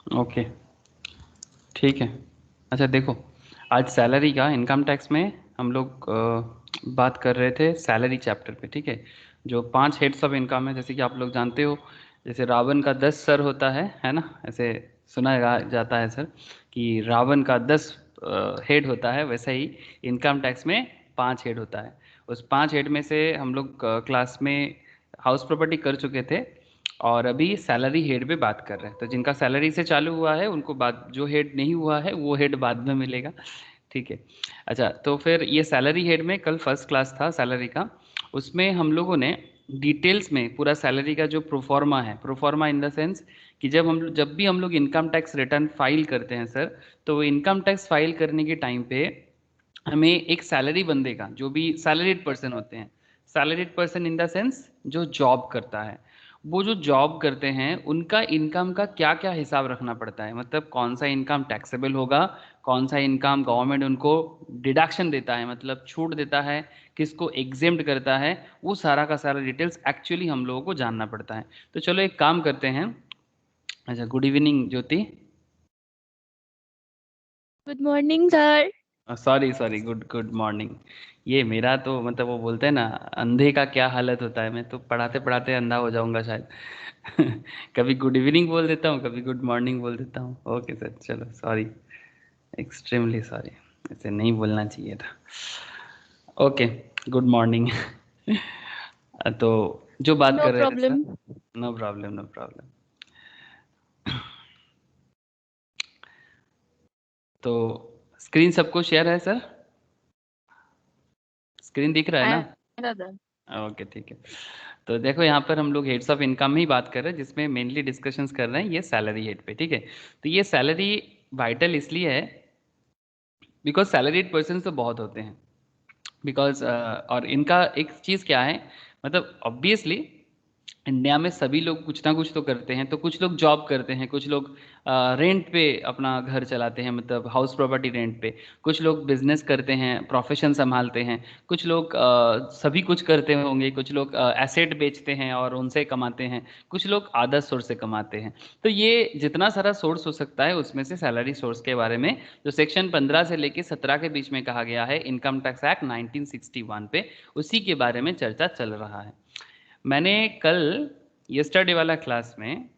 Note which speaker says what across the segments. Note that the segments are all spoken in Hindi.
Speaker 1: ओके, ठीक है। अच्छा देखो, आज सैलरी का इनकम टैक्स में हम लोग बात कर रहे थे सैलरी चैप्टर पे, ठीक है। जो 5 हेड्स ऑफ इनकम है, जैसे कि आप लोग जानते हो, जैसे रावण का 10 सर होता है ना, ऐसे सुना जाता है सर कि रावण का 10 हेड होता है, वैसा ही इनकम टैक्स में 5 हेड होता है। उस 5 हेड में से हम लोग क्लास में हाउस प्रॉपर्टी कर चुके थे और अभी सैलरी हेड पे बात कर रहे हैं। तो जिनका सैलरी से चालू हुआ है उनको बाद, जो हेड नहीं हुआ है वो हेड बाद में मिलेगा, ठीक है। अच्छा, तो फिर ये सैलरी हेड में कल फर्स्ट क्लास था सैलरी का, उसमें हम लोगों ने डिटेल्स में पूरा सैलरी का जो प्रोफॉर्मा है, प्रोफॉर्मा इन द सेंस कि जब भी हम लोग इनकम टैक्स रिटर्न फाइल करते हैं सर, तो इनकम टैक्स फाइल करने के टाइम पे हमें एक सैलरी बंदे का, जो भी सैलरीड पर्सन होते हैं, salaried person in the sense जो जॉब करता है, वो जो जॉब करते हैं उनका इनकम का क्या क्या हिसाब रखना पड़ता है, मतलब कौन सा इनकम टैक्सेबल होगा, कौन सा इनकम गवर्नमेंट उनको डिडक्शन देता है, मतलब छूट देता है, किसको एग्जेम्प्ट करता है, वो सारा का सारा डिटेल्स एक्चुअली हम लोगों को जानना पड़ता है। तो चलो एक काम करते हैं। अच्छा, good evening Jyoti.
Speaker 2: Good morning sir.
Speaker 1: Sorry sorry, good good morning. ये मेरा तो मतलब वो बोलते हैं ना, अंधे का क्या हालत होता है, मैं तो पढ़ाते पढ़ाते अंधा हो जाऊंगा शायद। कभी गुड इवनिंग बोल देता हूँ, कभी गुड मॉर्निंग बोल देता हूँ। ओके सर, चलो सॉरी, एक्सट्रीमली सॉरी, ऐसे नहीं बोलना चाहिए था। Okay, good morning. तो जो बात
Speaker 2: नो
Speaker 1: कर रहे थे sir,
Speaker 2: problem.
Speaker 1: No problem no problem. तो स्क्रीन सबको शेयर है सर, स्क्रीन दिख रहा है ना?
Speaker 2: आया था।
Speaker 1: ओके, ठीक है। तो देखो यहाँ पर हम लोग हेड्स ऑफ इनकम ही बात कर रहे हैं, जिसमें मेनली डिस्कशंस कर रहे हैं ये सैलरी हेड पे, ठीक है। तो ये सैलरी वाइटल इसलिए है बिकॉज सैलरीड पर्सन तो बहुत होते हैं, बिकॉज और इनका एक चीज़ क्या है, मतलब ऑब्वियसली इंडिया में सभी लोग कुछ ना कुछ तो करते हैं। तो कुछ लोग जॉब करते हैं, कुछ लोग रेंट पे अपना घर चलाते हैं, मतलब हाउस प्रॉपर्टी रेंट पे, कुछ लोग बिजनेस करते हैं, प्रोफेशन संभालते हैं, कुछ लोग सभी कुछ करते होंगे, कुछ लोग एसेट बेचते हैं और उनसे कमाते हैं, कुछ लोग अदर सोर्स से कमाते हैं। तो ये जितना सारा सोर्स हो सकता है उसमें से सैलरी सोर्स के बारे में जो सेक्शन 15 से लेकर 17 के बीच में कहा गया है इनकम टैक्स एक्ट 1961 पे, उसी के बारे में चर्चा चल रहा है। मैंने कल यस्टरडे वाला क्लास में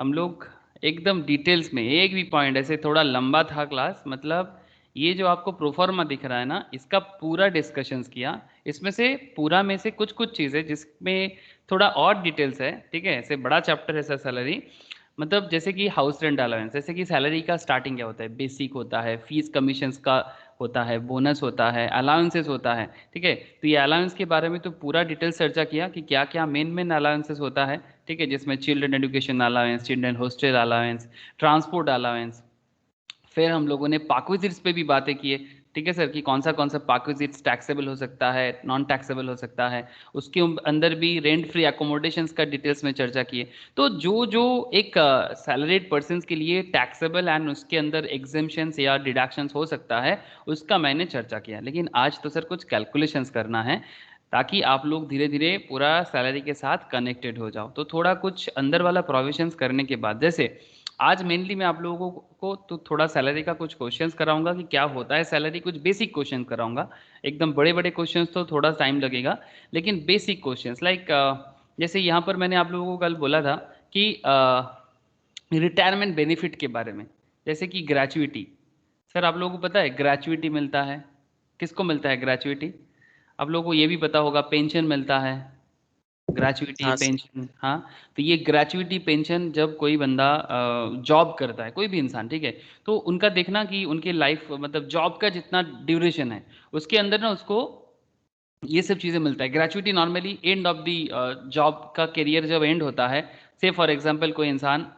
Speaker 1: हम लोग एकदम डिटेल्स में एक भी पॉइंट, ऐसे थोड़ा लंबा था क्लास, मतलब ये जो आपको प्रोफॉर्मा दिख रहा है ना, इसका पूरा डिस्कशंस किया। इसमें से पूरा में से कुछ कुछ चीज़ें जिसमें थोड़ा और डिटेल्स है, ठीक है, ऐसे बड़ा चैप्टर है सर सैलरी, मतलब जैसे कि हाउस रेंट अलाउंस, जैसे कि सैलरी का स्टार्टिंग क्या होता है, बेसिक होता है, फीस कमीशंस का होता है, बोनस होता है, अलाउंसेस होता है, ठीक है। तो ये अलाउंस के बारे में तो पूरा डिटेल्स चर्चा किया कि क्या क्या मेन मेन अलाउंसेस होता है, ठीक है, जिसमें children education allowance, children hostel allowance, transport allowance. फिर हम लोगों ने पाक्विजिट्स पे भी बातें की है, ठीक है सर, कि कौन सा पाक्विजिट्स टैक्सेबल हो सकता है, नॉन टैक्सेबल हो सकता है। उसके अंदर भी रेंट फ्री अकोमोडेशंस का डिटेल्स में चर्चा की है। तो जो जो एक सैलरीड पर्सन के लिए टैक्सेबल एंड उसके अंदर एग्जेम्पशंस या डिडक्शंस हो सकता है, उसका मैंने चर्चा किया। लेकिन आज तो सर कुछ कैलकुलेशंस करना है, ताकि आप लोग धीरे धीरे पूरा सैलरी के साथ कनेक्टेड हो जाओ। तो थोड़ा कुछ अंदर वाला प्रोविजंस करने के बाद, जैसे आज मेनली मैं आप लोगों को तो थोड़ा सैलरी का कुछ क्वेश्चंस कराऊंगा कि क्या होता है सैलरी, कुछ बेसिक क्वेश्चन कराऊंगा। एकदम बड़े बड़े क्वेश्चंस तो थोड़ा टाइम लगेगा, लेकिन बेसिक क्वेश्चंस लाइक जैसे यहाँ पर मैंने आप लोगों को कल बोला था कि रिटायरमेंट बेनिफिट के बारे में, जैसे कि ग्रेचुइटी। सर आप लोगों को पता है ग्रेचुइटी मिलता है, किसको मिलता है ग्रेचुइटी? आप लोगों को ये भी पता होगा पेंशन मिलता है, ग्रेचुइटी
Speaker 3: हाँ सर।
Speaker 1: पेंशन, हाँ। तो ये ग्रेचुइटी पेंशन जब कोई बंदा जॉब करता है, कोई भी इंसान, ठीक है, तो उनका देखना कि उनके लाइफ मतलब जॉब का जितना ड्यूरेशन है उसके अंदर ना उसको ये सब चीज़ें मिलता है। Gratuity normally end of the job का करियर जब एंड होता है, से फॉर एग्जांपल कोई इंसान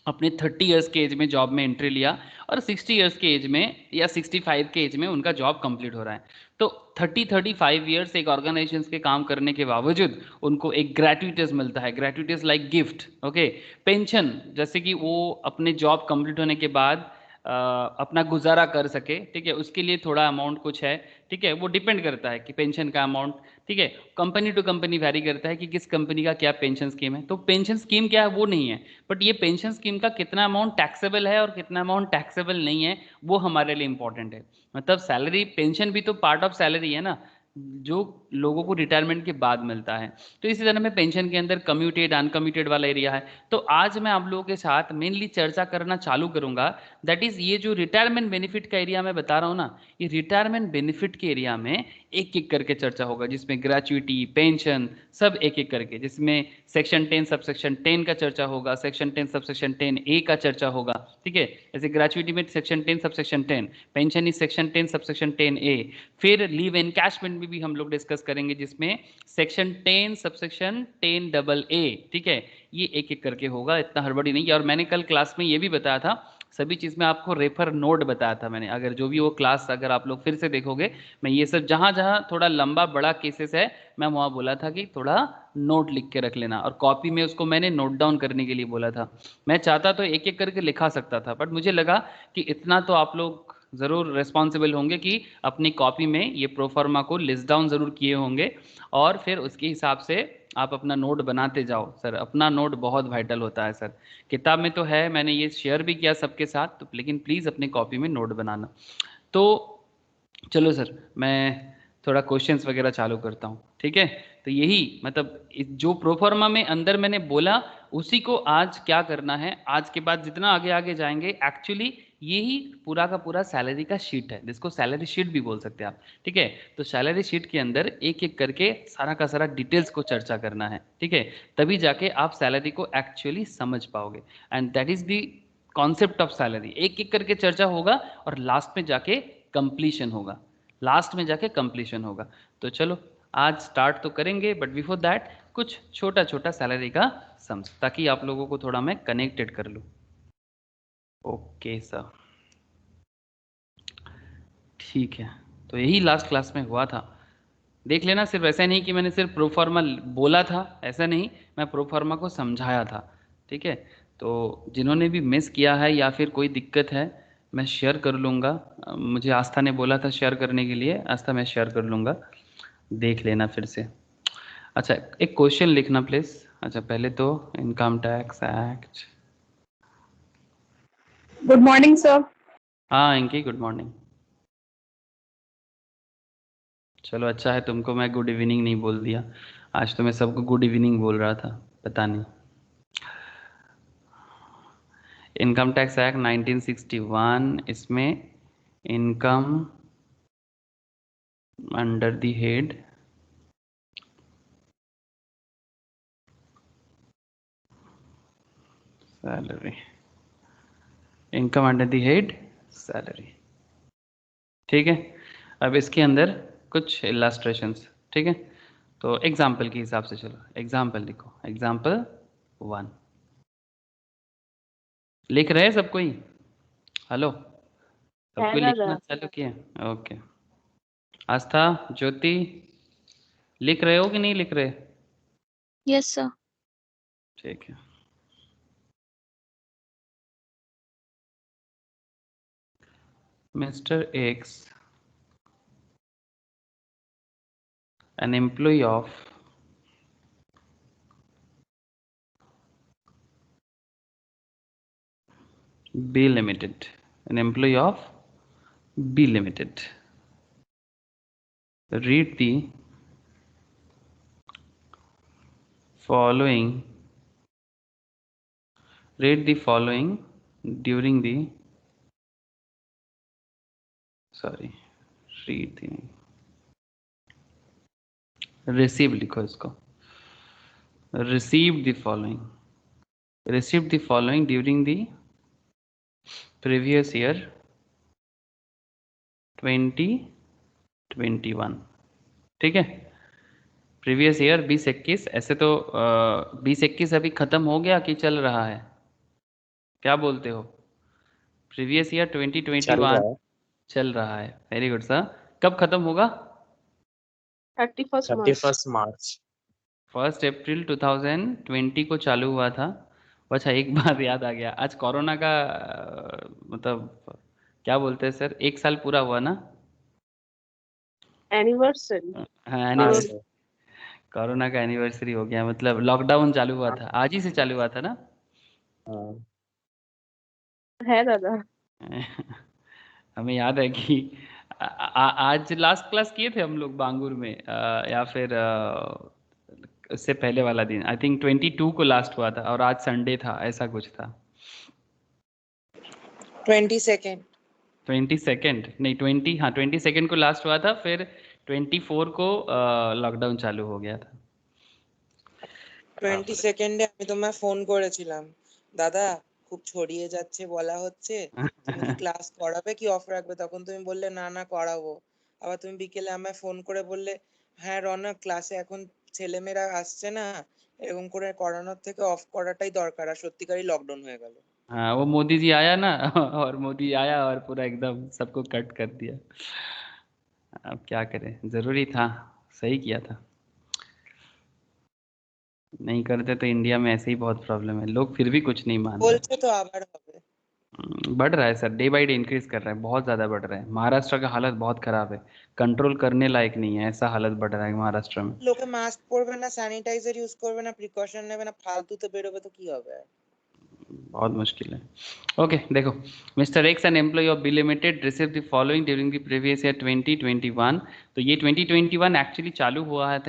Speaker 1: अपने 30 इयर्स के एज में जॉब में एंट्री लिया और 60 इयर्स के एज में या 65 के एज में उनका जॉब कंप्लीट हो रहा है, तो 35 ईयर्स एक ऑर्गेनाइजेशन के काम करने के बावजूद उनको एक ग्रेट्यूटीज मिलता है, ग्रेट्यूटीज लाइक गिफ्ट, ओके। पेंशन, जैसे कि वो अपने जॉब कंप्लीट होने के बाद अपना गुजारा कर सके, ठीक है, उसके लिए थोड़ा अमाउंट कुछ है, ठीक है, वो डिपेंड करता है कि पेंशन का अमाउंट, ठीक है, कंपनी टू कंपनी वैरी करता है कि किस कंपनी का क्या पेंशन स्कीम है। तो पेंशन स्कीम क्या है वो नहीं है, बट ये पेंशन स्कीम का कितना अमाउंट टैक्सेबल है और कितना अमाउंट टैक्सेबल नहीं है वो हमारे लिए इंपॉर्टेंट है। मतलब सैलरी, पेंशन भी तो पार्ट ऑफ सैलरी है ना, जो लोगों को रिटायरमेंट के बाद मिलता है। तो इसी तरह में पेंशन के अंदर कम्यूटेड अनकम्यूटेड वाला एरिया है। तो आज मैं आप लोगों के साथ मेनली चर्चा करना चालू करूंगा, दैट इज ये जो रिटायरमेंट बेनिफिट का एरिया मैं बता रहा हूँ ना, ये रिटायरमेंट बेनिफिट के एरिया में एक एक करके चर्चा होगा, जिसमें ग्रेचुइटी, पेंशन, सब एक एक करके, जिसमें सेक्शन 10 सबसेक्शन 10 का चर्चा होगा, सेक्शन 10 सबसेक्शन 10 ए का चर्चा होगा, ठीक है। जैसे ग्रेचुइटी में section 10 subsection 10, pension is section 10 subsection 10 ए। फिर लीव एनकैशमेंट में भी हम लोग डिस्कस करेंगे, जिसमें सेक्शन 10 सबसेक्शन 10 डबल ए, ठीक है। ये एक एक करके होगा, इतना हड़बड़ी नहीं है। और मैंने कल क्लास में ये भी बताया था, सभी चीज़ में आपको रेफर नोट बताया था मैंने, अगर जो भी वो क्लास अगर आप लोग फिर से देखोगे, मैं ये सब जहाँ जहाँ थोड़ा लंबा बड़ा केसेस है, मैं वहाँ बोला था कि थोड़ा नोट लिख के रख लेना, और कॉपी में उसको मैंने नोट डाउन करने के लिए बोला था। मैं चाहता तो एक एक करके लिखा सकता था, बट मुझे लगा कि इतना तो आप लोग ज़रूर रिस्पॉन्सिबल होंगे कि अपनी कॉपी में ये प्रोफार्मा को लिस्ट डाउन ज़रूर किए होंगे, और फिर उसके हिसाब से आप अपना नोट बनाते जाओ। सर अपना नोट बहुत वाइटल होता है सर, किताब में तो है, मैंने ये शेयर भी किया सबके साथ, तो लेकिन प्लीज़ अपनी कॉपी में नोट बनाना। तो चलो सर, मैं थोड़ा क्वेश्चंस वगैरह चालू करता हूँ, ठीक है। तो यही मतलब जो प्रोफार्मा में अंदर मैंने बोला, उसी को आज क्या करना है, आज के बाद जितना आगे आगे जाएंगे, एक्चुअली यही पूरा का पूरा सैलरी का शीट है, जिसको सैलरी शीट भी बोल सकते हैं आप, ठीक है। तो सैलरी शीट के अंदर एक एक करके सारा का सारा डिटेल्स को चर्चा करना है, ठीक है, तभी जाके आप सैलरी को एक्चुअली समझ पाओगे। And that is the concept of salary, एक एक करके चर्चा होगा और लास्ट में जाके कंप्लीशन होगा, लास्ट में जाके कंप्लीशन होगा। तो चलो आज स्टार्ट तो करेंगे, बट बिफोर दैट कुछ छोटा छोटा सैलरी का सम्स, ताकि आप लोगों को थोड़ा मैं कनेक्टेड कर लूँ। ओके सर, ठीक है। तो यही लास्ट क्लास में हुआ था, देख लेना। सिर्फ ऐसा नहीं कि मैंने सिर्फ प्रोफार्मा बोला था, ऐसा नहीं, मैं प्रोफार्मा को समझाया था, ठीक है। तो जिन्होंने भी मिस किया है या फिर कोई दिक्कत है, मैं शेयर कर लूँगा। मुझे आस्था ने बोला था शेयर करने के लिए, आस्था मैं शेयर कर लूँगा, देख लेना फिर से। अच्छा, एक क्वेश्चन लिखना प्लीज। अच्छा, पहले तो income tax act.
Speaker 2: Good morning sir.
Speaker 1: हाँ इनकी गुड मॉर्निंग। चलो अच्छा है, तुमको मैं गुड इवनिंग नहीं बोल दिया, आज तो मैं सबको गुड इवनिंग बोल रहा था, पता नहीं। इनकम टैक्स एक्ट 1961, इसमें income under the head salary, income under the head salary, ठीक है। अब इसके अंदर कुछ इलास्ट्रेशंस, ठीक है। तो एग्जाम्पल के हिसाब से चलो, एग्जाम्पल लिखो, एग्जाम्पल 1 लिख रहे हैं सब कोई? हेलो, सबको लिखना चालू किया? ओके। आस्था, ज्योति, लिख रहे हो कि नहीं लिख रहे?
Speaker 2: Yes sir.
Speaker 1: ठीक है। Mr. X, an employee of B Limited, an employee of B Limited. Read the following. Read the following during the. Sorry, read the. Receive लिखो इसको. Received the following. Received the following during the previous year 2021, ठीक है। प्रीवियस ईयर 2021, ऐसे तो 2021 अभी खत्म हो गया कि चल रहा है, क्या बोलते हो? प्रीवियस ईयर 2021 चल रहा है, वेरी गुड सर। कब खत्म होगा?
Speaker 2: 31
Speaker 3: मार्च।
Speaker 1: 1 अप्रैल 2020 को चालू हुआ था। अच्छा, एक बात याद आ गया, आज कोरोना का मतलब क्या बोलते हैं सर, 1 साल पूरा हुआ ना?
Speaker 2: एनिवर्सरी।
Speaker 1: हाँ एनिवर्सरी, कोरोना का एनिवर्सरी हो गया, मतलब लॉकडाउन चालू हुआ था, आज ही से चालू हुआ था ना?
Speaker 2: है दादा।
Speaker 1: हमें याद है कि आज लास्ट क्लास किए थे हम लोग बांगुर में, या फिर उससे पहले वाला दिन, आई थिंक 22 को लास्ट हुआ था और आज संडे था, ऐसा कुछ था।
Speaker 3: 22nd
Speaker 1: 22nd नहीं 20, हाँ 22nd को लास्ट हुआ था, फिर 24 को লকডাউন চালু हो गया था।
Speaker 3: 22nd আমি তোমায় ফোন করেছিলাম, দাদা খুব ছড়িয়ে যাচ্ছে বলা হচ্ছে, তুমি কি ক্লাস করাবে কি অফ রাখবে? তখন তুমি বললে না না করাবো। আবার তুমি বিকেলে আমায় ফোন করে বললে হ্যাঁ রনক ক্লাসে এখন ছেলেমেয়েরা আসছে না, এরকম করে করানোর থেকে অফ করাটাই দরকার। আর সত্যিকারই লকডাউন হয়ে গেল।
Speaker 1: हाँ वो मोदी जी आया ना और मोदी आया और पूरा एकदम सबको कट कर दिया। अब क्या करें, जरूरी था, सही किया था। नहीं करते तो इंडिया में ऐसे ही बहुत प्रॉब्लम है, लोग फिर भी कुछ नहीं मान रहे।
Speaker 3: বলছে তো আবার হবে।
Speaker 1: बढ़ रहा है sir, day by day increase कर रहा है, बहुत ज़्यादा बढ़ रहा है। महाराष्ट्र का हालत बहुत ख़राब है, कंट्रोल करने लायक नहीं है, ऐसा हालत बढ़ रहा है महाराष्ट्र में।
Speaker 3: লোকে মাস্ক পরবে না, স্যানিটাইজার ইউজ করবে না, প্রিকশন নেবে না, ফালতুতে বেরোবে তো কি হবে?
Speaker 1: बहुत मुश्किल है। ओके देखो, mister X an employee of B limited receive the following during the previous year 2021। तो ये 2021 एक्चुअली चालू हुआ है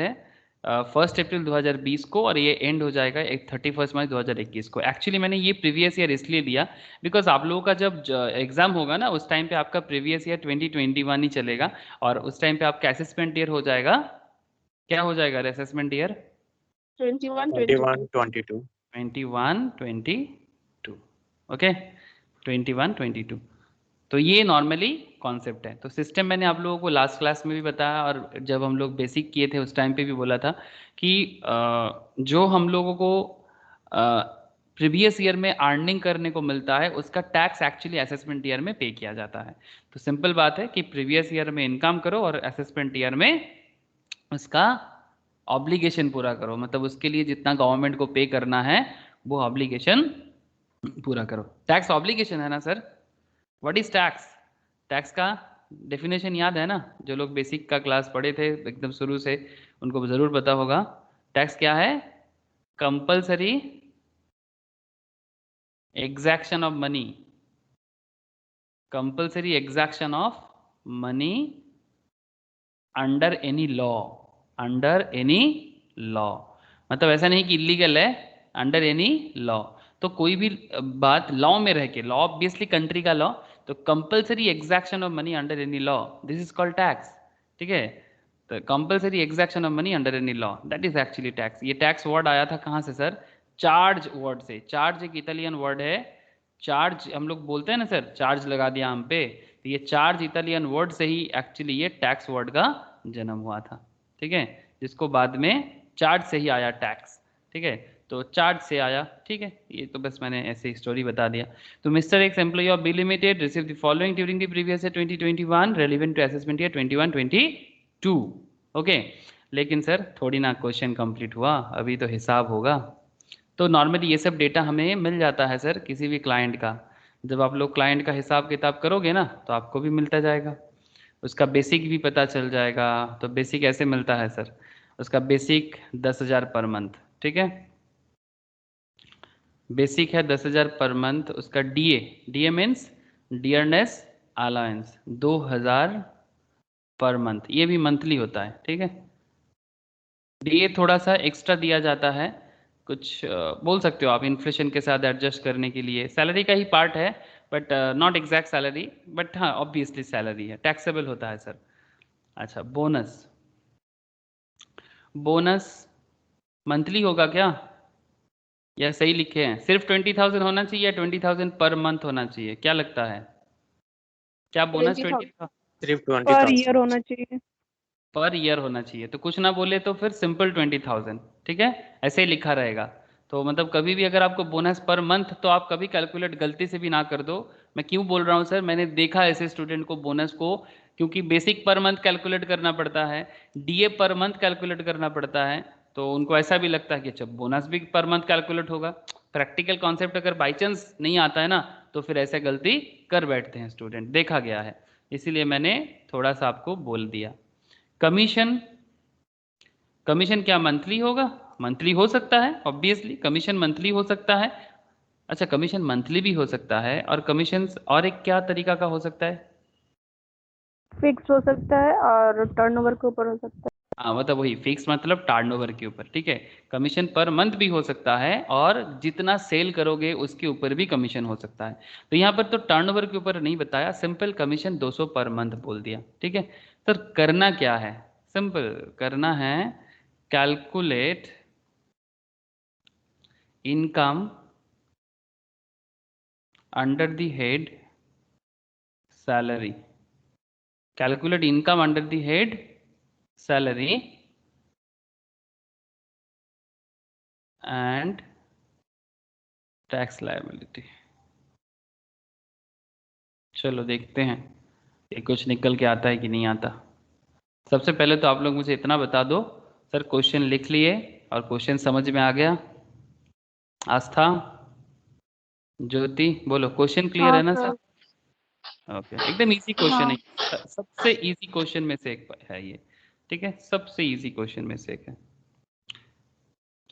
Speaker 1: 1 अप्रैल 2020 को और ये एंड हो जाएगा 31 मार्च 2021 को। एक्चुअली मैंने ये प्रीवियस ईयर इसलिए दिया बिकॉज आप लोगों का जब एग्जाम होगा ना, उस टाइम पे आपका प्रीवियस ईयर 2021 ही चलेगा और उस टाइम पे आपका असेसमेंट ईयर हो जाएगा, क्या हो जाएगा असेसमेंट ईयर?
Speaker 2: 21-22।
Speaker 1: 21-22 ओके, 21-22। तो ये नॉर्मली कॉन्सेप्ट है। तो सिस्टम मैंने आप लोगों को लास्ट क्लास में भी बताया और जब हम लोग बेसिक किए थे उस टाइम पे भी बोला था कि जो हम लोगों को प्रीवियस ईयर में अर्निंग करने को मिलता है उसका टैक्स एक्चुअली असेसमेंट ईयर में पे किया जाता है। तो सिंपल बात है कि प्रीवियस ईयर में इनकम करो और असेसमेंट ईयर में उसका ऑब्लिगेशन पूरा करो, मतलब उसके लिए जितना गवर्नमेंट को पे करना है वो ऑब्लिगेशन पूरा करो। टैक्स ऑब्लिगेशन है ना sir? What is tax? Tax का डेफिनेशन याद है ना? जो लोग बेसिक का क्लास पढ़े थे एकदम शुरू से उनको जरूर पता होगा। टैक्स क्या है? Compulsory exaction of money, compulsory exaction of money under any law, under any law. मतलब ऐसा नहीं कि इलीगल है, अंडर एनी लॉ। तो कोई भी बात लॉ में रह के, लॉ ऑब्वियसली कंट्री का लॉ, तो compulsory exaction of money under any law, this is called tax. ठीक है, तो compulsory exaction of money under any law, that is actually tax. ये टैक्स वर्ड आया था कहाँ से सर? चार्ज वर्ड से। चार्ज एक इटालियन वर्ड है, चार्ज हम लोग बोलते हैं ना सर, चार्ज लगा दिया हम पे, तो ये चार्ज इटालियन वर्ड से ही एक्चुअली ये टैक्स वर्ड का जन्म हुआ था। ठीक है, जिसको बाद में चार्ज से ही आया टैक्स। ठीक है, तो चार्ज से आया। ठीक है, ये तो बस मैंने ऐसे स्टोरी बता दिया। तो mister X employee of B limited receive the following during the previous year 2021 relevant to assessment year 21-22। Okay, लेकिन सर थोड़ी ना क्वेश्चन कंप्लीट हुआ, अभी तो हिसाब होगा। तो नॉर्मली ये सब डेटा हमें मिल जाता है सर किसी भी क्लाइंट का। जब आप लोग क्लाइंट का हिसाब किताब करोगे ना तो आपको भी मिलता जाएगा, उसका बेसिक भी पता चल जाएगा। तो बेसिक ऐसे मिलता है सर, उसका बेसिक 10,000 पर मंथ। ठीक है, बेसिक है 10,000 पर मंथ। उसका DA, DA means dearness allowance 2,000 per month, ये भी मंथली होता है। ठीक है, डीए थोड़ा सा एक्स्ट्रा दिया जाता है, कुछ बोल सकते हो आप इन्फ्लेशन के साथ एडजस्ट करने के लिए, सैलरी का ही पार्ट है but not exact salary, but हाँ ऑब्वियसली सैलरी है, टैक्सेबल होता है सर। अच्छा, बोनस, बोनस मंथली होगा क्या या सही लिखे हैं? सिर्फ 20,000 होना चाहिए या 20,000 पर मंथ होना चाहिए, क्या लगता है? क्या बोनस 20,000
Speaker 2: सिर्फ 20,000 पर ईयर होना चाहिए?
Speaker 1: पर ईयर होना चाहिए। तो कुछ ना बोले तो फिर सिंपल 20,000। ठीक है, ऐसे ही लिखा रहेगा। तो मतलब कभी भी अगर आपको बोनस पर मंथ, तो आप कभी कैलकुलेट गलती से भी ना कर दो। मैं क्यों बोल रहा हूँ सर, मैंने देखा ऐसे स्टूडेंट को बोनस को, क्योंकि बेसिक पर मंथ कैलकुलेट करना पड़ता है, डीए पर मंथ कैलकुलेट करना पड़ता है, तो उनको ऐसा भी लगता है कि अच्छा बोनस भी पर मंथ कैलकुलेट होगा। प्रैक्टिकल कॉन्सेप्ट अगर बाई चांस नहीं आता है ना तो फिर ऐसे गलती कर बैठते हैं स्टूडेंट, देखा गया है, इसीलिए मैंने थोड़ा सा आपको बोल दिया। कमीशन, कमीशन क्या मंथली होगा? मंथली हो सकता है, ऑब्वियसली कमीशन मंथली हो सकता है। अच्छा, कमीशन मंथली भी हो सकता है, और कमीशन और एक क्या तरीका का हो सकता है?
Speaker 2: फिक्स हो सकता है और टर्नओवर के ऊपर हो सकता है।
Speaker 1: हाँ, मतलब वही फिक्स मतलब टर्नओवर के ऊपर, ठीक है। कमीशन पर मंथ भी हो सकता है, और जितना सेल करोगे उसके ऊपर भी कमीशन हो सकता है। तो यहाँ पर तो टर्नओवर के ऊपर नहीं बताया, सिंपल कमीशन 200 पर मंथ बोल दिया, ठीक है। सर करना क्या है? सिंपल करना है, calculate income under the head salary, calculate income under the head salary and tax liability. चलो देखते हैं ये कुछ निकल के आता है कि नहीं आता। सबसे पहले तो आप लोग मुझे इतना बता दो, सर क्वेश्चन लिख लिए और क्वेश्चन समझ में आ गया? आस्था, ज्योति, बोलो क्वेश्चन क्लियर
Speaker 2: हाँ
Speaker 1: है ना सर?
Speaker 2: सर।
Speaker 1: ओके, एकदम इजी क्वेश्चन
Speaker 2: हाँ।
Speaker 1: है, सबसे इजी क्वेश्चन में से एक है ये, ठीक है, सबसे इजी क्वेश्चन में से एक है,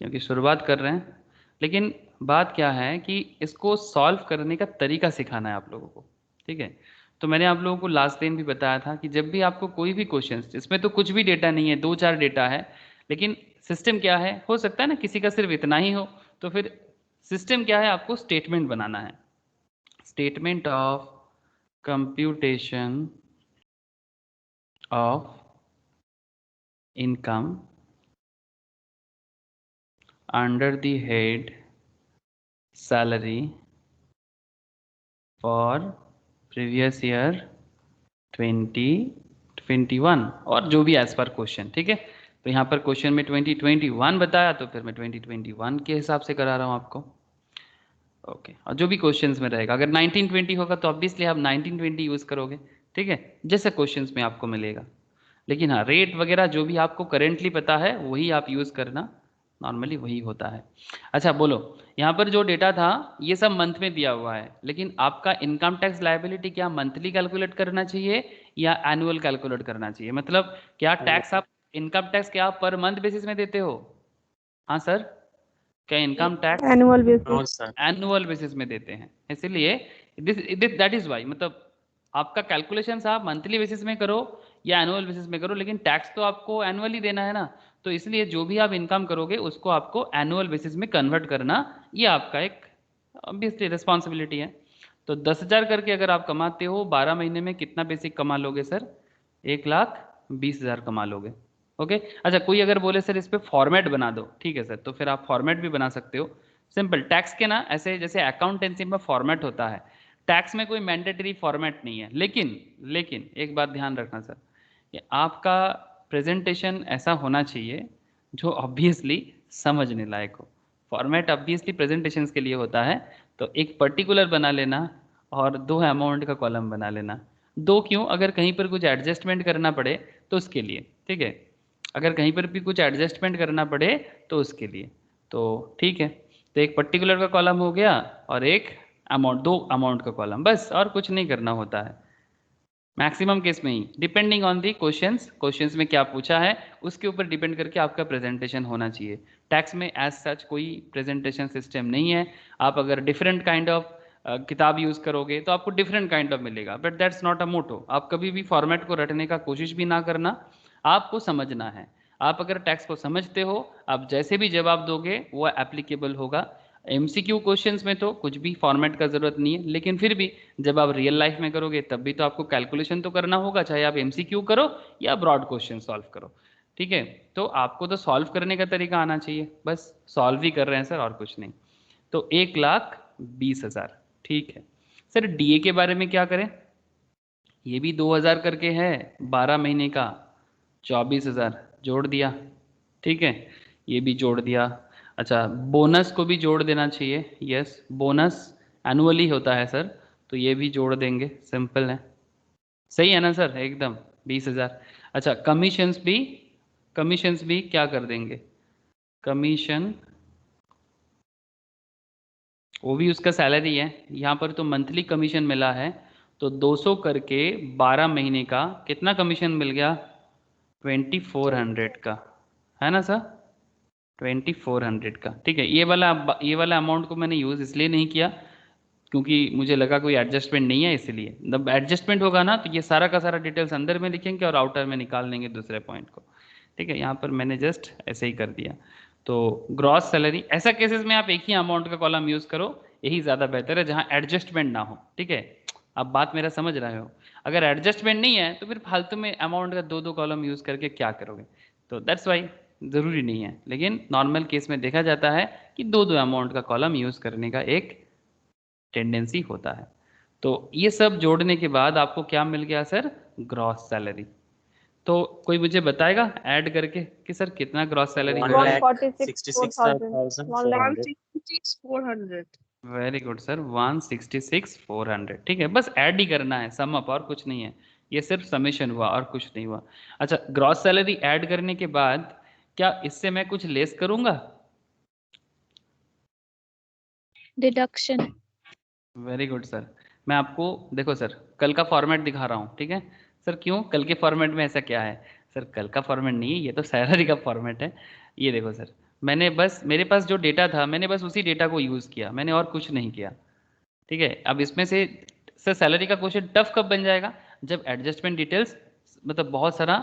Speaker 1: क्योंकि शुरुआत कर रहे हैं। लेकिन बात क्या है कि इसको सॉल्व करने का तरीका सिखाना है आप लोगों को, ठीक है। तो मैंने आप लोगों को लास्ट दिन भी बताया था कि जब भी आपको कोई भी क्वेश्चन, इसमें तो कुछ भी डेटा नहीं है, 2-4 डेटा है, लेकिन सिस्टम क्या है, हो सकता है ना किसी का सिर्फ इतना ही हो, तो फिर सिस्टम क्या है, आपको स्टेटमेंट बनाना है, statement of computation of income under the head salary for previous year 2021, और जो भी एज पर क्वेश्चन, ठीक है। तो यहाँ पर क्वेश्चन में 2021 बताया, तो फिर मैं 2021 के हिसाब से करा रहा हूँ आपको, ओके। और जो भी क्वेश्चंस में रहेगा, अगर 1920 होगा तो ऑब्वियसली आप 1920 यूज़ करोगे, ठीक है, जैसे क्वेश्चंस में आपको मिलेगा। लेकिन हाँ, रेट वगैरह जो भी आपको करेंटली पता है वही आप यूज़ करना, नॉर्मली वही होता है। अच्छा बोलो, यहाँ पर जो डेटा था ये सब मंथ में दिया हुआ है, लेकिन आपका इनकम टैक्स लायबिलिटी क्या मंथली कैलकुलेट करना चाहिए या एनुअल कैलकुलेट करना चाहिए? मतलब क्या टैक्स आप, इनकम टैक्स क्या आप पर मंथ बेसिस में देते हो? हाँ सर, क्या income tax
Speaker 2: annual basis.
Speaker 1: Annual basis में देते हैं? इसीलिए दैट इज वाई, मतलब आपका कैलकुलेशन आप मंथली बेसिस में करो या एनुअल बेसिस में करो, लेकिन टैक्स तो आपको एनुअली देना है ना। तो इसलिए जो भी आप इनकम करोगे उसको आपको एनुअल बेसिस में कन्वर्ट करना, ये आपका एक ऑब्वियसली रिस्पॉन्सिबिलिटी है। तो 10,000 करके अगर आप कमाते हो 12 महीने में, कितना बेसिक कमा लोगे सर? 1,20,000 कमा लोगे, ओके। अच्छा, कोई अगर बोले सर इस पे फॉर्मेट बना दो, ठीक है सर, तो फिर आप फॉर्मेट भी बना सकते हो। सिंपल टैक्स के ना, ऐसे जैसे अकाउंटेंसी में फॉर्मेट होता है, टैक्स में कोई मैंडेटरी फॉर्मेट नहीं है, लेकिन एक बात ध्यान रखना सर, कि आपका प्रेजेंटेशन ऐसा होना चाहिए जो ऑब्वियसली समझने लायक हो। फॉर्मेट ऑब्वियसली प्रेजेंटेशंस के लिए होता है, तो एक पर्टिकुलर बना लेना और 2 अमाउंट का कॉलम बना लेना। 2 क्यों? अगर कहीं पर कुछ एडजस्टमेंट करना पड़े तो उसके लिए, ठीक है, अगर कहीं पर भी कुछ एडजस्टमेंट करना पड़े तो उसके लिए, तो ठीक है। तो एक पर्टिकुलर का कॉलम हो गया और एक अमाउंट, 2 अमाउंट का कॉलम, बस, और कुछ नहीं करना होता है मैक्सिमम केस में ही, डिपेंडिंग ऑन दी क्वेश्चंस में क्या पूछा है उसके ऊपर डिपेंड करके आपका प्रेजेंटेशन होना चाहिए। टैक्स में एज सच कोई प्रेजेंटेशन सिस्टम नहीं है। आप अगर डिफरेंट काइंड ऑफ किताब यूज़ करोगे तो आपको डिफरेंट काइंड ऑफ मिलेगा, बट दैट्स नॉट अ मोटो। आप कभी भी फॉर्मेट को रटने का कोशिश भी ना करना, आपको समझना है। आप अगर टैक्स को समझते हो, आप जैसे भी जवाब दोगे वो एप्लीकेबल होगा। एमसीक्यू क्वेश्चंस में तो कुछ भी फॉर्मेट का ज़रूरत नहीं है, लेकिन फिर भी जब आप रियल लाइफ में करोगे तब भी तो आपको कैलकुलेशन तो करना होगा, चाहे आप एमसीक्यू करो या ब्रॉड क्वेश्चन सॉल्व करो, ठीक है। तो आपको तो सॉल्व करने का तरीका आना चाहिए, बस सॉल्व ही कर रहे हैं सर और कुछ नहीं। तो 1,20,000, ठीक है। सर डीए के बारे में क्या करें? ये भी 2,000 करके है, 12 महीने का 24,000 जोड़ दिया, ठीक है, ये भी जोड़ दिया। अच्छा, बोनस को भी जोड़ देना चाहिए, यस, बोनस एनुअली होता है सर, तो ये भी जोड़ देंगे, सिंपल है, सही है ना सर, एकदम 20,000। अच्छा, कमीशंस भी क्या कर देंगे? कमीशन, वो भी उसका सैलरी है, यहाँ पर तो मंथली कमीशन मिला है, तो 200 करके 12 महीने का कितना कमीशन मिल गया? 2400 का, है ना सर? 2400 का, ठीक है। ये वाला अमाउंट को मैंने यूज़ इसलिए नहीं किया क्योंकि मुझे लगा कोई एडजस्टमेंट नहीं है, इसलिए जब एडजस्टमेंट होगा ना तो ये सारा का सारा डिटेल्स अंदर में लिखेंगे और आउटर में निकाल लेंगे दूसरे पॉइंट को, ठीक है। यहाँ पर मैंने जस्ट ऐसे ही कर दिया। तो ग्रॉस सैलरी, ऐसा केसेस में आप एक ही अमाउंट का कॉलम यूज़ करो, यही ज़्यादा बेहतर है जहाँ एडजस्टमेंट ना हो, ठीक है। आप बात मेरा समझ रहे हो? अगर एडजस्टमेंट नहीं है तो फिर फालतू में अमाउंट का 2 कॉलम यूज़ करके क्या करोगे? तो दैट्स वाई ज़रूरी नहीं है, लेकिन नॉर्मल केस में देखा जाता है कि 2 अमाउंट का कॉलम यूज़ करने का एक टेंडेंसी होता है। तो ये सब जोड़ने के बाद आपको क्या मिल गया सर? Gross salary. तो कोई मुझे बताएगा ऐड करके कि सर कितना ग्रॉस सैलरी हुआ है?
Speaker 2: 146,400।
Speaker 1: वेरी गुड सर, 166,400, ठीक है। बस ऐड ही करना है, सम अप, और कुछ नहीं है। ये सिर्फ समेशन हुआ और कुछ नहीं हुआ। अच्छा, ग्रॉस सैलरी ऐड करने के बाद क्या इससे मैं कुछ लेस करूंगा?
Speaker 4: डिडक्शन।
Speaker 1: Very good sir. मैं आपको देखो सर कल का फॉर्मेट दिखा रहा हूँ, ठीक है सर। क्यों कल के फॉर्मेट में ऐसा क्या है? सर कल का फॉर्मेट नहीं है, ये तो सैलरी का फॉर्मेट है। ये देखो सर, मैंने बस मेरे पास जो डेटा था मैंने बस उसी डेटा को यूज़ किया, मैंने और कुछ नहीं किया, ठीक है। अब इसमें से सर सैलरी का क्वेश्चन टफ कब बन जाएगा? जब एडजस्टमेंट डिटेल्स मतलब बहुत सारा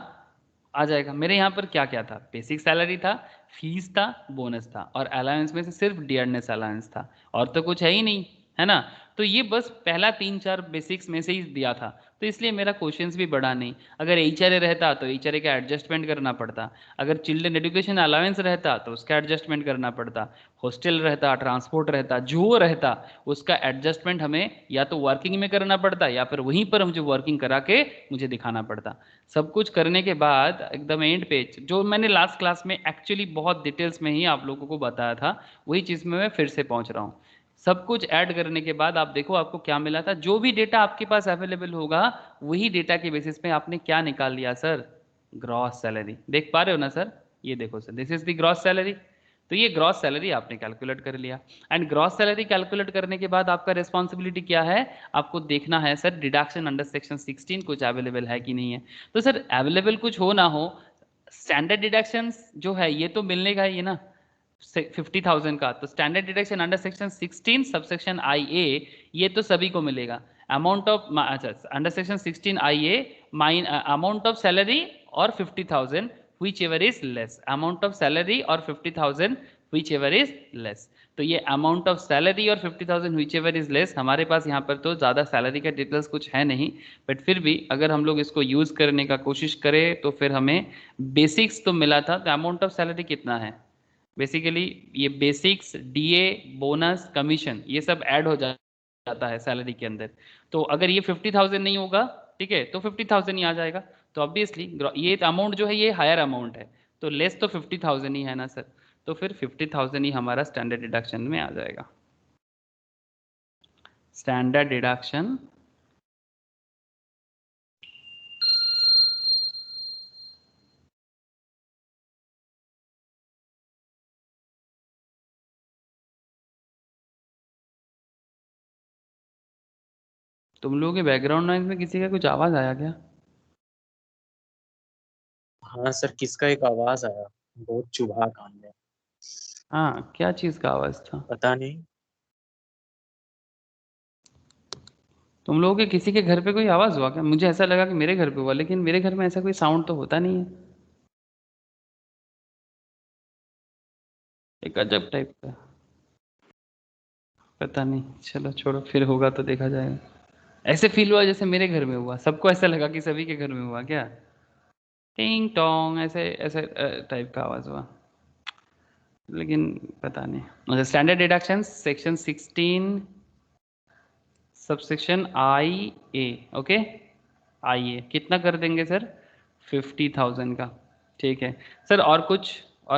Speaker 1: आ जाएगा। मेरे यहाँ पर क्या क्या था? बेसिक सैलरी था, फीस था, बोनस था, और अलाउंस में से सिर्फ डियरनेस अलाउंस था, और तो कुछ है ही नहीं, है ना। तो ये बस पहला 3-4 बेसिक्स में से ही दिया था, तो इसलिए मेरा क्वेश्चंस भी बढ़ा नहीं। अगर एचआरए रहता तो एचआरए का एडजस्टमेंट करना पड़ता, अगर चिल्ड्रन एजुकेशन अलाउंस रहता तो उसका एडजस्टमेंट करना पड़ता, हॉस्टल रहता, ट्रांसपोर्ट रहता, जो रहता उसका एडजस्टमेंट हमें या तो वर्किंग में करना पड़ता या फिर वहीं पर मुझे वर्किंग करा के मुझे दिखाना पड़ता। सब कुछ करने के बाद एकदम एंड पेज जो मैंने लास्ट क्लास में एक्चुअली बहुत डिटेल्स में ही आप लोगों को बताया था, वही चीज़ में मैं फिर से पहुंच रहा हूँ। सब कुछ ऐड करने के बाद आप देखो आपको क्या मिला था। जो भी डेटा आपके पास अवेलेबल होगा वही डेटा के बेसिस पे आपने क्या निकाल लिया सर? Gross salary. देख पा रहे हो ना सर? ये देखो sir, this is the gross salary. तो ये ग्रॉस सैलरी आपने कैलकुलेट कर लिया, एंड ग्रॉस सैलरी कैलकुलेट करने के बाद आपका रिस्पॉन्सिबिलिटी क्या है? आपको देखना है सर डिडक्शन अंडर सेक्शन 16 कुछ अवेलेबल है कि नहीं है। तो सर अवेलेबल कुछ हो ना हो, स्टैंडर्ड डिडक्शंस जो है ये तो मिलने का ही है ना 50,000 का। तो standard deduction under section 16 subsection I A, ये तो सभी को मिलेगा। अमाउंट ऑफ अच्छा under section 16 I A min amount of salary और 50,000 which ever is less, amount of salary और 50,000 which ever is less। तो ये अमाउंट ऑफ सैलरी और 50,000 which ever is less, हमारे पास यहाँ पर तो ज़्यादा सैलरी का डिटेल्स कुछ है नहीं, बट फिर भी अगर हम लोग इसको यूज़ करने का कोशिश करें तो फिर हमें बेसिक्स तो मिला था। तो अमाउंट ऑफ सैलरी कितना है? बेसिकली ये बेसिक्स, डीए, बोनस, कमीशन, ये सब ऐड हो जाता है सैलरी के अंदर। तो अगर ये 50,000 नहीं होगा, ठीक है, तो 50,000 ही आ जाएगा। तो ऑब्वियसली ये अमाउंट जो है ये हायर अमाउंट है, तो लेस तो 50,000 ही है ना सर। तो फिर 50,000 ही हमारा स्टैंडर्ड डिडक्शन में आ जाएगा। स्टैंडर्ड डिडक्शन तुम लोगों के बैकग्राउंड नॉइज में किसी का कुछ आवाज आया क्या?
Speaker 5: हाँ सर, किसका एक आवाज आया, बहुत चुभा कान में।
Speaker 1: हाँ, क्या चीज का आवाज था?
Speaker 5: पता नहीं।
Speaker 1: तुम लोगों के किसी के घर पे कोई आवाज हुआ क्या? मुझे ऐसा लगा कि मेरे घर पे हुआ, लेकिन मेरे घर में ऐसा कोई साउंड तो होता नहीं है। एक अजब टाइप का, पता नहीं, चलो छोड़ो, फिर होगा तो देखा जाएगा। ऐसे फील हुआ जैसे मेरे घर में हुआ, सबको ऐसा लगा कि सभी के घर में हुआ क्या? टिंग टोंग ऐसे ऐसे टाइप का आवाज हुआ, लेकिन पता नहीं। अच्छा, standard deduction section 16 subsection I A, okay. आई ए कितना कर देंगे सर? 50,000 का, ठीक है सर। और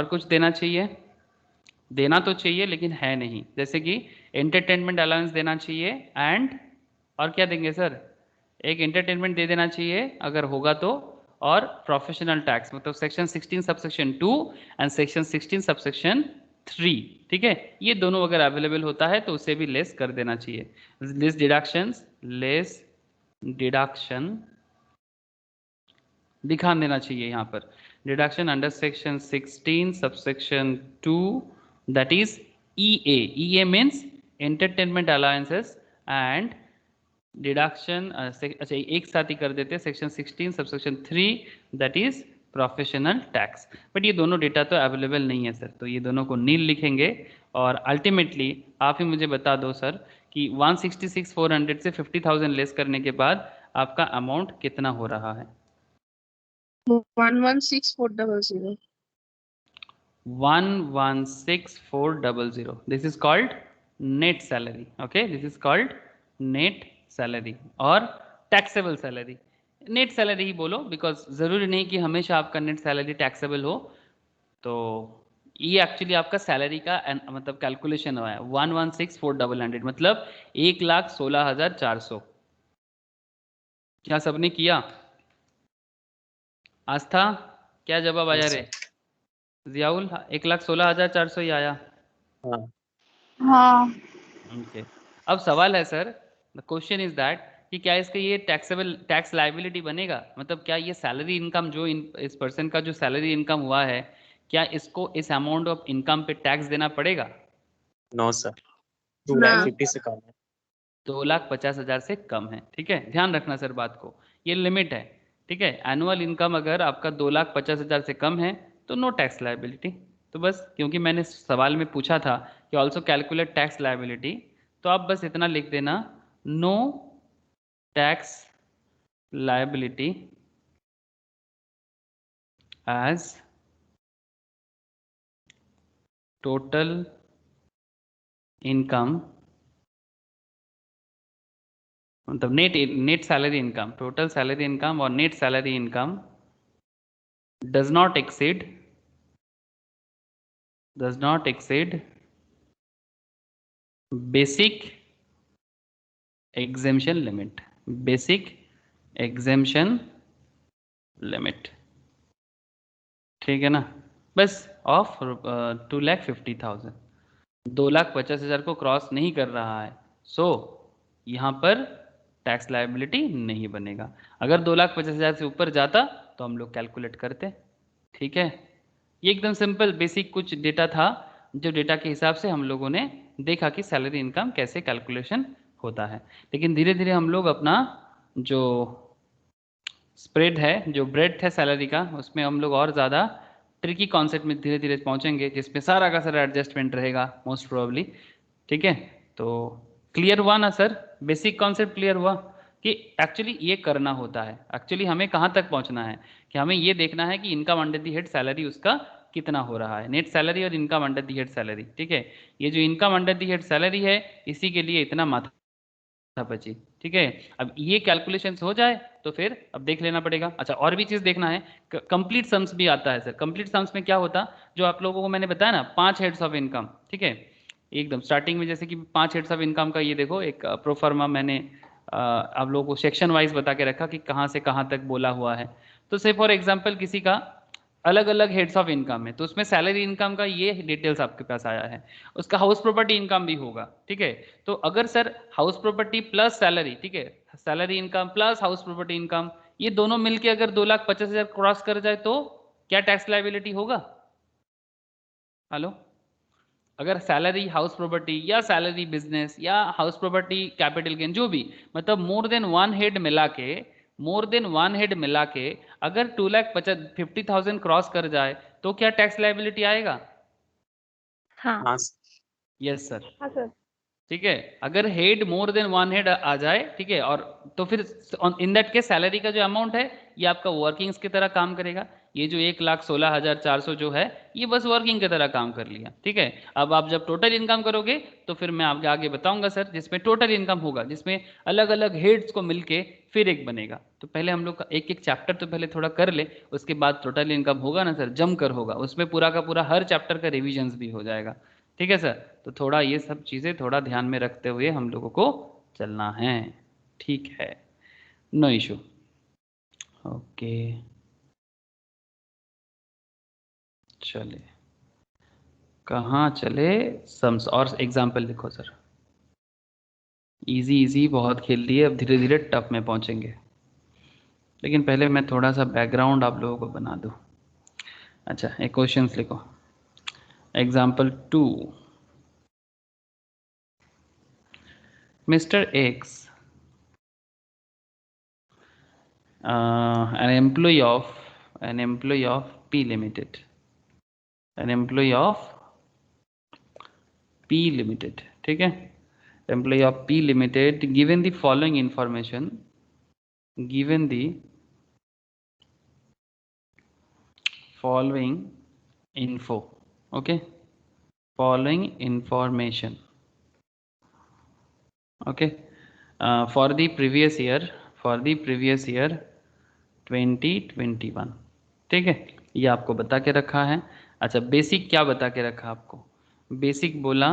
Speaker 1: कुछ देना चाहिए? देना तो चाहिए लेकिन है नहीं, जैसे कि एंटरटेनमेंट अलाउंस देना चाहिए, एंड और क्या देंगे सर? एक एंटरटेनमेंट दे देना चाहिए अगर होगा तो, और प्रोफेशनल टैक्स मतलब section 16 subsection 2 and section 16 subsection 3, ठीक है। ये दोनों अगर अवेलेबल होता है तो उसे भी लेस कर देना चाहिए। लेस डिडक्शंस, लेस डिडक्शन दिखा देना चाहिए यहाँ पर, deduction under section 16 subsection 2 that is EA. EA means entertainment allowances and deduction अच्छा एक साथ ही कर देते हैं, section 16 subsection 3 that is professional tax. But ये दोनों डेटा तो अवेलेबल नहीं है सर, तो ये दोनों को नील लिखेंगे और अल्टीमेटली आप ही मुझे बता दो सर कि 166,400 से 50,000 लेस करने के बाद आपका अमाउंट कितना हो रहा है?
Speaker 2: 116,400.
Speaker 1: 116,400. This is called net salary. Okay, this is called net salary और taxable salary. नेट सैलरी ही बोलो बिकॉज जरूरी नहीं कि हमेशा आपका नेट सैलरी टैक्सेबल हो। तो ये एक्चुअली आपका सैलरी का मतलब कैलकुलेशन हुआ है 116,400 मतलब 1,16,400। क्या सबने किया? आस्था क्या जवाब आया रे? जियाउल 1,16,400 ही आया।
Speaker 5: हाँ
Speaker 2: हाँ.
Speaker 1: ओके अब सवाल है sir, the question is that कि क्या इसका ये टैक्सेबल टैक्स लाइबिलिटी बनेगा? मतलब क्या ये सैलरी इनकम जो इस पर्सन का जो सैलरी इनकम हुआ है, क्या इसको इस अमाउंट ऑफ इनकम पे टैक्स देना पड़ेगा?
Speaker 5: नो सर,
Speaker 2: ना.
Speaker 5: 2,50,000 से कम है।
Speaker 1: 2,50,000 से कम है, ठीक है, ध्यान रखना सर बात को, ये लिमिट है, ठीक है। एनुअल इनकम अगर आपका 2,50,000 से कम है तो नो टैक्स लायबिलिटी। तो बस क्योंकि मैंने सवाल में पूछा था कि ऑल्सो कैलकुलेट टैक्स लायबिलिटी, तो आप बस इतना लिख देना, no tax liability as total income, मतलब net salary income, total salary income और net salary income does not exceed basic exemption limit, basic exemption limit, ठीक है ना। बस ऑफ 2,50,000, 2,50,000 को क्रॉस नहीं कर रहा है, सो यहाँ पर टैक्स लायबिलिटी नहीं बनेगा। अगर 2,50,000 से ऊपर जाता तो हम लोग कैलकुलेट करते, ठीक है। ये एकदम सिंपल बेसिक कुछ डेटा था, जो डेटा के हिसाब से हम लोगों ने देखा कि सैलरी इनकम कैसे कैलकुलेशन होता है। लेकिन धीरे धीरे हम लोग अपना जो स्प्रेड है, जो ब्रेड है सैलरी का, उसमें हम लोग और ज़्यादा ट्रिकी कॉन्सेप्ट में धीरे धीरे पहुंचेंगे, जिसमें सारा का सारा एडजस्टमेंट रहेगा मोस्ट प्रोबेबली, ठीक है। तो क्लियर हुआ ना सर? बेसिक कॉन्सेप्ट क्लियर हुआ कि एक्चुअली ये करना होता है। एक्चुअली हमें कहाँ तक पहुंचना है कि हमें ये देखना है कि income under the head salary उसका कितना हो रहा है, नेट सैलरी और income under the head salary, ठीक है। ये जो income under the head salary है, इसी के लिए इतना माथा बची, ठीक है। अब ये कैलकुलेशन हो जाए तो फिर अब देख लेना पड़ेगा। अच्छा और भी चीज देखना है, कंप्लीट सम्स भी आता है सर। कंप्लीट सम्स में क्या होता, जो आप लोगों को मैंने बताया ना 5 हेड्स ऑफ इनकम, ठीक है, एकदम स्टार्टिंग में जैसे कि 5 हेड्स ऑफ इनकम का ये देखो एक प्रोफार्मा मैंने आप लोगों को सेक्शन वाइज बता के रखा कि कहाँ से कहाँ तक बोला हुआ है। तो से फॉर एग्जाम्पल किसी का अलग अलग हेड्स ऑफ इनकम है, तो उसमें सैलरी इनकम का ये डिटेल्स आपके पास आया है, उसका हाउस प्रॉपर्टी इनकम भी होगा, ठीक है। तो अगर sir house property plus salary, ठीक है, salary income plus house property income, ये दोनों मिलके अगर 2,50,000 क्रॉस कर जाए तो क्या टैक्स लायबिलिटी होगा? हेलो, अगर सैलरी हाउस प्रॉपर्टी या सैलरी बिजनेस या हाउस प्रॉपर्टी कैपिटल गेन जो भी, मतलब मोर देन वन हेड मिला के अगर 2,50,000 क्रॉस कर जाए तो क्या टैक्स लायबिलिटी आएगा?
Speaker 4: हाँ
Speaker 5: हाँ
Speaker 1: यस सर,
Speaker 2: हाँ सर.
Speaker 1: ठीक है। अगर head more than one head आ जाए, ठीक है, और तो फिर इन दैट केस सैलरी का जो अमाउंट है ये आपका वर्किंग्स की तरह काम करेगा। ये जो 1,16,400 जो है ये बस वर्किंग की तरह काम कर लिया, ठीक है। अब आप जब टोटल इनकम करोगे तो फिर मैं आपके आगे बताऊंगा सर, जिसमें टोटल इनकम होगा, जिसमें अलग अलग हेड्स को मिलके फिर एक बनेगा। तो पहले हम लोग एक एक चैप्टर तो पहले थोड़ा कर ले, उसके बाद टोटल इनकम होगा ना सर, जमकर होगा, उसमें पूरा का पूरा हर चैप्टर का रिविजन्स भी हो जाएगा, ठीक है सर। तो थोड़ा ये सब चीज़ें थोड़ा ध्यान में रखते हुए हम लोगों को चलना है, ठीक है, नो इशू। ओके चले, कहाँ चले, सम्स और एग्जाम्पल लिखो सर। इजी इजी बहुत खेल लिए, अब धीरे धीरे टफ में पहुंचेंगे, लेकिन पहले मैं थोड़ा सा बैकग्राउंड आप लोगों को बना दूं। अच्छा, एक क्वेश्चन लिखो। Example 2, mister x, an employee of P Limited, an employee of P Limited, ठीक है, employee of P Limited, given the following information, given the following info, okay, following information, okay, for the previous year 2021, ठीक है, ये आपको बता के रखा है। अच्छा, बेसिक क्या बता के रखा आपको? बेसिक बोला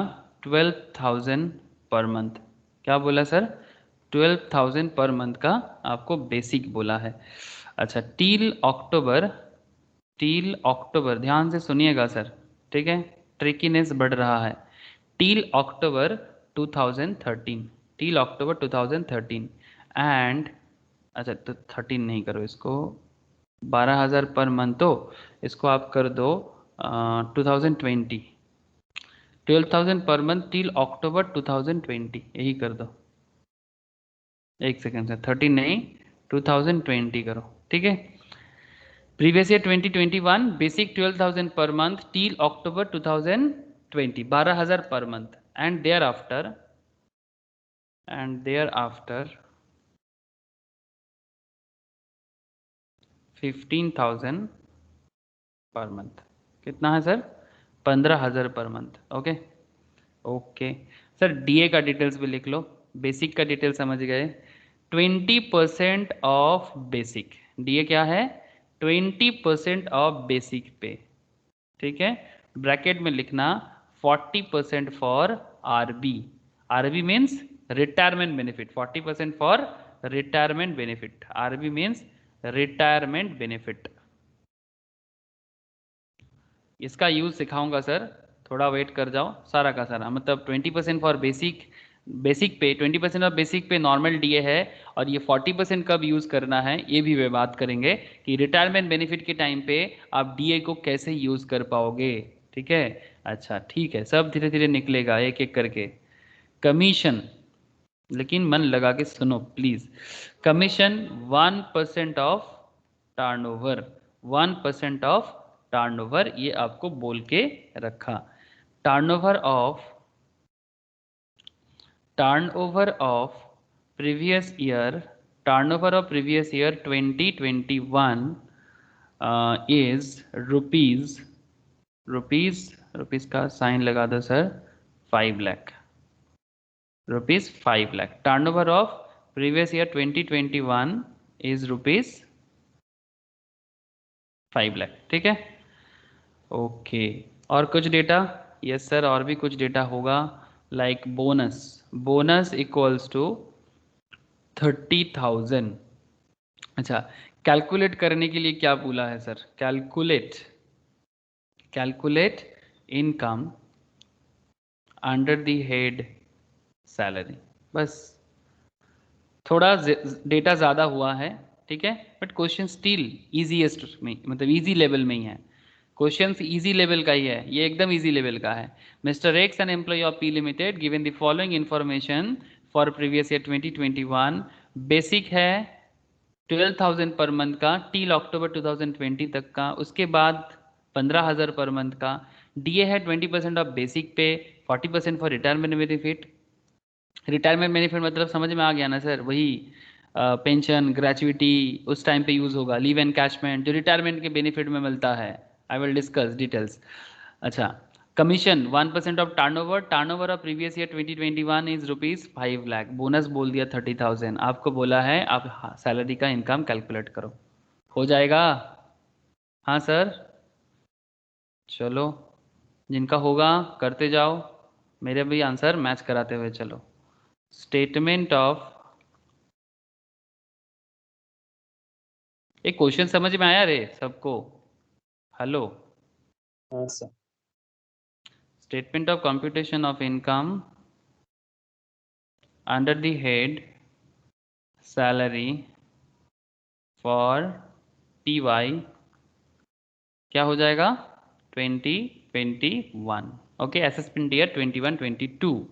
Speaker 1: 12,000 पर मंथ। क्या बोला सर? 12,000 पर मंथ का आपको बेसिक बोला है। अच्छा, टील अक्टूबर, ध्यान से सुनिएगा सर, ठीक है, ट्रिकीनेस बढ़ रहा है। Till October 2013, till October 2013 and, अच्छा तो 13 नहीं करो इसको, 12,000 पर मंथ, तो इसको आप कर दो 2020, 12,000 पर मंथ टिल अक्टूबर 2020, यही कर दो। एक सेकेंड से, 13 नहीं 2020 करो, ठीक है। Previous year 2021 basic 12,000 per month till October 2020, 12,000 per month, and there after 15,000 per month. कितना है sir? 15,000 per month, okay okay. Sir DA का डिटेल्स भी लिख लो, बेसिक का डिटेल समझ गए। 20% ऑफ बेसिक, डीए क्या है? 20% ऑफ बेसिक पे, ठीक है। ब्रैकेट में लिखना 40% for RB, RB means retirement benefit, 40% for retirement benefit, RB means retirement benefit. इसका यूज सिखाऊंगा सर, थोड़ा वेट कर जाओ। सारा का सारा मतलब 20% फॉर बेसिक, बेसिक पे 20% ऑफ बेसिक पे नॉर्मल डीए है, और ये 40% कब यूज करना है ये भी वे बात करेंगे कि रिटायरमेंट बेनिफिट के टाइम पे आप डीए को कैसे यूज कर पाओगे, ठीक है। अच्छा ठीक है, सब धीरे धीरे निकलेगा एक एक करके। कमीशन, लेकिन मन लगा के सुनो please. Commission 1% of turnover, 1% of turnover, ये आपको बोल के रखा। Turnover of previous year, turnover of previous year 2021 is rupees का साइन लगा दो sir, 5 lakh rupees, 5 lakh. Turnover of previous year 2021 is rupees 5 lakh, ठीक है ओके। और कुछ डेटा? यस सर, और भी कुछ डेटा होगा, लाइक बोनस इक्वल्स टू 30,000। अच्छा, कैलकुलेट करने के लिए क्या बोला है sir? Calculate income under the head salary, बस। थोड़ा डेटा ज़्यादा हुआ है, ठीक है, बट क्वेश्चन स्टिल ईजीएस्ट में, मतलब इजी लेवल में ही है। क्वेश्चन इजी लेवल का ही है, ये एकदम इजी लेवल का है। Mister X an employee of P limited given the following information for previous year 2021। Basic है 12,000 पर मंथ का टील अक्टूबर 2020 तक का, उसके बाद 15,000 पर मंथ का। डीए है 20% of basic pay, 40% for retirement benefit. Retirement benefit मतलब समझ में आ गया ना सर? वही पेंशन, ग्रेचुइटी उस टाइम पे यूज होगा, लीव एनकैशमेंट जो रिटायरमेंट के बेनिफिट में मिलता है। I will discuss details. अच्छा, commission 1% of turnover of previous year 2021 is rupees 5 lakh. Bonus बोल दिया 30,000, आपको बोला है आप सैलरी का इनकम कैलकुलेट करो, हो जाएगा? हाँ सर, चलो जिनका होगा करते जाओ, मेरे भी आंसर मैच कराते हुए चलो। स्टेटमेंट ऑफ, एक क्वेश्चन समझ में आया रे सबको? हेलो,
Speaker 5: हाँ sir.
Speaker 1: Statement of computation of income under the head salary for TY क्या हो जाएगा 2021। Okay, assessment year 21-22।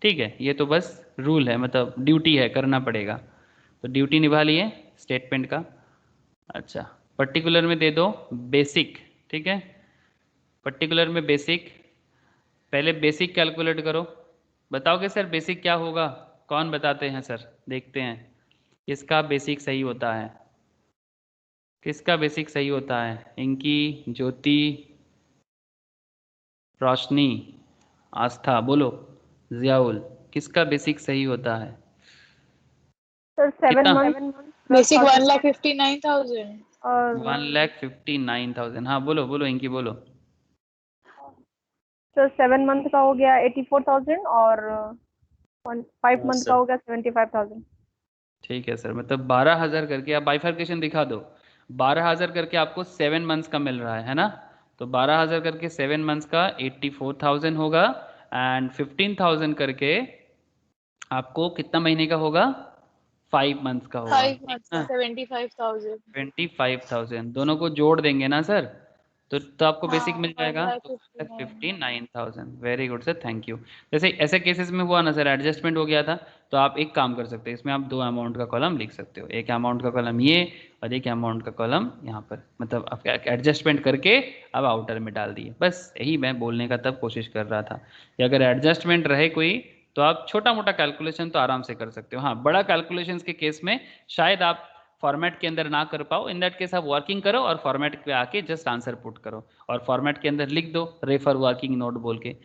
Speaker 1: ठीक है, ये तो बस रूल है, मतलब ड्यूटी है, करना पड़ेगा। तो ड्यूटी निभा लिए स्टेटमेंट का। अच्छा, पर्टिकुलर में दे दो बेसिक। ठीक है, पर्टिकुलर में बेसिक, पहले बेसिक कैलकुलेट करो। बताओगे सर बेसिक क्या होगा? कौन बताते हैं सर? देखते हैं किसका बेसिक सही होता है, किसका बेसिक सही होता है। इनकी, ज्योति, रोशनी, आस्था, बोलो। जियाउल, किसका बेसिक सही होता है?
Speaker 2: सर 7
Speaker 1: कितना?
Speaker 2: मंथ
Speaker 6: बेसिक 1,59,000
Speaker 2: और
Speaker 1: 1,59,000। हाँ बोलो बोलो इनकी बोलो।
Speaker 2: सर 7 मंथ का हो गया 84,000 और 5
Speaker 5: हाँ
Speaker 2: मंथ का
Speaker 5: सर।
Speaker 2: हो गया 75,000।
Speaker 1: ठीक है सर, मतलब 12,000 करके आप बाइफर्केशन दिखा दो। 12,000 करके आपको 7 मंथ्स का मिल रहा है ना? तो 12,000 करके 7 मंथ्स का 84,000 होगा, एंड 15,000 करके आपको कितना महीने का होगा? 5 मंथ्स का होगा।
Speaker 6: 5 months का 75,000
Speaker 1: 25,000 दोनों को जोड़ देंगे ना सर, तो आपको बेसिक मिल
Speaker 6: हाँ
Speaker 1: जाएगा। तो
Speaker 6: 1,59,000
Speaker 1: 59,000। Very good sir, thank you. जैसे ऐसे केसेस में हुआ ना सर, एडजस्टमेंट हो गया था, तो आप एक काम कर सकते हैं, इसमें आप 2 अमाउंट का कॉलम लिख सकते हो। एक अमाउंट का कॉलम ये और एक अमाउंट का कॉलम यहाँ पर, मतलब आप एडजस्टमेंट करके अब आउटर में डाल दिए। बस यही मैं बोलने का तब कोशिश कर रहा था कि अगर एडजस्टमेंट रहे कोई तो आप छोटा मोटा कैलकुलेशन तो आराम से कर सकते हो। हाँ, बड़ा कैलकुलेशन के केस में शायद आप फॉर्मेट के अंदर ना कर पाओ। इन दैट केस आप वर्किंग करो और फॉर्मेट पे आके जस्ट आंसर पुट करो और फॉर्मेट के अंदर लिख दो रेफर वर्किंग नोट बोल के।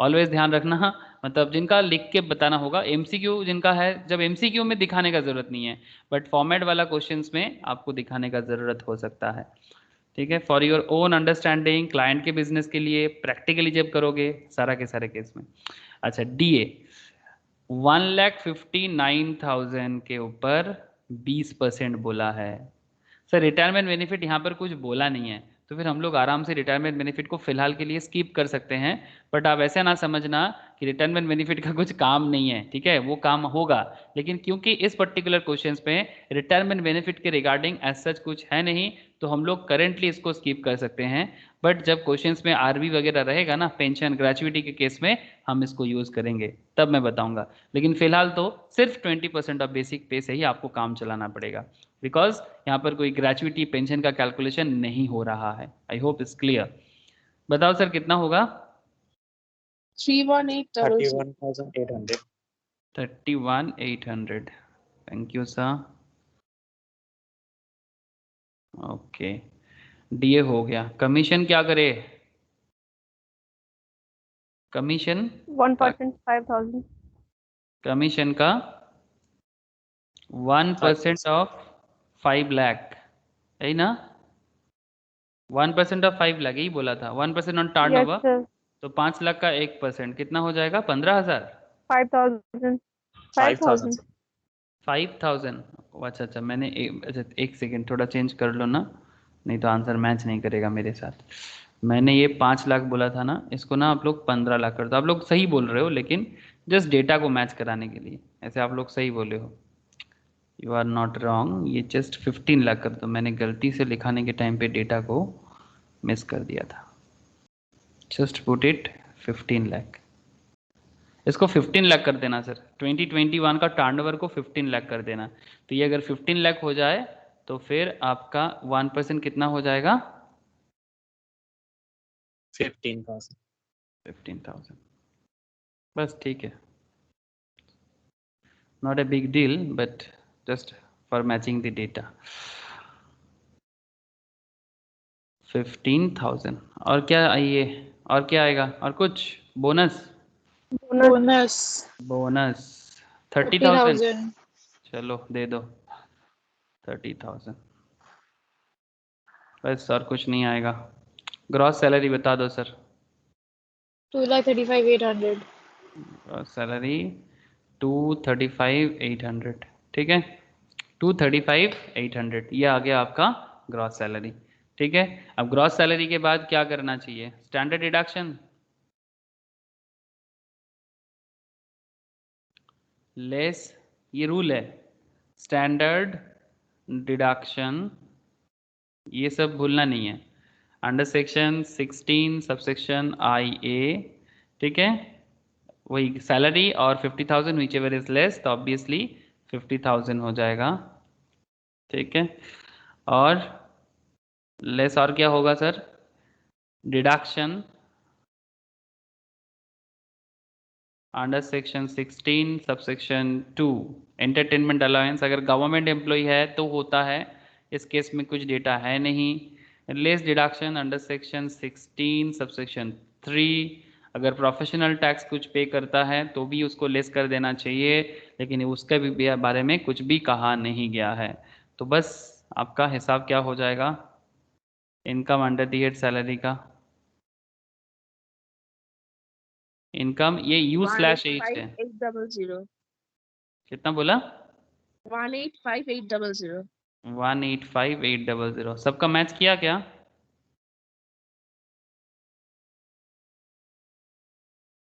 Speaker 1: ऑलवेज ध्यान रखना, मतलब जिनका लिख के बताना होगा। एमसीक्यू जिनका है, जब एमसीक्यू में दिखाने का जरूरत नहीं है, बट फॉर्मेट वाला क्वेश्चंस में आपको दिखाने का जरूरत हो सकता है। ठीक है, for your own understanding, client के बिजनेस के लिए प्रैक्टिकली जब करोगे सारा के सारे केस में। अच्छा, DA 1,59,000 के ऊपर 20% बोला है सर। रिटायरमेंट बेनिफिट यहाँ पर कुछ बोला नहीं है, तो फिर हम लोग आराम से रिटायरमेंट बेनिफिट को फिलहाल के लिए स्किप कर सकते हैं। बट आप ऐसा ना समझना कि रिटायरमेंट बेनिफिट का कुछ काम नहीं है, ठीक है, वो काम होगा। लेकिन क्योंकि इस पर्टिकुलर क्वेश्चंस पे रिटायरमेंट बेनिफिट के रिगार्डिंग एज सच कुछ है नहीं, तो हम लोग करेंटली इसको स्किप कर सकते हैं। बट जब क्वेश्चंस में RV वगैरह रहेगा ना, पेंशन ग्रेचुइटी के केस में, हम इसको यूज करेंगे, तब मैं बताऊंगा। लेकिन फिलहाल तो सिर्फ 20% ऑफ बेसिक पे से ही आपको काम चलाना पड़ेगा, बिकॉज यहाँ पर कोई ग्रेचुइटी पेंशन का कैलकुलेशन नहीं हो रहा है। I hope it's clear. बताओ सर कितना होगा?
Speaker 6: 318,000
Speaker 5: 31,800।
Speaker 1: 31,800। Thank you sir. Okay, DA हो गया। कमीशन क्या करे? कमीशन
Speaker 2: 1% 5,000।
Speaker 1: कमीशन का 1% ऑफ 5 लाख, है ना? 1% ऑफ 5 लाख, यही बोला था। 1% on turn
Speaker 2: yes
Speaker 1: over,
Speaker 2: sir.
Speaker 1: तो 5 लाख का 1% कितना हो जाएगा? 15,000।
Speaker 2: 5,000
Speaker 5: 5,000
Speaker 2: 5,000।
Speaker 5: सर।
Speaker 1: 5,000। अच्छा, मैंने अच्छा एक सेकेंड थोड़ा चेंज कर लो ना, नहीं तो आंसर मैच नहीं करेगा मेरे साथ। मैंने ये 5 लाख बोला था ना, इसको ना आप लोग 15 लाख कर दो। आप लोग सही बोल रहे हो, लेकिन जस्ट डेटा को मैच कराने के लिए ऐसे आप लोग सही बोले हो। यू आर नॉट रॉन्ग, ये जस्ट 15 लाख कर दो। मैंने गलती से लिखाने के टाइम पे डेटा को मिस कर दिया था। Just put it 15 lakh. इसको 15 लाख कर देना सर। 2021 का टर्नओवर को 15 लाख कर देना। तो ये अगर 15 लाख हो जाए तो फिर आपका 1% कितना हो जाएगा?
Speaker 5: 15,000।
Speaker 1: 15,000। बस ठीक है, not a big deal, but just for matching the data. 15,000। और क्या आइए, और क्या आएगा? और कुछ बोनस?
Speaker 6: Bonus
Speaker 1: bonus 30,000।
Speaker 6: 30,000
Speaker 1: चलो दे दो 30,000। बस, और कुछ नहीं आएगा। ग्रॉस सैलरी बता दो सर।
Speaker 6: 2,35,800
Speaker 1: gross salary 235,800। ठीक है, 235,800 ये आ गया आपका ग्रॉस सैलरी। ठीक है, अब ग्रॉस सैलरी के बाद क्या करना चाहिए? Standard deduction. लेस, ये रूल है, स्टैंडर्ड डिडक्शन, ये सब भूलना नहीं है। अंडर सेक्शन 16 सबसेक्शन आई ए, ठीक है, वही सैलरी और 50,000 विच एवर इज लेस, तो ऑब्वियसली 50,000 हो जाएगा, ठीक है। और लेस और क्या होगा sir? Deduction under section 16 subsection 2 entertainment allowance, अगर गवर्नमेंट एम्प्लॉय है तो होता है, इस केस में कुछ डेटा है नहीं। Less deduction under section 16 subsection 3, अगर प्रोफेशनल टैक्स कुछ पे करता है तो भी उसको लेस कर देना चाहिए, लेकिन उसके भी बारे में कुछ भी कहा नहीं गया है। तो बस आपका हिसाब क्या हो जाएगा income under the head salary का? इनकम ये यू स्लैश एच है।
Speaker 7: 185,800
Speaker 1: कितना बोला?
Speaker 7: 185,800
Speaker 1: 185,800। सबका मैच किया क्या?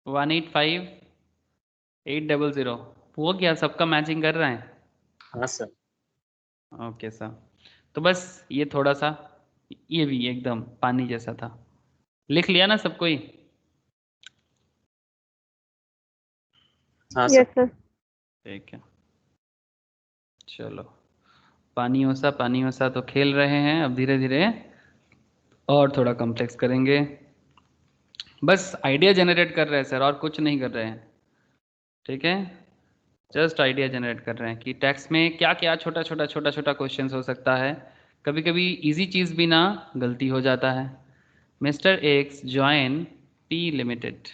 Speaker 1: वन 185,800 हो गया, सबका मैचिंग कर रहे हैं?
Speaker 5: हाँ सर।
Speaker 1: ओके सर, तो बस ये थोड़ा सा, ये भी एकदम पानी जैसा था, लिख लिया ना सब कोई?
Speaker 5: हाँ
Speaker 2: यस
Speaker 5: सर।
Speaker 2: सर।
Speaker 1: ठीक है, चलो पानी वसा तो खेल रहे हैं, अब धीरे धीरे और थोड़ा कॉम्प्लेक्स करेंगे। बस आइडिया जनरेट कर रहे हैं सर, और कुछ नहीं कर रहे हैं, ठीक है, जस्ट आइडिया जनरेट कर रहे हैं कि टैक्स में क्या क्या छोटा छोटा क्वेश्चंस हो सकता है। कभी कभी इजी चीज़ भी ना गलती हो जाता है। Mister x join P limited,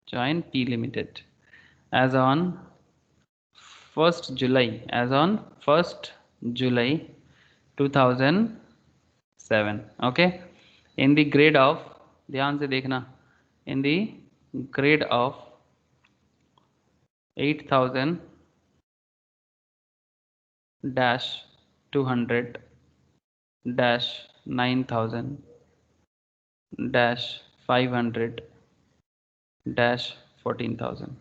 Speaker 1: join P limited as on 1st July, as on 1st July 2007, okay, in the grade of, ध्यान से देखना, in the grade of 8,000 dash 200 dash 9,000 dash 500 dash 14,000,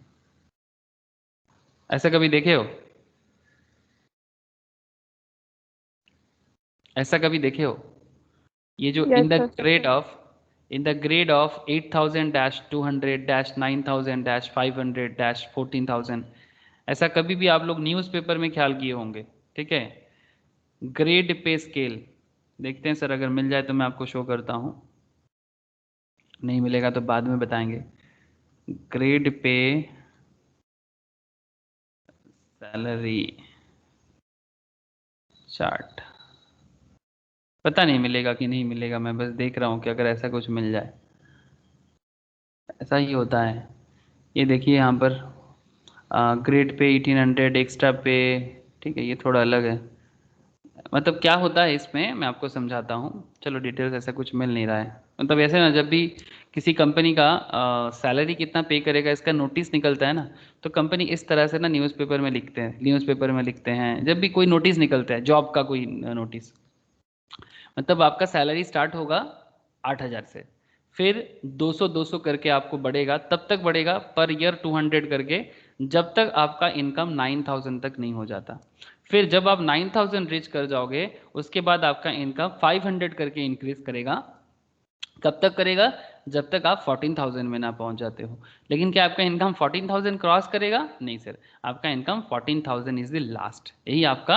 Speaker 1: ऐसा कभी देखे हो? ऐसा कभी देखे हो? ये जो
Speaker 2: Yes,
Speaker 1: in the
Speaker 2: sir.
Speaker 1: Grade of, in the grade of 8,000-200-9,000-500-14,000, ऐसा कभी भी आप लोग न्यूज़पेपर में ख्याल किए होंगे, ठीक है। ग्रेड पे स्केल देखते हैं सर, अगर मिल जाए तो मैं आपको शो करता हूँ, नहीं मिलेगा तो बाद में बताएंगे। ग्रेड पे सैलरी चार्ट, पता नहीं मिलेगा कि नहीं मिलेगा, मैं बस देख रहा हूँ कि अगर ऐसा कुछ मिल जाए। ऐसा ही होता है, ये देखिए यहाँ पर ग्रेड पे 1800 एक्स्ट्रा पे, ठीक है, ये थोड़ा अलग है। मतलब क्या होता है इसमें मैं आपको समझाता हूँ, चलो डिटेल्स ऐसा कुछ मिल नहीं रहा है। मतलब ऐसे ना, जब भी किसी कंपनी का सैलरी कितना पे करेगा इसका नोटिस निकलता है ना, तो कंपनी इस तरह से ना न्यूज़पेपर में लिखते हैं, जब भी कोई नोटिस निकलता है, जॉब का कोई नोटिस, मतलब आपका सैलरी स्टार्ट होगा 8,000 से, फिर 200 करके आपको बढ़ेगा, तब तक बढ़ेगा पर ईयर 200 करके, जब तक आपका इनकम 9,000 तक नहीं हो जाता। फिर जब आप 9,000 रीच कर जाओगे, उसके बाद आपका इनकम 500 करके इंक्रीज करेगा। कब तक करेगा? जब तक आप 14,000 में ना पहुंच जाते हो। लेकिन क्या आपका इनकम 14,000 क्रॉस करेगा? नहीं सर, आपका इनकम 14,000 इज द लास्ट, यही आपका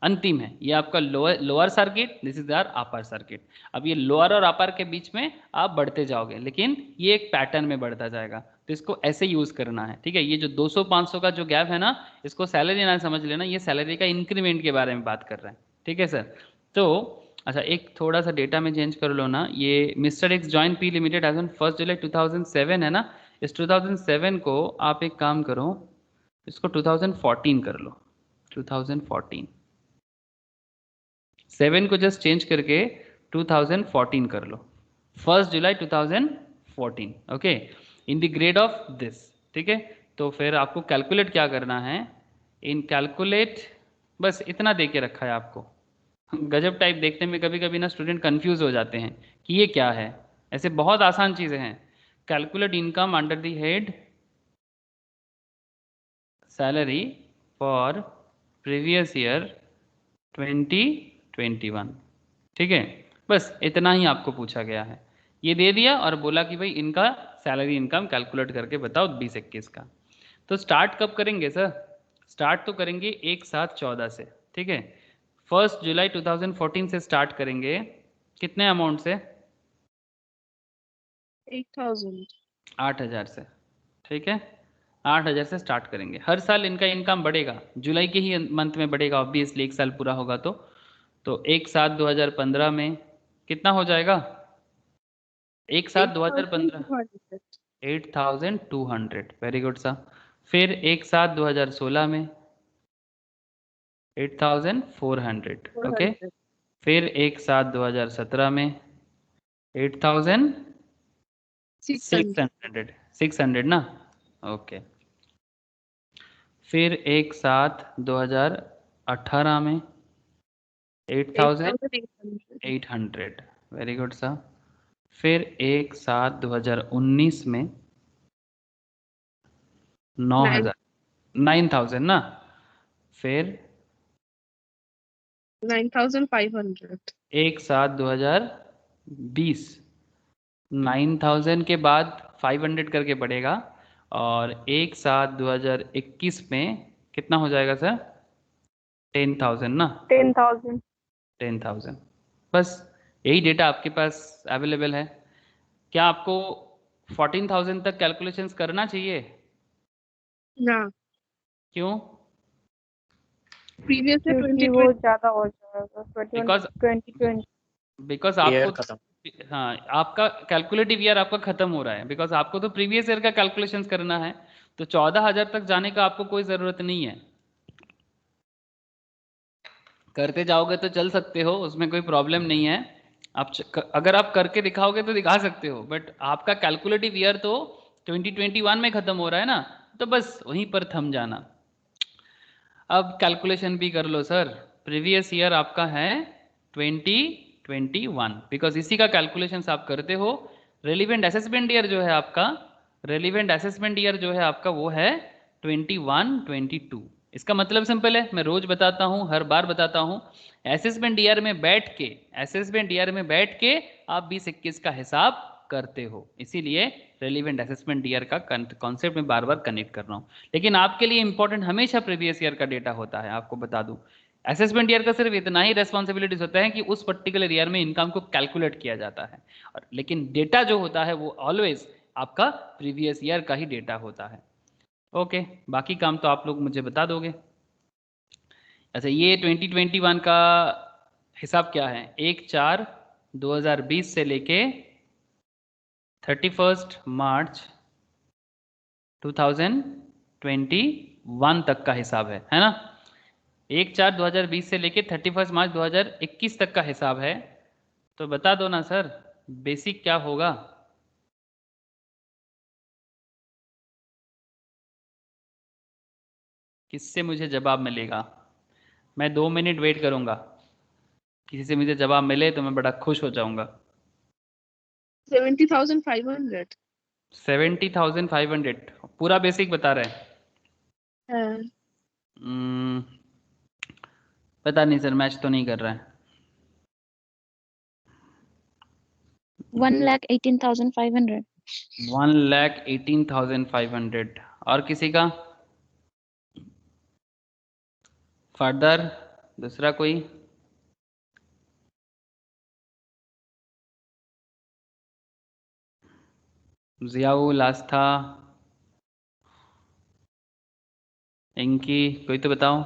Speaker 1: अंतिम है। ये आपका lower circuit, this is our upper circuit. अब ये लोअर और अपर के बीच में आप बढ़ते जाओगे, लेकिन ये एक पैटर्न में बढ़ता जाएगा, तो इसको ऐसे यूज करना है, ठीक है। ये जो 200-500 का जो गैप है ना, इसको सैलरी ना समझ लेना, ये सैलरी का इंक्रीमेंट के बारे में बात कर रहे हैं, ठीक है सर। तो अच्छा, एक थोड़ा सा डेटा में चेंज कर लो ना, ये mister X join P limited as on 1st July 2007 है ना, इस 2007 को आप एक काम करो, इसको 2014 कर लो, 2014, 7 को जस्ट चेंज करके 2014 कर लो, 1st July 2014, okay, in the grade of this, ठीक है। तो फिर आपको कैलकुलेट क्या करना है, इन कैलकुलेट, बस इतना दे के रखा है आपको। गजब टाइप देखने में कभी कभी ना स्टूडेंट कंफ्यूज हो जाते हैं कि ये क्या है, ऐसे बहुत आसान चीजें हैं। Calculate income under the head salary for previous year 2021। ठीक है, बस इतना ही आपको पूछा गया है। ये दे दिया और बोला कि भाई इनका सैलरी इनकम कैलकुलेट करके बताओ 20-21 का। तो स्टार्ट कब करेंगे सर? स्टार्ट तो करेंगे 1/7/14 से। ठीक है, 1 जुलाई 2014 से स्टार्ट करेंगे। कितने अमाउंट से?
Speaker 2: 8,000।
Speaker 1: 8,000 से। ठीक है, 8,000 से स्टार्ट करेंगे। हर साल इनका इनकम बढ़ेगा, जुलाई के ही मंथ में बढ़ेगा ऑब्वियसली, एक साल पूरा होगा तो 1/7/2015 में कितना हो जाएगा? 1/7/2015 8,200। वेरी गुड सा। फिर 1/7/2016 में 8,400। ओके, फिर 1/7/2017 में 8,600 ना। ओके, फिर 1/7/2018 में 8,800। वेरी गुड सा। फिर 1/7/2019 में 9,000 9,000 ना। फिर
Speaker 2: 9,500।
Speaker 1: 1/7/2020 9,000 के बाद 500 करके बढ़ेगा और 1/7/2021 में कितना हो जाएगा सर? 10,000 ना।
Speaker 2: 10,000।
Speaker 1: 10,000। बस यही डेटा आपके पास अवेलेबल है। क्या आपको 14,000 तक कैलकुलेशंस करना चाहिए?
Speaker 2: ना,
Speaker 1: क्यों?
Speaker 2: प्रीवियस से क्योंकि वो ज्यादा हो जाएगा
Speaker 1: बिकॉज
Speaker 2: 2020।
Speaker 1: बिकॉज
Speaker 5: ईयर
Speaker 1: आपको
Speaker 5: खत्म।
Speaker 1: हाँ, आपका कैलकुलेटिव ईयर आपका खत्म हो रहा है, बिकॉज आपको तो प्रीवियस ईयर का कैलकुलेशंस करना है। तो 14,000 तक जाने का आपको कोई ज़रूरत नहीं है। करते जाओगे तो चल सकते हो, उसमें कोई प्रॉब्लम नहीं है। अगर आप करके दिखाओगे तो दिखा सकते हो, बट आपका कैलकुलेटिव ईयर तो 2021 में ख़त्म हो रहा है ना, तो बस वहीं पर थम जाना। अब कैलकुलेशन भी कर लो सर। प्रीवियस ईयर आपका है 2021, बिकॉज इसी का कैलकुलेशन आप करते हो। रेलिवेंट असेसमेंट ईयर जो है आपका, रेलिवेंट असेसमेंट ईयर जो है आपका वो है 21-22। इसका मतलब सिंपल है, मैं रोज बताता हूँ, हर बार बताता हूँ। असेसमेंट ईयर में बैठ के, असेसमेंट ईयर में बैठ के आप 20-21 का हिसाब करते हो, इसीलिए रेलिवेंट असेसमेंट ईयर का कॉन्सेप्ट में बार बार कनेक्ट कर रहा हूँ। लेकिन आपके लिए इंपॉर्टेंट हमेशा प्रीवियस ईयर का डेटा होता है। आपको बता दूं, असेसमेंट ईयर का सिर्फ इतना ही रेस्पॉन्सिबिलिटीज होता है कि उस पर्टिकुलर ईयर में इनकम को कैलकुलेट किया जाता है, और लेकिन डेटा जो होता है वो ऑलवेज आपका प्रीवियस ईयर का ही डेटा होता है। ओके, बाकी काम तो आप लोग मुझे बता दोगे। अच्छा, ये 2021 का हिसाब क्या है? 1/4/2020 से लेके 31 मार्च 2021 तक का हिसाब है ना। 1/4/2020 से लेके 31 मार्च 2021 तक का हिसाब है। तो बता दो ना सर, बेसिक क्या होगा? किससे मुझे जवाब मिलेगा? मैं 2 मिनट वेट करूंगा, किसी से मुझे जवाब मिले तो मैं बड़ा खुश हो जाऊंगा।
Speaker 2: 70,500।
Speaker 1: 70,500 पूरा बेसिक बता रहे हैं?
Speaker 2: हाँ।
Speaker 1: पता नहीं सर, मैच तो नहीं कर रहा है।
Speaker 4: 1,18,500।
Speaker 1: 1,18,500। और किसी का फर्दर दूसरा कोई? जियाउल, आस्था, इनकी कोई तो बताओ।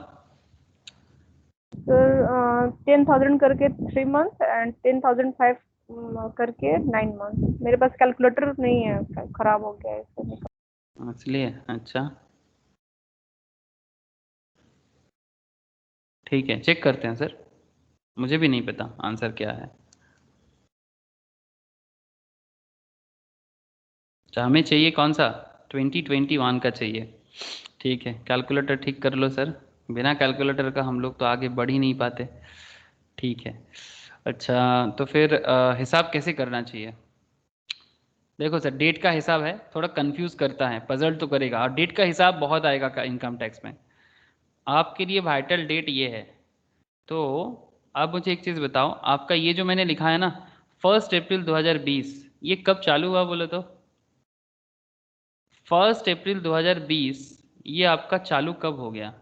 Speaker 2: सर 10,000 करके 3 मंथ एंड 10,500 करके 9 मंथ। मेरे पास कैलकुलेटर नहीं है, खराब हो गया है इसलिए।
Speaker 1: इसलिए अच्छा, ठीक है, चेक करते हैं सर, मुझे भी नहीं पता आंसर क्या है। अच्छा, हमें चाहिए कौन सा? 2021 का चाहिए। ठीक है, कैलकुलेटर ठीक कर लो सर, बिना कैलकुलेटर का हम लोग तो आगे बढ़ ही नहीं पाते। ठीक है, अच्छा तो फिर हिसाब कैसे करना चाहिए? देखो सर, डेट का हिसाब है, थोड़ा कंफ्यूज करता है, पजल तो करेगा, और डेट का हिसाब बहुत आएगा इनकम टैक्स में। आपके लिए वाइटल डेट ये है। तो आप मुझे एक चीज़ बताओ, आपका ये जो मैंने लिखा है ना 1 अप्रैल 2020, ये कब चालू हुआ बोलो तो? 1 अप्रैल 2020 ये आपका चालू कब हो गया?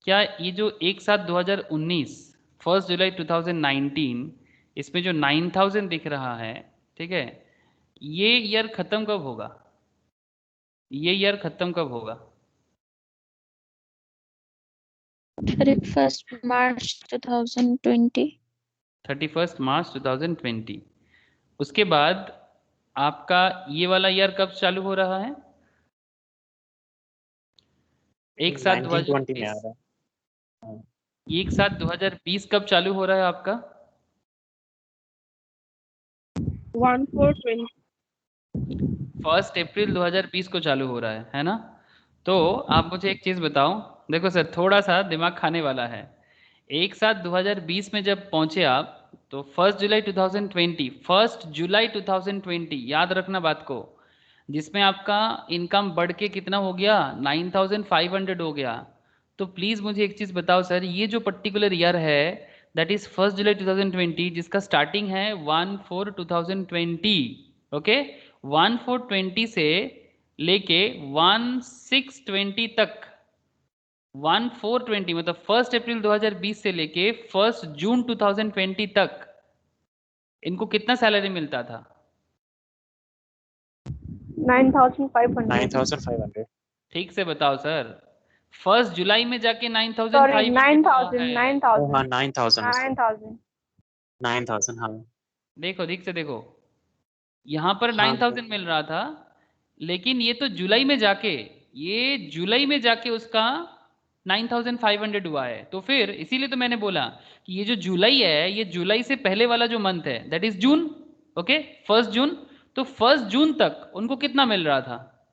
Speaker 1: क्या ये जो 1/7/2019 1 जुलाई 2019 इसमें जो 9000 दिख रहा है, ठीक है, ये ईयर खत्म कब होगा? ये ईयर खत्म कब होगा?
Speaker 4: 31st March 2020।
Speaker 1: 31 मार्च 2020। उसके बाद आपका ये वाला ईयर कब चालू हो रहा है?
Speaker 5: 1920 में आ
Speaker 1: 1/7/2020।
Speaker 5: रहा है। हाँ,
Speaker 1: 1/7/2020 कब चालू हो रहा है आपका?
Speaker 2: 1/4/20।
Speaker 1: 1 अप्रैल 2020 को चालू हो रहा है ना? तो आप मुझे एक चीज़ बताओ, देखो सर थोड़ा सा दिमाग खाने वाला है। 1/7/2020 में जब पहुंचे आप, तो 1 जुलाई 2020, 1 जुलाई 2020 याद रखना बात को, जिसमें आपका इनकम बढ़ के कितना हो गया? 9500 हो गया। तो प्लीज़ मुझे एक चीज़ बताओ सर, ये जो पर्टिकुलर ईयर है दैट इज़ 1 जुलाई 2020, जिसका स्टार्टिंग है 1/4/2020, ओके, 1/4/20 से लेके 1/6/20 तक, 1/4/20 मतलब 1 अप्रैल 2020 से लेके 1 जून 2020 तक इनको कितना सैलरी मिलता था?
Speaker 2: 9,500।
Speaker 5: 9500।
Speaker 1: ठीक से बताओ सर, 1 जुलाई में जाके
Speaker 2: सॉरी
Speaker 1: 9500 हुआ
Speaker 2: 9,000
Speaker 1: है।
Speaker 2: 9,000
Speaker 5: हाँ 9000
Speaker 2: 9,000।
Speaker 5: 9000 हाँ
Speaker 1: देखो ठीक से देखो, यहाँ पर
Speaker 5: हाँ
Speaker 1: 9000 मिल रहा था, लेकिन ये तो जुलाई में जाके, ये जुलाई में जाके उसका 9500 हुआ है। तो फिर इसीलिए तो मैंने बोला कि ये जो जुलाई है, ये जुलाई से पहले वाला जो मंथ है दैट इज जून, ओके, 1 जून। तो 1 जून तक उनको कितना मिल रहा था?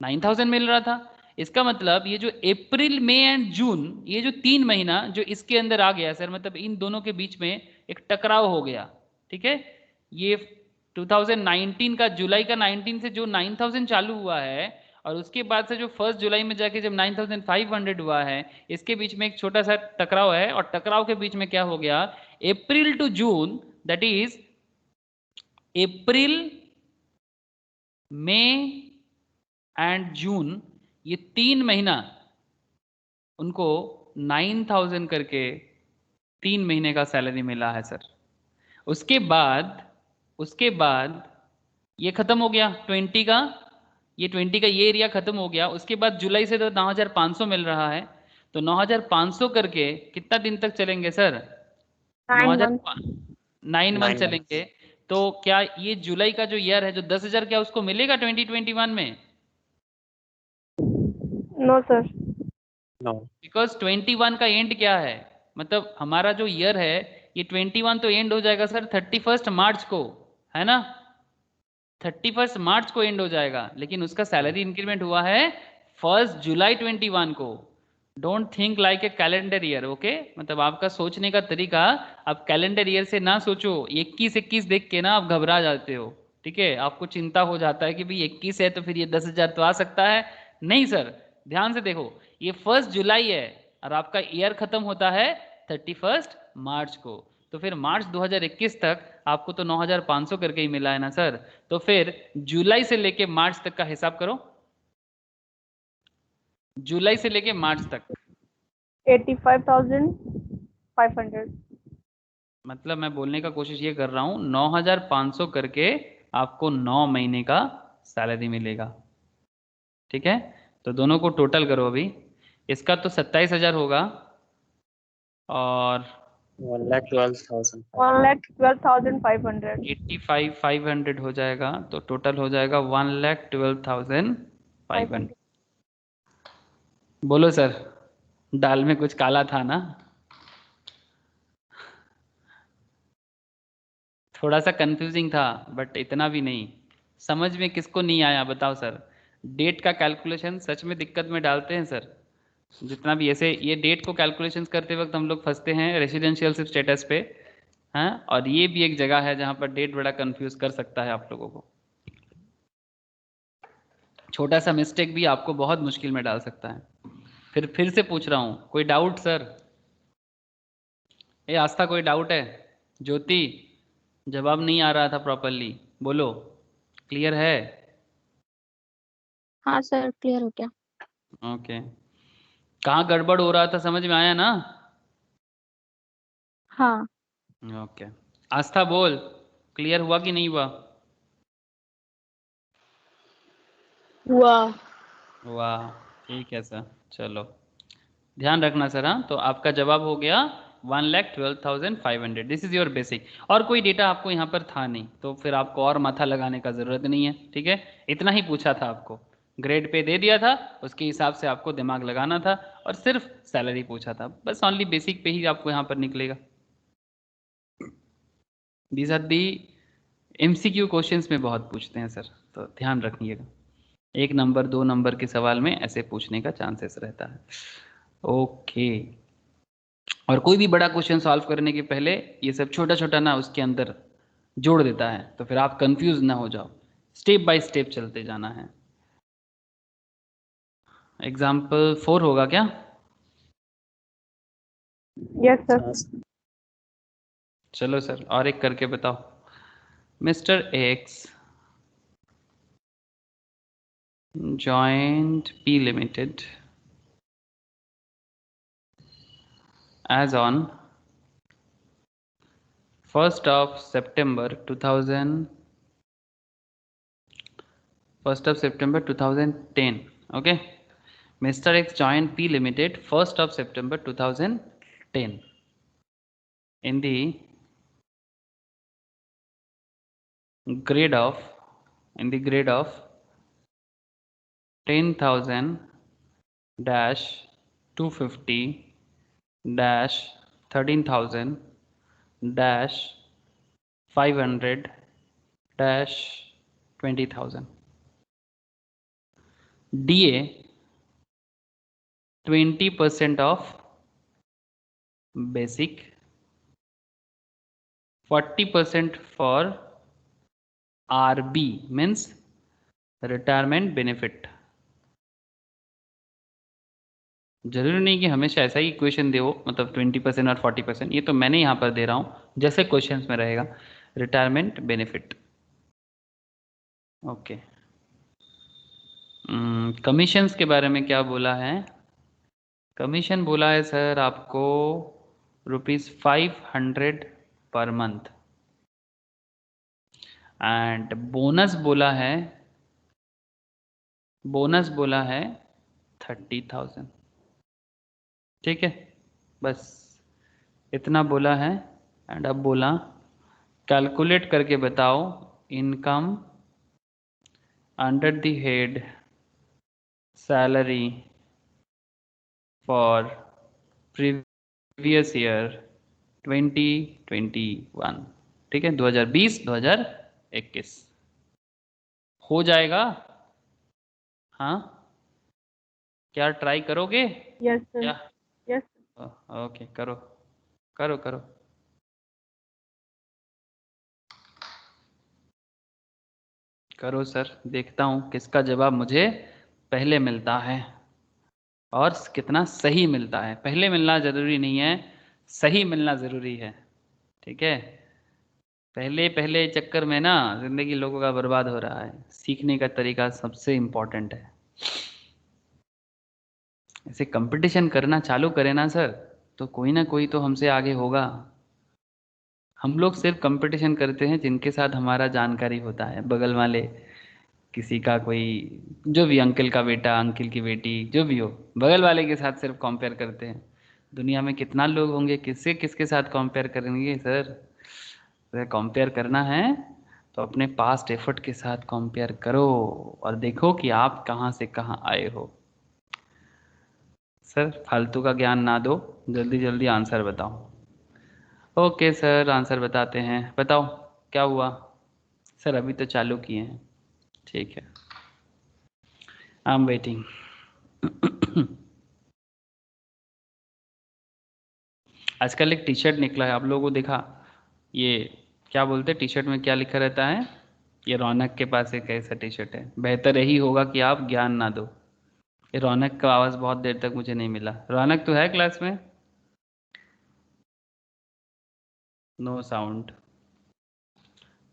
Speaker 1: 9000 मिल रहा था। इसका मतलब ये जो अप्रैल मई एंड जून, ये जो 3 महीना जो इसके अंदर आ गया सर, मतलब इन दोनों के बीच में एक टकराव हो गया, ठीक है। ये 2019 का जुलाई का 19 से जो 9000 चालू हुआ है, और उसके बाद से जो 1 जुलाई में जाके जब 9500 हुआ है, इसके बीच में एक छोटा सा टकराव है, और टकराव के बीच में क्या हो गया? April to June that is April May and June, ये 3 महीना उनको 9000 करके 3 महीने का सैलरी मिला है सर। उसके बाद ये खत्म हो गया 20 का, ये 20 का ये एरिया खत्म हो गया। उसके बाद जुलाई से तो 9500 मिल रहा है, तो 9500 करके कितना दिन तक चलेंगे सर?
Speaker 2: 9
Speaker 1: 9000
Speaker 2: months।
Speaker 1: 9 मंथ
Speaker 5: 9
Speaker 1: चलेंगे।
Speaker 5: months।
Speaker 1: तो क्या ये जुलाई का जो ईयर है जो 10,000, क्या उसको मिलेगा 2021 में?
Speaker 2: No sir.
Speaker 5: नो
Speaker 1: बिकॉज 21 का एंड क्या है, मतलब हमारा जो ईयर है ये 21 तो एंड हो जाएगा सर 31 मार्च को, है ना? 31 मार्च को एंड हो जाएगा, लेकिन उसका सैलरी इंक्रीमेंट हुआ है 1 जुलाई 21 को। Don't think like a calendar year, okay, मतलब आपका सोचने का तरीका, आप कैलेंडर ईयर से ना सोचो। 21 देख के ना आप घबरा जाते हो, ठीक है, आपको चिंता हो जाता है कि भाई 21 है तो फिर ये 10,000 तो आ सकता है। नहीं सर, ध्यान से देखो, ये 1 जुलाई है और आपका ईयर खत्म होता है 31 मार्च को। तो फिर मार्च 2021 तक आपको तो 9500 करके ही मिला है ना सर। तो फिर जुलाई से लेके मार्च तक का हिसाब करो, जुलाई से लेके मार्च तक,
Speaker 2: 85,500।
Speaker 1: मतलब मैं बोलने का कोशिश ये कर रहा हूँ 9500 करके आपको 9 महीने का सैलरी मिलेगा, ठीक है। तो दोनों को टोटल करो अभी, इसका तो 27,000 होगा, और
Speaker 5: 1,12,000।
Speaker 2: 1,12,500।
Speaker 1: 85,500 हो जाएगा, तो टोटल हो जाएगा 1,12,500। बोलो सर, दाल में कुछ काला था ना? थोड़ा सा कंफ्यूजिंग था, बट इतना भी नहीं। समझ में किसको नहीं आया बताओ सर? डेट का कैलकुलेशन सच में दिक्कत में डालते हैं सर, जितना भी ऐसे ये डेट को कैलकुलेशंस करते वक्त हम लोग फंसते हैं रेसिडेंशियल स्टेटस पे, हैं, और ये भी एक जगह है जहाँ पर डेट बड़ा कंफ्यूज कर सकता है आप लोगों को। छोटा सा मिस्टेक भी आपको बहुत मुश्किल में डाल सकता है। फिर से पूछ रहा हूँ, कोई डाउट सर? ए आस्था, कोई डाउट है? ज्योति, जवाब नहीं आ रहा था प्रॉपरली, बोलो। क्लियर है?
Speaker 4: हाँ सर, क्लियर हो गया।
Speaker 1: ओके। कहाँ गड़बड़ हो रहा था, समझ में आया ना?
Speaker 4: हाँ।
Speaker 1: ओके। आस्था बोल, क्लियर हुआ कि नहीं हुआ?
Speaker 6: हुआ।
Speaker 1: वाह, ठीक है सर, चलो ध्यान रखना सर। हाँ, तो आपका जवाब हो गया 1,12,500। This is your basic. और कोई डेटा आपको यहाँ पर था नहीं, तो फिर आपको और माथा लगाने का ज़रूरत नहीं है, ठीक है? इतना ही पूछा था आपको, ग्रेड पे दे दिया था, उसके हिसाब से आपको दिमाग लगाना था, और सिर्फ सैलरी पूछा था, बस ओनली बेसिक पे ही आपको यहाँ पर निकलेगा। These are the MCQ questions में बहुत पूछते हैं सर, तो ध्यान रखिएगा। 1 नंबर 2 नंबर के सवाल में ऐसे पूछने का चांसेस रहता है। ओके। और कोई भी बड़ा क्वेश्चन सॉल्व करने के पहले ये सब छोटा छोटा ना उसके अंदर जोड़ देता है, तो फिर आप कंफ्यूज ना हो जाओ, स्टेप बाय स्टेप चलते जाना है। एग्जाम्पल 4 होगा क्या?
Speaker 2: Yes sir.
Speaker 5: हाँ सर।
Speaker 1: चलो सर, और एक करके बताओ। Mister x joined P Limited as on 1st of September 2010. Okay, Mr. X joined P Limited 1st of September 2010 in the grade of 10,000 dash 250 dash 13,000 dash 500 dash 20,000. DA 20% of basic, 40% for RB means retirement benefit. जरूरी नहीं कि हमेशा ऐसा ही इक्वेशन दे, मतलब 20% और 40%, ये तो मैंने यहाँ पर दे रहा हूँ जैसे क्वेश्चंस में रहेगा। Retirement benefit. ओके। कमीशंस के बारे में क्या बोला है? कमीशन बोला है सर आपको ₹500 पर मंथ, एंड बोनस बोला है 30,000। ठीक है, बस इतना बोला है। एंड अब बोला कैलकुलेट करके बताओ income under the head salary for previous year 2021। ठीक है, 2020-2021 हो जाएगा। हाँ, क्या ट्राई करोगे?
Speaker 2: Yes sir.
Speaker 1: क्या?
Speaker 2: यस।
Speaker 1: ओके, करो करो करो। करो सर, देखता हूँ किसका जवाब मुझे पहले मिलता है और कितना सही मिलता है। पहले मिलना ज़रूरी नहीं है, सही मिलना ज़रूरी है। ठीक है, पहले पहले चक्कर में ना ज़िंदगी लोगों का बर्बाद हो रहा है। सीखने का तरीका सबसे इम्पोर्टेंट है। ऐसे कंपटीशन करना चालू करें ना सर, तो कोई ना कोई तो हमसे आगे होगा। हम लोग सिर्फ कंपटीशन करते हैं जिनके साथ हमारा जानकारी होता है, बगल वाले, किसी का कोई, जो भी, अंकल का बेटा, अंकल की बेटी, जो भी हो, बगल वाले के साथ सिर्फ कंपेयर करते हैं। दुनिया में कितना लोग होंगे, किससे किसके साथ कंपेयर करेंगे सर? अगर कंपेयर करना है तो अपने पास्ट एफर्ट के साथ कंपेयर करो और देखो कि आप कहाँ से कहाँ आए हो। सर फालतू का ज्ञान ना दो, जल्दी जल्दी आंसर बताओ। ओके सर, आंसर बताते हैं। बताओ क्या हुआ? सर अभी तो चालू किए हैं। ठीक है, आई एम वेटिंग। आजकल एक टी शर्ट निकला है, आप लोगों को देखा? ये क्या बोलते हैं टी शर्ट में, क्या लिखा रहता है? ये रौनक के पास एक ऐसा टी शर्ट है। बेहतर यही होगा कि आप ज्ञान ना दो। ये रौनक का आवाज़ बहुत देर तक मुझे नहीं मिला। रौनक तो है क्लास में? No sound.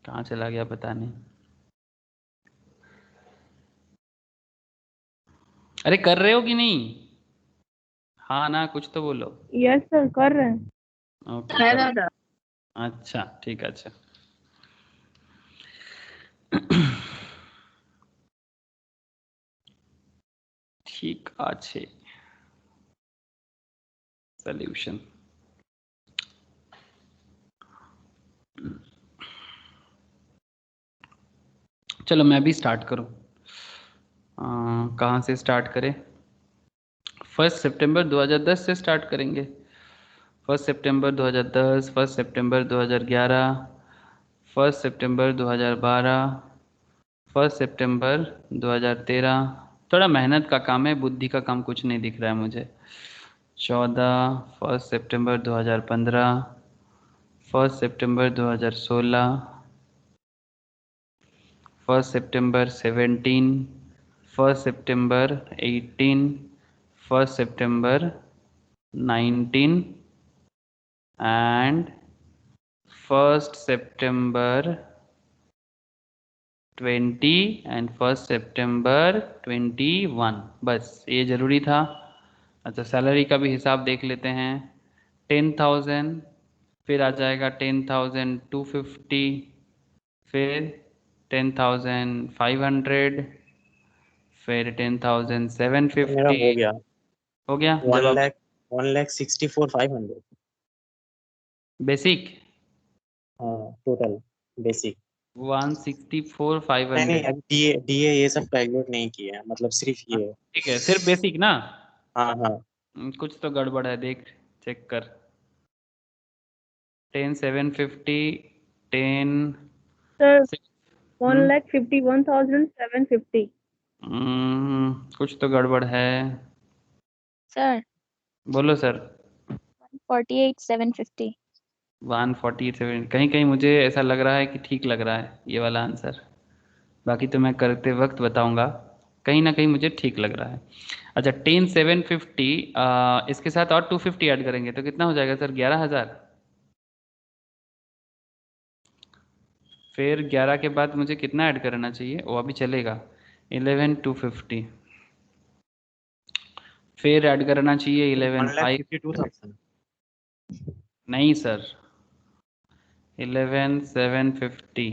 Speaker 1: कहाँ चला गया पता नहीं। अरे कर रहे हो कि नहीं? हाँ ना, कुछ तो बोलो।
Speaker 2: यस सर, कर रहे हैं।
Speaker 1: ओके
Speaker 6: है
Speaker 1: करो।
Speaker 6: दादा।
Speaker 1: अच्छा ठीक है। अच्छा ঠিক আছে। सॉल्यूशन। चलो मैं भी स्टार्ट करूं। कहाँ से स्टार्ट करें? 1 सितंबर 2010 से स्टार्ट करेंगे। 1 सितंबर 2010, 1 सितंबर 2011, 1 सितंबर 2012, 1 सितंबर 2013। थोड़ा मेहनत का काम है, बुद्धि का काम कुछ नहीं दिख रहा है मुझे। 14, 1 सितंबर 2015, 1 सितंबर 2016, 1 सितंबर 17, 1 सितंबर 18, 1 सितंबर 19 and 1 सितंबर 20 and 1 सितंबर 21। बस ये ज़रूरी था। अच्छा सैलरी का भी हिसाब देख लेते हैं। 10,000, फिर आ जाएगा 10,250, फिर 10,500, फिर
Speaker 5: तो मेरा
Speaker 1: 10,750।
Speaker 5: हो गया
Speaker 1: हो गया जब
Speaker 5: 1
Speaker 1: आप
Speaker 5: लाख 1,64,500।
Speaker 1: बेसिक
Speaker 5: हाँ टोटल बेसिक। नहीं
Speaker 1: 164,500।
Speaker 5: अभी डीए डीए ये सब कैलकुलेट नहीं किया है, मतलब सिर्फ ये।
Speaker 1: ठीक है, सिर्फ बेसिक ना।
Speaker 5: हाँ हाँ।
Speaker 1: कुछ तो गड़बड़ है, देख चेक कर। 10,750, 10
Speaker 2: सर
Speaker 1: हम्म
Speaker 2: 1,51,750।
Speaker 1: कुछ तो गड़बड़ है।
Speaker 4: सर
Speaker 1: बोलो सर।
Speaker 4: 48,750।
Speaker 1: 147। कहीं कहीं मुझे ऐसा लग रहा है कि ठीक लग रहा है ये वाला आंसर। बाकी तो मैं करते वक्त बताऊंगा। कहीं ना कहीं मुझे ठीक लग रहा है। अच्छा 10,750, इसके साथ और 250 ऐड करेंगे तो कितना हो जाएगा सर? 11,000। फिर 11 के बाद मुझे कितना ऐड करना चाहिए? वो अभी चलेगा 11,250। फिर ऐड करना चाहिए 11,500।
Speaker 5: 1,52,000।
Speaker 1: नहीं सर, 11,750।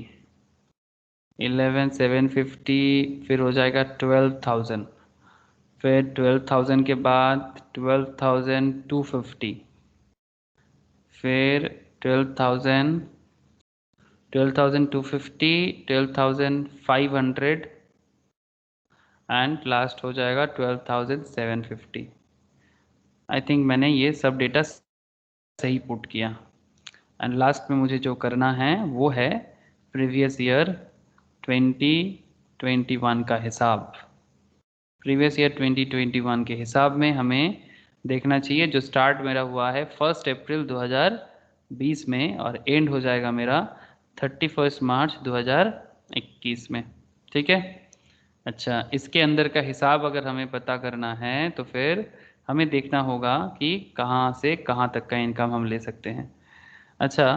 Speaker 1: 11,750 फिर हो जाएगा 12,000। फिर 12,000 के बाद 12,250। फिर 12,000, 12,250, 12,500 एंड लास्ट हो जाएगा 12,750। आई थिंक मैंने ये सब डेटा सही पुट किया। एंड लास्ट में मुझे जो करना है वो है प्रीवियस ईयर 2021 का हिसाब। प्रीवियस ईयर 2021 के हिसाब में हमें देखना चाहिए जो स्टार्ट मेरा हुआ है 1 अप्रैल 2020 में और एंड हो जाएगा मेरा 31 मार्च 2021 में। ठीक है। अच्छा इसके अंदर का हिसाब अगर हमें पता करना है तो फिर हमें देखना होगा कि कहाँ से कहाँ तक का इनकम हम ले सकते हैं। अच्छा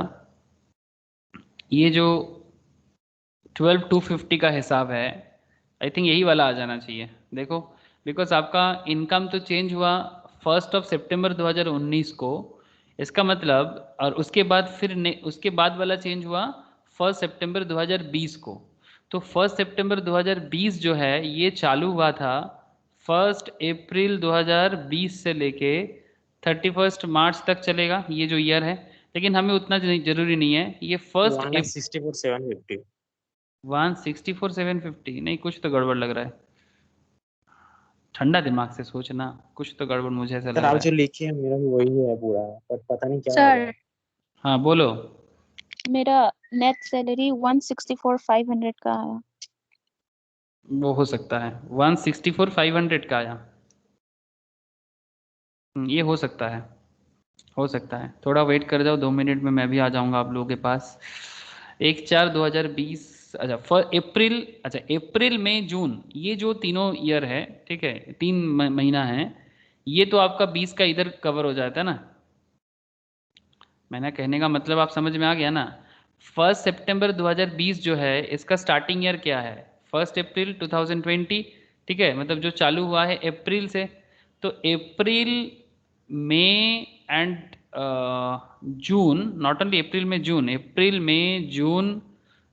Speaker 1: ये जो 12,250 का हिसाब है, आई थिंक यही वाला आ जाना चाहिए। देखो बिकॉज आपका इनकम तो चेंज हुआ 1 सितंबर 2019 को। इसका मतलब और उसके बाद फिर उसके बाद वाला चेंज हुआ 1 सितंबर 2020 को। तो 1 सितंबर 2020 जो है ये चालू हुआ था 1 अप्रैल 2020 से लेके 31 मार्च तक चलेगा ये जो ईयर है। लेकिन हमें उतना जरूरी नहीं है। ये
Speaker 5: 1,64,750।
Speaker 1: 164,750 नहीं, कुछ तो गड़बड़ लग रहा है। ठंडा दिमाग से सोचना, कुछ तो गड़बड़ मुझे ऐसा
Speaker 5: सर
Speaker 1: लग
Speaker 5: आप
Speaker 1: रहा है।
Speaker 5: जो लिखे हैं मेरा भी वही है पूरा, पर पता नहीं क्या हो रहा
Speaker 4: सर
Speaker 5: है।
Speaker 1: हाँ बोलो।
Speaker 4: मेरा नेट सैलरी 164,500 का आया।
Speaker 1: वो हो सकता है 164,500 का आया। ये हो सकता है। हो सकता है, थोड़ा वेट कर जाओ, 2 मिनट में मैं भी आ जाऊंगा आप लोगों के पास। 1/4/2020 अच्छा अप्रैल, अच्छा अप्रैल मई जून, ये जो तीनों ईयर है, ठीक है, 3 महीना है, ये तो आपका 20 का इधर कवर हो जाता है ना। मैंने कहने का मतलब आप समझ में आ गया ना। 1 सितंबर 2020 जो है इसका स्टार्टिंग ईयर क्या है, 1 अप्रैल 2020, ठीक है, मतलब जो चालू हुआ है अप्रैल से। तो अप्रैल May and June, not only अप्रैल में जून, अप्रैल मई जून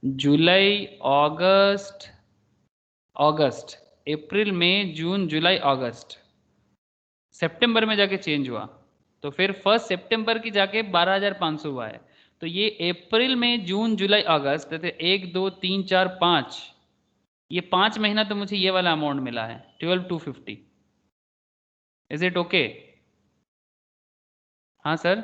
Speaker 1: जुलाई अगस्त, अगस्त, अप्रैल मई जून जुलाई अगस्त, सितंबर में जाके चेंज हुआ। तो फिर 1 सितंबर की जाके 12,500 हुआ है। तो ये अप्रैल में जून जुलाई अगस्त, 1 2 3 4 5, ये 5 महीना तो मुझे ये वाला अमाउंट मिला है 12,250। Is it okay? हाँ सर,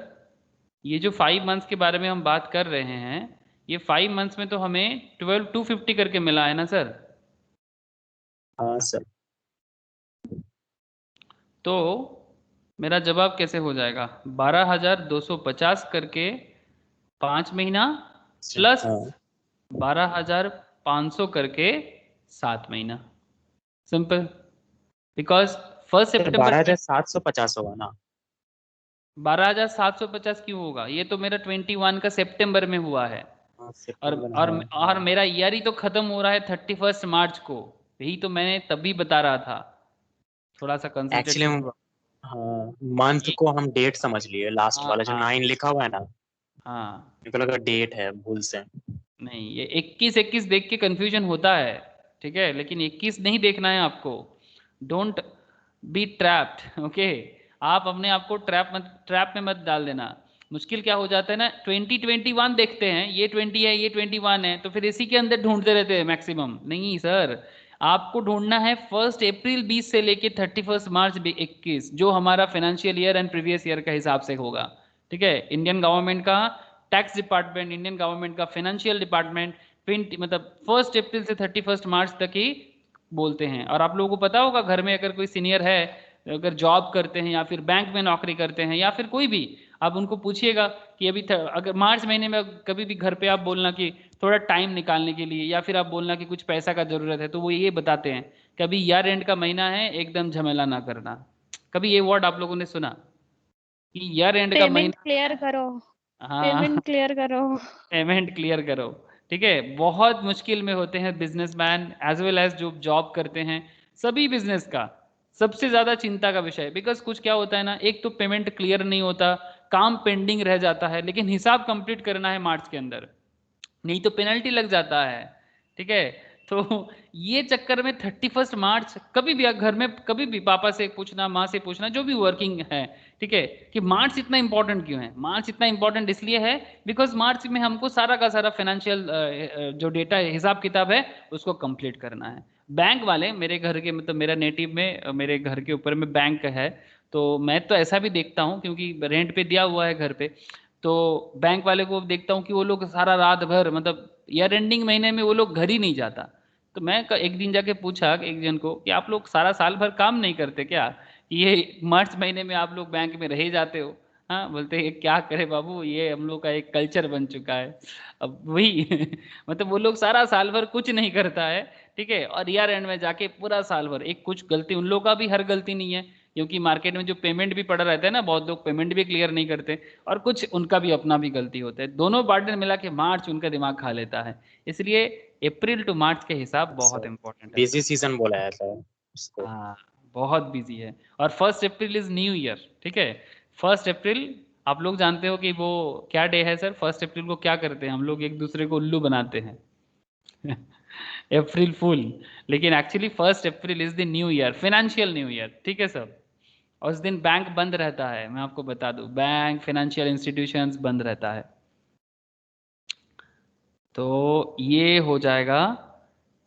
Speaker 1: ये जो 5 मंथ्स के बारे में हम बात कर रहे हैं, ये 5 मंथ्स में तो हमें 12,250 करके मिला है ना सर।
Speaker 5: हाँ सर।
Speaker 1: तो मेरा जवाब कैसे हो जाएगा, 12,250 करके 5 महीना प्लस
Speaker 5: हाँ
Speaker 1: 12,500 करके 7 महीना, सिंपल। बिकॉज 1
Speaker 5: सर
Speaker 1: सितंबर
Speaker 5: 12,750 होगा ना।
Speaker 1: 12,750 क्यों होगा, ये तो मेरा 21 का सितंबर में हुआ है।
Speaker 5: हाँ
Speaker 1: और
Speaker 5: सितंबर,
Speaker 1: और
Speaker 5: हाँ
Speaker 1: और मेरा ईयर ही तो खत्म हो रहा है 31 मार्च को, यही तो मैंने तभी बता रहा था, थोड़ा सा कंसंट्रेट
Speaker 5: एक्चुअली
Speaker 1: करो।
Speaker 5: हाँ मंथ
Speaker 1: ये
Speaker 5: को हम डेट समझ लिए, लास्ट
Speaker 1: हाँ
Speaker 5: वाला जो
Speaker 1: हाँ
Speaker 5: 9 लिखा हुआ है ना,
Speaker 1: हाँ,
Speaker 5: मेरे को लगा डेट है भूल से।
Speaker 1: नहीं ये 21 देख के कंफ्यूजन होता है, ठीक है, लेकिन 21 नहीं देखना है आपको। Don't be trapped, okay. आप अपने आप को ट्रैप में मत डाल देना। मुश्किल क्या हो जाता है ना, 2021 देखते हैं, ये 20 है, ये 21 है, तो फिर इसी के अंदर ढूंढते रहते हैं मैक्सिमम। नहीं सर, आपको ढूंढना है 1 अप्रैल 20 से लेके 31 मार्च 21, जो हमारा financial year and previous year का हिसाब से होगा, ठीक है। इंडियन गवर्नमेंट का टैक्स डिपार्टमेंट, इंडियन गवर्नमेंट का फाइनेंशियल डिपार्टमेंट, मतलब 1 अप्रैल से 31 मार्च तक ही बोलते हैं। और आप लोगों को पता होगा, घर में अगर कोई सीनियर है, अगर जॉब करते हैं या फिर बैंक में नौकरी करते हैं या फिर कोई भी, आप उनको पूछिएगा कि अभी अगर मार्च महीने में कभी भी घर पे आप बोलना कि थोड़ा टाइम निकालने के लिए, या फिर आप बोलना कि कुछ पैसा का जरूरत है, तो वो ये बताते हैं कि अभी ईयर एंड का महीना है, एकदम झमेला ना करना। कभी ये वर्ड आप लोगों ने सुना कि ईयर एंड का
Speaker 4: पेमेंट
Speaker 1: महीना?
Speaker 4: क्लियर करो,
Speaker 1: हाँ
Speaker 4: पेमेंट क्लियर करो।
Speaker 1: पेमेंट क्लियर करो, ठीक है। बहुत मुश्किल में होते हैं बिजनेसमैन एज वेल एज जो जॉब करते हैं, सभी बिजनेस का सबसे ज्यादा चिंता का विषय। बिकॉज कुछ क्या होता है ना, एक तो पेमेंट क्लियर नहीं होता, काम पेंडिंग रह जाता है, लेकिन हिसाब कंप्लीट करना है मार्च के अंदर, नहीं तो पेनल्टी लग जाता है, ठीक है। तो ये चक्कर में 31 मार्च, कभी भी घर में कभी भी पापा से पूछना, माँ से पूछना, जो भी वर्किंग है, ठीक है, कि मार्च इतना इंपॉर्टेंट क्यों है। मार्च इतना इंपॉर्टेंट इसलिए है बिकॉज मार्च में हमको सारा का सारा फाइनेंशियल जो डेटा हिसाब किताब है उसको कंप्लीट करना है। बैंक वाले मेरे घर के, मतलब मेरा नेटिव में, मेरे घर के ऊपर में बैंक है, तो मैं तो ऐसा भी देखता हूँ क्योंकि रेंट पे दिया हुआ है घर पे। तो बैंक वाले को देखता हूँ कि वो लोग सारा रात भर, मतलब ईयर एंडिंग महीने में वो लोग घर ही नहीं जाता। तो मैं एक दिन जाके पूछा एक जन को कि आप लोग सारा साल भर काम नहीं करते क्या, ये मार्च महीने में आप लोग बैंक में रह जाते हो? हाँ, बोलते हैं क्या करे बाबू, ये हम लोग का एक कल्चर बन चुका है। अब वही मतलब वो लोग सारा साल भर कुछ नहीं करता है, ठीक है, और ईयर एंड में जाके पूरा साल भर एक कुछ गलती, उन लोगों का भी हर गलती नहीं है, क्योंकि मार्केट में जो पेमेंट भी पड़ा रहता है ना, बहुत लोग पेमेंट भी क्लियर नहीं करते, और कुछ उनका भी अपना भी गलती होता है, दोनों बर्डन मिला के मार्च उनका दिमाग खा लेता है। इसलिए अप्रैल टू मार्च के हिसाब बहुत
Speaker 5: सर
Speaker 1: इंपॉर्टेंट है
Speaker 5: बिजी
Speaker 1: सर।
Speaker 5: सीजन बोला जाता है इसको।
Speaker 1: हाँ, बहुत बिजी है। और 1 अप्रैल इज न्यू ईयर, ठीक है। 1 अप्रैल, आप लोग जानते हो कि वो क्या डे है सर? 1 अप्रैल को क्या करते हैं हम लोग? एक दूसरे को उल्लू बनाते हैं अप्रैल फुल। लेकिन actually 1 April is the new year, financial new year, ठीक है सर। और उस दिन बैंक बंद रहता है, मैं आपको बता दूं, बैंक फाइनेंशियल इंस्टीट्यूशंस बंद रहता है। तो ये हो जाएगा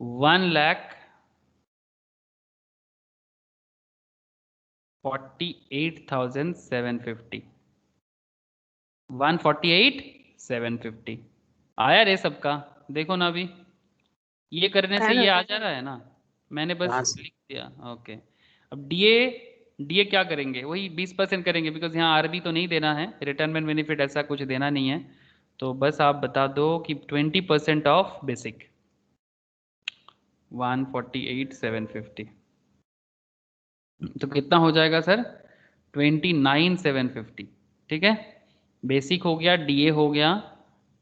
Speaker 1: 1,48,750, 1,48,750 आया रे सबका? देखो ना अभी, ये करने से
Speaker 2: है
Speaker 1: ये
Speaker 2: ना?
Speaker 1: आ जा रहा है ना, मैंने बस
Speaker 5: हाँ सर।
Speaker 1: लिख दिया। ओके, अब डीए, डीए क्या करेंगे? वही 20% करेंगे, बिकॉज यहाँ आरबी तो नहीं देना है, रिटर्नमेंट बेनिफिट ऐसा कुछ देना नहीं है। तो बस आप बता दो कि 20% ऑफ बेसिक, 148,750। तो कितना हो जाएगा सर? 29,750। ठीक है, बेसिक हो गया, डीए हो गया,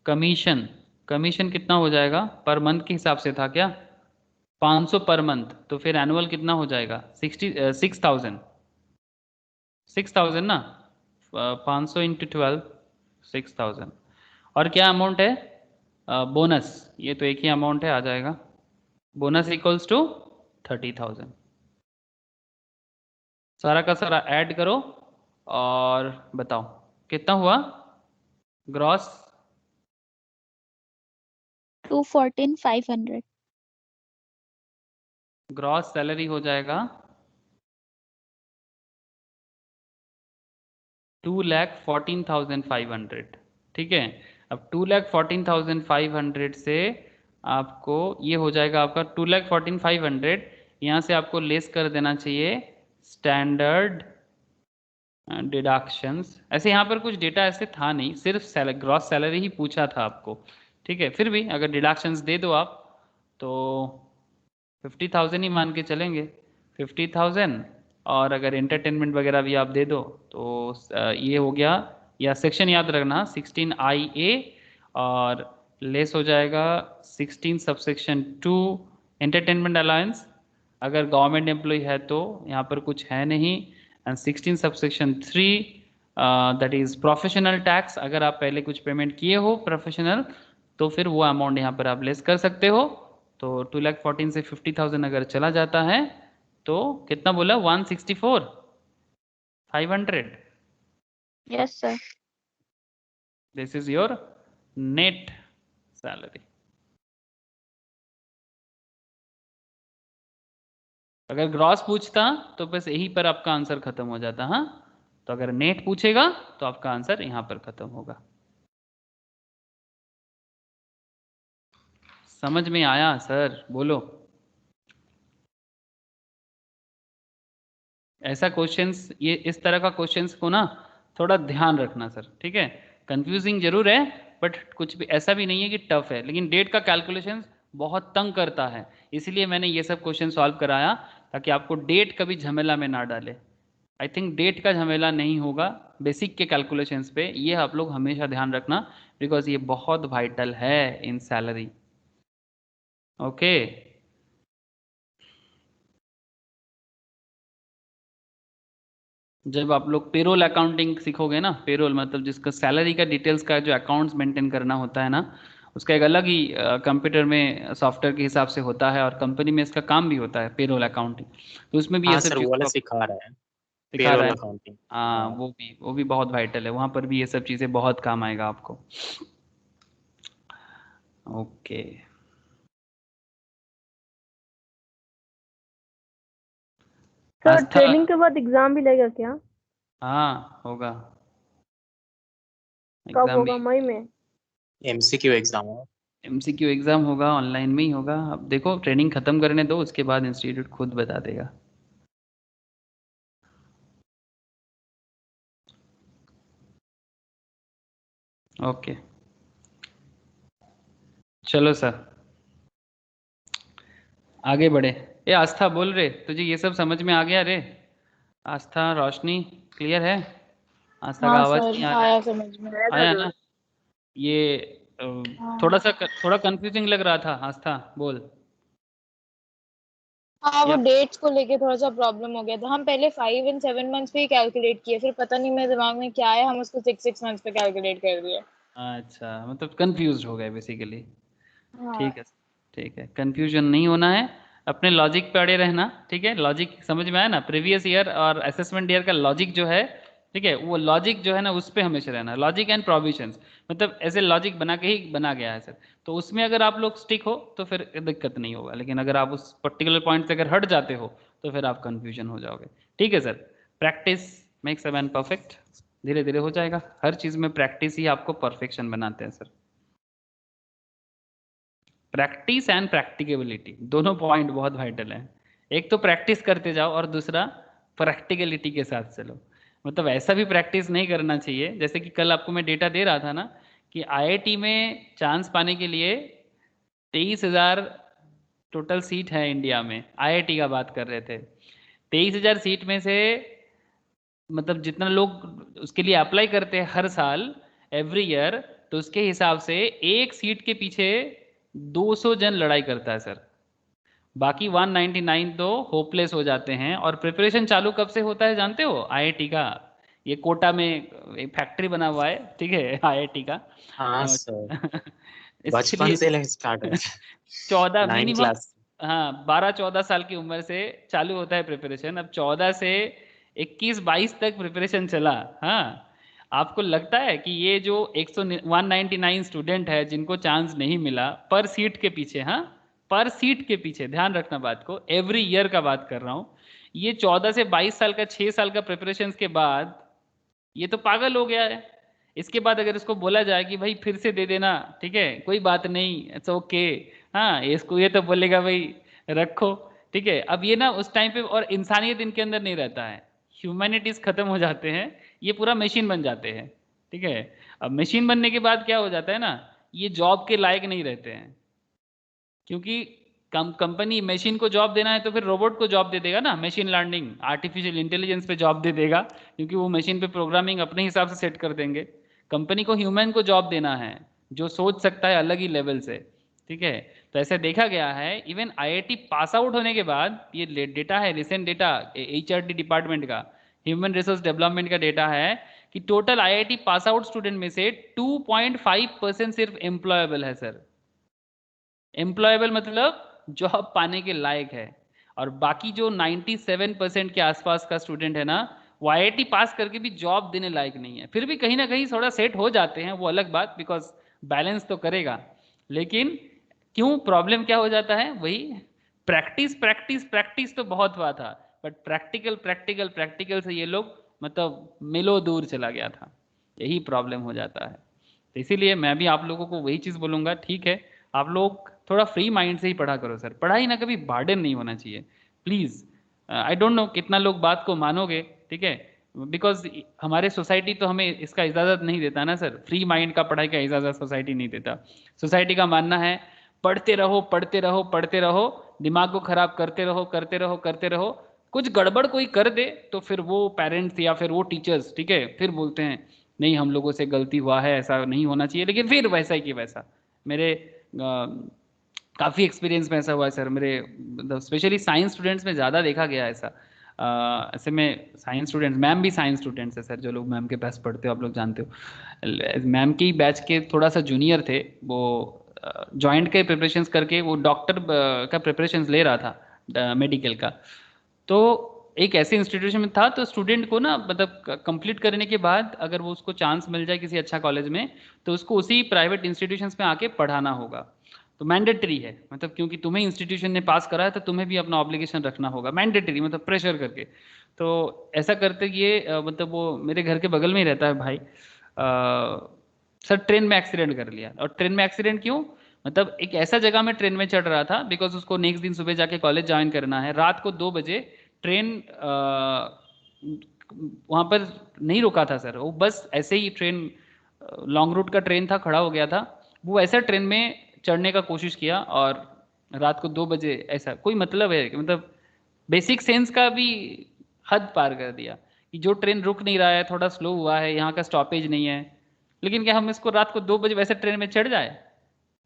Speaker 1: कमीशन, कमीशन कितना हो जाएगा? पर मंथ के हिसाब से था क्या? 500 पर मंथ, तो फिर एनुअल कितना हो जाएगा? 6,000 ना, 500 इंटू 12, 6,000। और क्या अमाउंट है? बोनस, ये तो एक ही अमाउंट है, आ जाएगा बोनस इक्वल्स टू 30,000। सारा का सारा ऐड करो और बताओ कितना हुआ ग्रॉस?
Speaker 4: 214,500।
Speaker 1: ग्रॉस सैलरी हो जाएगा 2,14,500। ठीक है, अब 2,14,500 से आपको ये हो जाएगा आपका 2,14,500, यहाँ से आपको लेस कर देना चाहिए स्टैंडर्ड डिडक्शंस। ऐसे यहाँ पर कुछ डेटा ऐसे था नहीं, सिर्फ ग्रॉस सैलरी ही पूछा था आपको। ठीक है, फिर भी अगर डिडक्शंस दे दो आप तो 50,000 ही मान के चलेंगे, 50,000। और अगर एंटरटेनमेंट वगैरह भी आप दे दो तो ये हो गया, या सेक्शन याद रखना 16IA, और लेस हो जाएगा 16 सबसेक्शन 2 एंटरटेनमेंट अलाउंस। अगर गवर्नमेंट एम्प्लॉय है तो यहाँ पर कुछ है नहीं, and 16 subsection 3 that is professional tax. अगर आप पहले कुछ पेमेंट किए हो प्रोफेशनल तो फिर वो अमाउंट यहाँ पर आप लेस कर सकते हो। तो 2,14,000 से 50,000 अगर चला जाता है तो कितना बोला? 164,500।
Speaker 4: Yes, sir.
Speaker 1: This is your net salary. अगर ग्रॉस पूछता तो बस यही पर आपका आंसर खत्म हो जाता। हाँ, तो अगर नेट पूछेगा तो आपका आंसर यहां पर खत्म होगा। समझ में आया सर? बोलो। ऐसा क्वेश्चंस, ये इस तरह का क्वेश्चंस को ना थोड़ा ध्यान रखना सर। ठीक है, कंफ्यूजिंग जरूर है बट कुछ भी ऐसा भी नहीं है कि टफ है, लेकिन डेट का कैलकुलेशन बहुत तंग करता है, इसलिए मैंने ये सब क्वेश्चन सॉल्व कराया ताकि आपको डेट कभी झमेला में ना डाले। आई थिंक डेट का झमेला नहीं होगा बेसिक के कैलकुलेशंस पे, ये आप लोग हमेशा ध्यान रखना बिकॉज ये बहुत वाइटल है इन सैलरी। ओके, जब आप लोग पेरोल अकाउंटिंग सीखोगे ना, पेरोल मतलब जिसका सैलरी का डिटेल्स का जो अकाउंट्स मेंटेन करना होता है ना, उसका एक अलग ही कंप्यूटर में सॉफ्टवेयर के हिसाब से होता है, और कंपनी में इसका काम भी होता है पेरोल अकाउंटिंग। तो उसमें भी ये
Speaker 5: हाँ
Speaker 1: सब
Speaker 5: सर, वो वाला
Speaker 1: चीज़ों
Speaker 5: सिखा रहा है,
Speaker 1: सिखा रहा
Speaker 5: पेरोल
Speaker 1: है।
Speaker 5: अकाउंटिंग।
Speaker 1: हाँ,
Speaker 5: हाँ।
Speaker 1: वो भी बहुत वाइटल है, वहाँ पर भी ये सब चीज़ें बहुत काम आएगा आपको। ओके,
Speaker 2: सर
Speaker 1: आस्था।
Speaker 2: ट्रेनिंग के बाद एग्जाम भी लगेगा क्या?
Speaker 1: हाँ होगा,
Speaker 2: कब
Speaker 1: एग्जाम भी।
Speaker 2: होगा? मई में?
Speaker 5: MCQ एग्जाम है।
Speaker 1: MCQ एग्जाम होगा, ऑनलाइन में ही होगा। अब देखो ट्रेनिंग खत्म करने दो, उसके बाद इंस्टीट्यूट खुद बता देगा। ओके, चलो सर आगे बढ़े। ए आस्था बोल रे, तुझे ये सब समझ में आ गया रे? आस्था, रोशनी, क्लियर है? आस्था का
Speaker 6: हाँ
Speaker 1: आवाज
Speaker 6: सर,
Speaker 1: नहीं आ रहा है?
Speaker 6: आया समझ में।
Speaker 1: आया ना? ये अ,
Speaker 6: हाँ
Speaker 1: थोड़ा कंफ्यूजिंग लग रहा था। आस्था बोल।
Speaker 6: हाँ, वो
Speaker 1: या
Speaker 6: डेट्स को लेके थोड़ा सा प्रॉब्लम हो गया था। हम पहले 5 एंड 7 मंथ्स पे ही कैलकुलेट किए, फिर पता नहीं मेरे दिमाग में क्या है, हम उसको 6 मंथ्स पे कैलकुलेट कर दिए।
Speaker 1: अच्छा, मतलब कंफ्यूज हो गए बेसिकली।
Speaker 6: हाँ।
Speaker 1: ठीक है, ठीक है, कंफ्यूजन नहीं होना है, अपने लॉजिक पे अड़े रहना। ठीक है, लॉजिक समझ में आया ना? प्रीवियस ईयर और असेसमेंट ईयर का लॉजिक जो है, ठीक है, वो लॉजिक जो है ना उस पे हमेशा रहना। लॉजिक एंड प्रोविजंस, मतलब ऐसे लॉजिक बना के ही बना गया है सर, तो उसमें अगर आप लोग स्टिक हो तो फिर दिक्कत नहीं होगा, लेकिन अगर आप उस पर्टिकुलर पॉइंट से अगर हट जाते हो तो फिर आप कंफ्यूजन हो जाओगे। ठीक है sir, practice makes a man perfect, धीरे धीरे हो जाएगा। हर चीज में प्रैक्टिस ही आपको परफेक्शन बनाते हैं सर। प्रैक्टिस एंड प्रैक्टिकेबिलिटी दोनों पॉइंट बहुत वाइटल है। एक तो प्रैक्टिस करते जाओ और दूसरा प्रैक्टिकलिटी के साथ चलो। मतलब ऐसा भी प्रैक्टिस नहीं करना चाहिए, जैसे कि कल आपको मैं डेटा दे रहा था ना कि IIT में चांस पाने के लिए 23,000 टोटल सीट है इंडिया में, आईआईटी का बात कर रहे थे। 23,000 सीट में से मतलब जितना लोग उसके लिए अप्लाई करते हैं हर साल, एवरी ईयर, तो उसके हिसाब से एक सीट के पीछे 200 जन लड़ाई करता है सर। बाकी 199 तो होपलेस हो जाते हैं। और प्रिपरेशन चालू कब से होता है जानते हो? आईआईटी का, ये कोटा में एक फैक्ट्री बना हुआ है, ठीक है, आईआईटी का।
Speaker 5: हाँ सर,
Speaker 1: इसके
Speaker 5: बचपन
Speaker 1: लिए
Speaker 5: से स्टार्ट है।
Speaker 1: 14
Speaker 5: नाइन
Speaker 1: मिनिमम,
Speaker 5: क्लास।
Speaker 1: हाँ 12-14 साल की उम्र से चालू होता है प्रिपरेशन। अब 14 से 21-22 तक प्रिपरेशन चला। हाँ, आपको लगता है कि ये जो 199 स्टूडेंट है जिनको चांस नहीं मिला पर सीट के पीछे, हाँ पर सीट के पीछे, ध्यान रखना बात को, एवरी ईयर का बात कर रहा हूँ, ये 14 से 22 साल का 6 साल का प्रिपरेशन के बाद ये तो पागल हो गया है। इसके बाद अगर इसको बोला जाए कि भाई फिर से दे देना, ठीक है कोई बात नहीं, इट्स ओके, हाँ इसको ये तो बोलेगा भाई रखो, ठीक है। अब ये ना उस टाइम पे और इंसानियत इनके अंदर नहीं रहता है, ह्यूमैनिटीज खत्म हो जाते हैं, ये पूरा मशीन बन जाते हैं, ठीक है। अब मशीन बनने के बाद क्या हो जाता है ना, ये जॉब के लायक नहीं रहते हैं, क्योंकि कंपनी मशीन को जॉब देना है तो फिर रोबोट को जॉब दे देगा ना, मशीन लर्निंग आर्टिफिशियल इंटेलिजेंस पे जॉब दे देगा, क्योंकि वो मशीन पे प्रोग्रामिंग अपने हिसाब से सेट कर देंगे। कंपनी को ह्यूमन को जॉब देना है जो सोच सकता है अलग ही लेवल से, ठीक है। तो ऐसा देखा गया है, इवन आईआईटी पास आउट होने के बाद, ये डेटा है रिसेंट डेटा एचआरडी डिपार्टमेंट का, ह्यूमन रिसोर्स डेवलपमेंट का डेटा है कि total IIT pass out student में से 2.5% सिर्फ एम्प्लॉयबल है सर। एम्प्लॉयबल मतलब जॉब पाने के लायक है। और बाकी जो 97% के आसपास का स्टूडेंट है ना, वो आईआईटी पास करके भी जॉब देने लायक नहीं है। फिर भी कहीं ना कहीं थोड़ा सेट हो जाते हैं, वो अलग बात, बिकॉज बैलेंस तो करेगा। लेकिन क्यों प्रॉब्लम क्या हो जाता है, वही प्रैक्टिस प्रैक्टिस प्रैक्टिस तो बहुत हुआ था, बट प्रैक्टिकल प्रैक्टिकल प्रैक्टिकल से ये लोग मतलब मिलो दूर चला गया था, यही प्रॉब्लम हो जाता है। तो इसीलिए मैं भी आप लोगों को वही चीज़ बोलूँगा, ठीक है आप लोग थोड़ा फ्री माइंड से ही पढ़ा करो सर, पढ़ाई ना कभी बर्डन नहीं होना चाहिए प्लीज़। आई डोंट नो कितना लोग बात को मानोगे, ठीक है, बिकॉज हमारे सोसाइटी तो हमें इसका इजाज़त नहीं देता ना सर, फ्री माइंड का पढ़ाई का इजाज़त सोसाइटी नहीं देता। सोसाइटी का मानना है पढ़ते रहो पढ़ते रहो पढ़ते रहो, दिमाग को खराब करते रहो करते रहो करते रहो, कुछ गड़बड़ कोई कर दे तो फिर वो पेरेंट्स या फिर वो टीचर्स, ठीक है, फिर बोलते हैं नहीं हम लोगों से गलती हुआ है, ऐसा नहीं होना चाहिए, लेकिन फिर वैसा ही कि वैसा। मेरे काफ़ी एक्सपीरियंस में ऐसा हुआ है सर, मेरे मतलब स्पेशली साइंस स्टूडेंट्स में ज़्यादा देखा गया है ऐसा। ऐसे में साइंस स्टूडेंट्स, मैम भी साइंस स्टूडेंट्स है सर, जो लोग मैम के पास पढ़ते हो आप लोग जानते हो, मैम के ही बैच के थोड़ा सा जूनियर थे, वो जॉइंट के प्रिपरेशंस करके वो डॉक्टर का प्रिपरेशंस ले रहा था मेडिकल का। तो एक ऐसे इंस्टीट्यूशन में था, तो स्टूडेंट को ना मतलब कंप्लीट करने के बाद अगर वो उसको चांस मिल जाए किसी अच्छा कॉलेज में, तो उसको उसी प्राइवेट इंस्टीट्यूशंस में आके पढ़ाना होगा। तो मैंडेटरी है, मतलब क्योंकि तुम्हें इंस्टीट्यूशन ने पास करा है तो तुम्हें भी अपना ऑब्लिगेशन रखना होगा, मैंडेटरी मतलब प्रेशर करके। तो ऐसा करते ये मतलब वो मेरे घर के बगल में ही रहता है भाई, सर ट्रेन में एक्सीडेंट कर लिया। और ट्रेन में एक्सीडेंट क्यों, मतलब एक ऐसा जगह में ट्रेन में चढ़ रहा था, बिकॉज उसको नेक्स्ट दिन सुबह जाके कॉलेज ज्वाइन करना है, रात को 2 बजे ट्रेन वहाँ पर नहीं रुका था सर, वो बस ऐसे ही ट्रेन लॉन्ग रूट का ट्रेन था, खड़ा हो गया था, वो ऐसा ट्रेन में चढ़ने का कोशिश किया और रात को 2 बजे, ऐसा कोई मतलब है कि मतलब बेसिक सेंस का भी हद पार कर दिया कि जो ट्रेन रुक नहीं रहा है, थोड़ा स्लो हुआ है, यहाँ का स्टॉपेज नहीं है, लेकिन क्या हम इसको रात को 2 बजे वैसे ट्रेन में चढ़ जाए,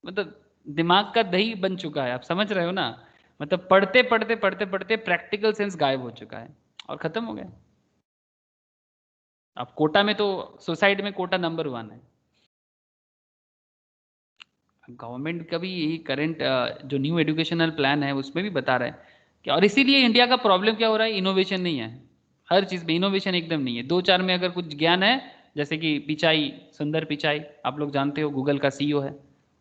Speaker 1: मतलब दिमाग का दही बन चुका है, आप समझ रहे हो ना। मतलब पढ़ते पढ़ते पढ़ते पढ़ते प्रैक्टिकल सेंस गायब हो चुका है और खत्म हो गया। अब कोटा में तो सुसाइड में कोटा नंबर 1 है। गवर्नमेंट का भी यही करंट जो न्यू एजुकेशनल प्लान है उसमें भी बता रहा है कि, और इसीलिए इंडिया का प्रॉब्लम क्या हो रहा है, इनोवेशन नहीं है, हर चीज़ में इनोवेशन एकदम नहीं है। 2-4 में अगर कुछ ज्ञान है, जैसे कि पिचाई, सुंदर पिचाई, आप लोग जानते हो गूगल का सीईओ है,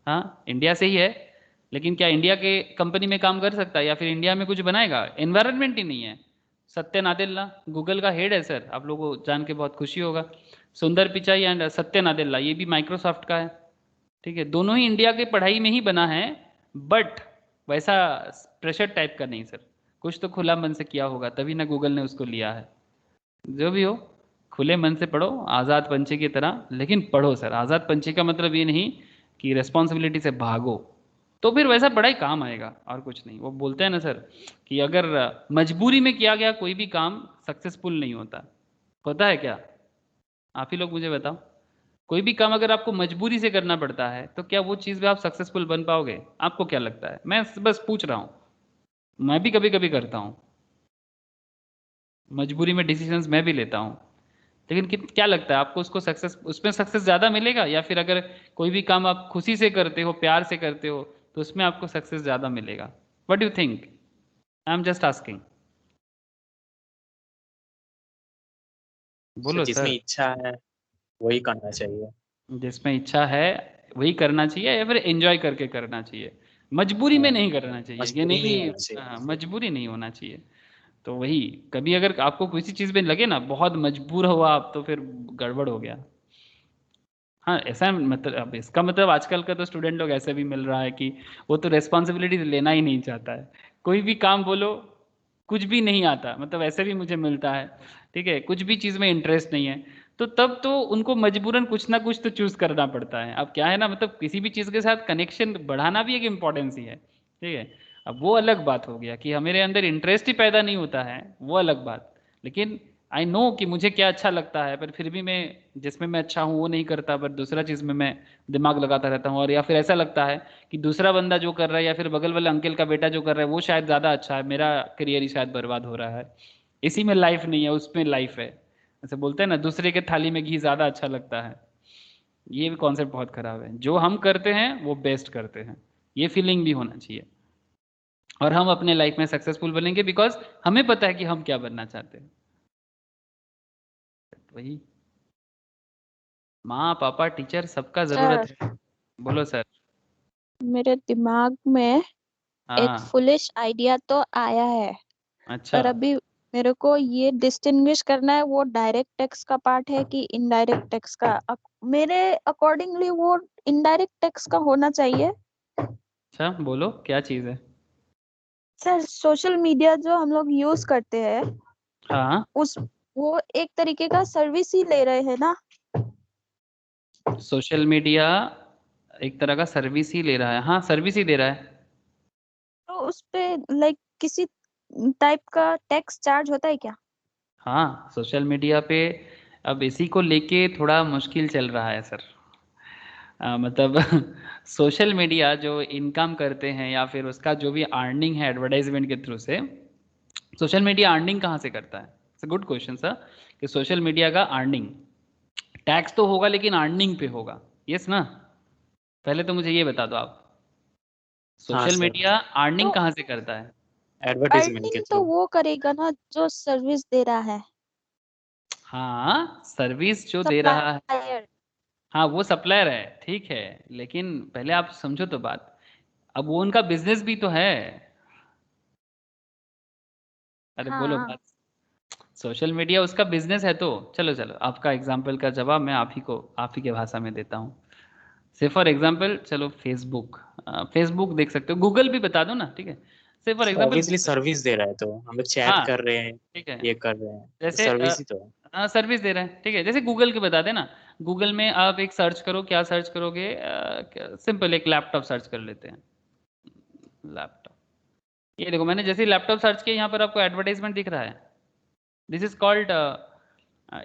Speaker 1: हाँ इंडिया से ही है, लेकिन क्या इंडिया के कंपनी में काम कर सकता है या फिर इंडिया में कुछ बनाएगा, एनवायरनमेंट ही नहीं है। सत्य नादेल्ला गूगल का हेड है सर, आप लोगों को जान के बहुत खुशी होगा। सुंदर पिचाई एंड सत्य नादेल्ला ये भी माइक्रोसॉफ्ट का है, ठीक है, दोनों ही इंडिया के पढ़ाई में ही बना है, बट वैसा प्रेशर टाइप का नहीं सर, कुछ तो खुला मन से किया होगा तभी ना गूगल ने उसको लिया है। जो भी हो, खुले मन से पढ़ो आज़ाद पंछी की तरह, लेकिन पढ़ो सर। आज़ाद पंछी का मतलब ये नहीं कि रिस्पॉन्सिबिलिटी से भागो, तो फिर वैसा बड़ा ही काम आएगा और कुछ नहीं। वो बोलते हैं ना सर कि अगर मजबूरी में किया गया कोई भी काम सक्सेसफुल नहीं होता। होता है क्या? आप ही लोग मुझे बताओ। कोई भी काम अगर आपको मजबूरी से करना पड़ता है तो क्या वो चीज़ में आप सक्सेसफुल बन पाओगे? आपको क्या लगता है? मैं बस पूछ रहा हूँ, मैं भी कभी कभी करता हूँ, मजबूरी में डिसीजंस मैं भी लेता हूँ, लेकिन क्या लगता है आपको उसको सक्सेस, उसमें सक्सेस ज़्यादा मिलेगा या फिर अगर कोई भी काम आप खुशी से करते हो, प्यार से करते हो, तो उसमें आपको सक्सेस ज़्यादा मिलेगा? What do you think? I am just asking.
Speaker 5: Sir
Speaker 1: बोलो
Speaker 5: जिसमें
Speaker 1: सर।
Speaker 5: इच्छा है वही करना चाहिए।
Speaker 1: जिसमें इच्छा है वही करना चाहिए या फिर एंजॉय करके करना चाहिए? मजबूरी में नहीं करना चाहिए कि
Speaker 5: मजबूरी नहीं
Speaker 1: नहीं।
Speaker 5: होना चाहिए।
Speaker 1: हाँ, मजबूरी नहीं होना चाहिए। तो वही, कभी अगर आपको किसी चीज़ में लगे ना बहुत मजबूर हो आप, तो फिर गड़बड़ हो गया। हाँ, ऐसा मतलब अब इसका मतलब आजकल का तो स्टूडेंट लोग ऐसे भी मिल रहा है कि वो तो रेस्पॉन्सिबिलिटी लेना ही नहीं चाहता है। कोई भी काम बोलो, कुछ भी नहीं आता, मतलब ऐसे भी मुझे मिलता है। ठीक है, कुछ भी चीज़ में इंटरेस्ट नहीं है, तो तब तो उनको मजबूरन कुछ ना कुछ तो चूज करना पड़ता है। अब क्या है ना, मतलब किसी भी चीज़ के साथ कनेक्शन बढ़ाना भी एक इम्पोर्टेंस ही है। ठीक है, अब वो अलग बात हो गया कि मेरे अंदर इंटरेस्ट ही पैदा नहीं होता है, वो अलग बात। लेकिन आई नो कि मुझे क्या अच्छा लगता है, पर फिर भी मैं जिसमें मैं अच्छा हूँ वो नहीं करता, पर दूसरा चीज़ में मैं दिमाग लगाता रहता हूँ। और या फिर ऐसा लगता है कि दूसरा बंदा जो कर रहा है या फिर बगल वाले अंकल का बेटा जो कर रहा है वो शायद ज़्यादा अच्छा है, मेरा करियर ही शायद बर्बाद हो रहा है, इसी में लाइफ नहीं है उसमें लाइफ है। ऐसे बोलते हैं ना, दूसरे के थाली में घी ज़्यादा अच्छा लगता है। ये भी कॉन्सेप्ट बहुत खराब है। जो हम करते हैं वो बेस्ट करते हैं, ये फीलिंग भी होना चाहिए। और हम अपने लाइफ में सक्सेसफुल बनेंगे बिकॉज हमें पता है कि हम क्या बनना चाहते हैं। वही, माँ पापा टीचर सबका जरूरत
Speaker 4: सर,
Speaker 1: है। बोलो सर।
Speaker 4: मेरे दिमाग में एक
Speaker 1: हाँ।
Speaker 4: फुलिश आइडिया तो आया है,
Speaker 1: अच्छा।
Speaker 4: पर अभी मेरे को ये डिस्टिंग्विश करना है वो डायरेक्ट टैक्स का पार्ट है कि इनडायरेक्ट टैक्स का। मेरे अकॉर्डिंगली वो इनडायरेक्ट टैक्स का होना चाहिए।
Speaker 1: अच्छा बोलो क्या चीज़ है?
Speaker 4: सर, सोशल मीडिया जो हम लोग यूज करते हैं
Speaker 1: हाँ,
Speaker 4: उस वो एक तरीके का सर्विस ही ले रहे हैं ना।
Speaker 1: सोशल मीडिया एक तरह का सर्विस ही ले रहा है। हाँ, सर्विस ही दे रहा है।
Speaker 4: तो उस पे लाइक किसी टाइप का टैक्स चार्ज होता है क्या?
Speaker 1: हाँ, सोशल मीडिया पे अब इसी को लेके थोड़ा मुश्किल चल रहा है सर। मतलब सोशल मीडिया जो इनकम करते हैं या फिर उसका जो भी अर्निंग है एडवर्टाइजमेंट के थ्रू से, सोशल मीडिया अर्निंग कहाँ से करता है? It's a good question sir, कि सोशल मीडिया का अर्निंग, टैक्स तो होगा लेकिन अर्निंग पे होगा। यस ना? पहले तो मुझे ये बता दो आप,
Speaker 5: हाँ
Speaker 1: सोशल
Speaker 5: सर,
Speaker 1: मीडिया अर्निंग
Speaker 4: तो
Speaker 1: कहाँ से करता है?
Speaker 5: एडवर्टाइजमेंट के
Speaker 4: अर्निंग तो
Speaker 5: थ्रू।
Speaker 4: वो करेगा ना जो सर्विस दे रहा है,
Speaker 1: हाँ, सर्विस जो दे रहा है,
Speaker 4: सप्लायर।
Speaker 1: हाँ वो सप्लायर है, ठीक है। लेकिन पहले आप समझो तो बात, अब वो उनका बिजनेस भी तो है। अरे बोलो
Speaker 4: हाँ,
Speaker 1: बात। सोशल मीडिया उसका बिजनेस है, तो चलो चलो आपका एग्जाम्पल का जवाब मैं आप ही के भाषा में देता हूँ। से फॉर एग्जाम्पल, चलो फेसबुक, फेसबुक देख सकते हो, गूगल भी बता दो ना, ठीक है। Say for example
Speaker 5: obviously
Speaker 1: Google.
Speaker 5: Service दे रहा है, तो हम लोग चैट
Speaker 1: हाँ,
Speaker 5: कर रहे हैं,
Speaker 1: ठीक है।
Speaker 5: ये कर रहे हैं, तो
Speaker 1: जैसे
Speaker 5: सर्विस ही तो है।
Speaker 1: सर्विस दे रहे हैं, ठीक है। जैसे गूगल के बता देना, गूगल में आप एक सर्च करो, क्या सर्च करोगे? सिंपल एक लैपटॉप सर्च कर लेते हैं, लैपटॉप। ये देखो, मैंने जैसे लैपटॉप सर्च किया, यहाँ पर आपको एडवर्टाइजमेंट दिख रहा है। दिस इज कॉल्ड,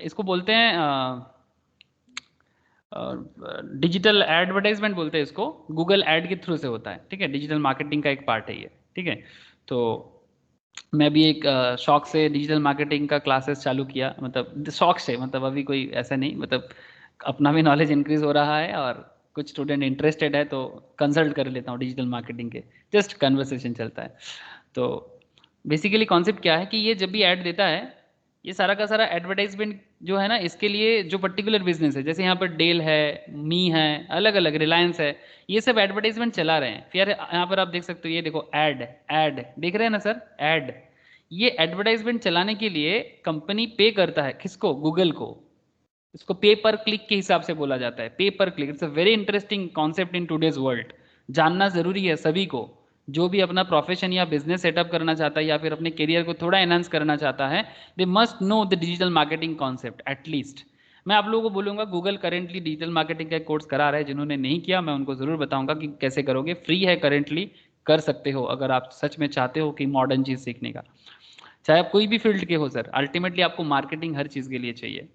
Speaker 1: इसको बोलते हैं डिजिटल एडवर्टाइजमेंट बोलते हैं इसको। गूगल ऐड के थ्रू से होता है, ठीक है। डिजिटल मार्केटिंग का एक पार्ट है ये, ठीक है। तो मैं भी एक शौक से डिजिटल मार्केटिंग का क्लासेस चालू किया, मतलब शौक से, मतलब अभी कोई ऐसा नहीं, मतलब अपना भी नॉलेज इंक्रीज हो रहा है और कुछ स्टूडेंट इंटरेस्टेड है तो कंसल्ट कर लेता हूँ डिजिटल मार्केटिंग के, जस्ट कन्वर्सेशन चलता है। तो बेसिकली कॉन्सेप्ट क्या है कि ये जब भी ऐड देता है, ये सारा का सारा एडवर्टाइजमेंट जो है ना, इसके लिए जो पर्टिकुलर बिजनेस है, जैसे यहाँ पर डेल है, मी है, अलग अलग रिलायंस है, ये सब एडवर्टाइजमेंट चला रहे हैं। फिर यहाँ पर आप देख सकते हो, ये देखो ऐड, ऐड देख रहे हैं ना सर, ऐड। ये एडवर्टाइजमेंट चलाने के लिए कंपनी पे करता है, किसको? गूगल को। इसको पे पर क्लिक के हिसाब से बोला जाता है, पे पर click. It's a very interesting concept in today's world, जानना जरूरी है सभी को। जो भी अपना प्रोफेशन या बिजनेस सेटअप करना चाहता है या फिर अपने करियर को थोड़ा एनहांस करना चाहता है, they must know the digital marketing concept at least. मैं आप लोगों को बोलूँगा गूगल करेंटली डिजिटल मार्केटिंग का कोर्स करा रहा है, जिन्होंने नहीं किया मैं उनको ज़रूर बताऊँगा कि कैसे करोगे, फ्री है करेंटली, कर सकते हो अगर आप सच में चाहते हो कि मॉडर्न चीज़ सीखने का, चाहे आप कोई भी फील्ड के हो सर, अल्टीमेटली आपको मार्केटिंग हर चीज़ के लिए चाहिए।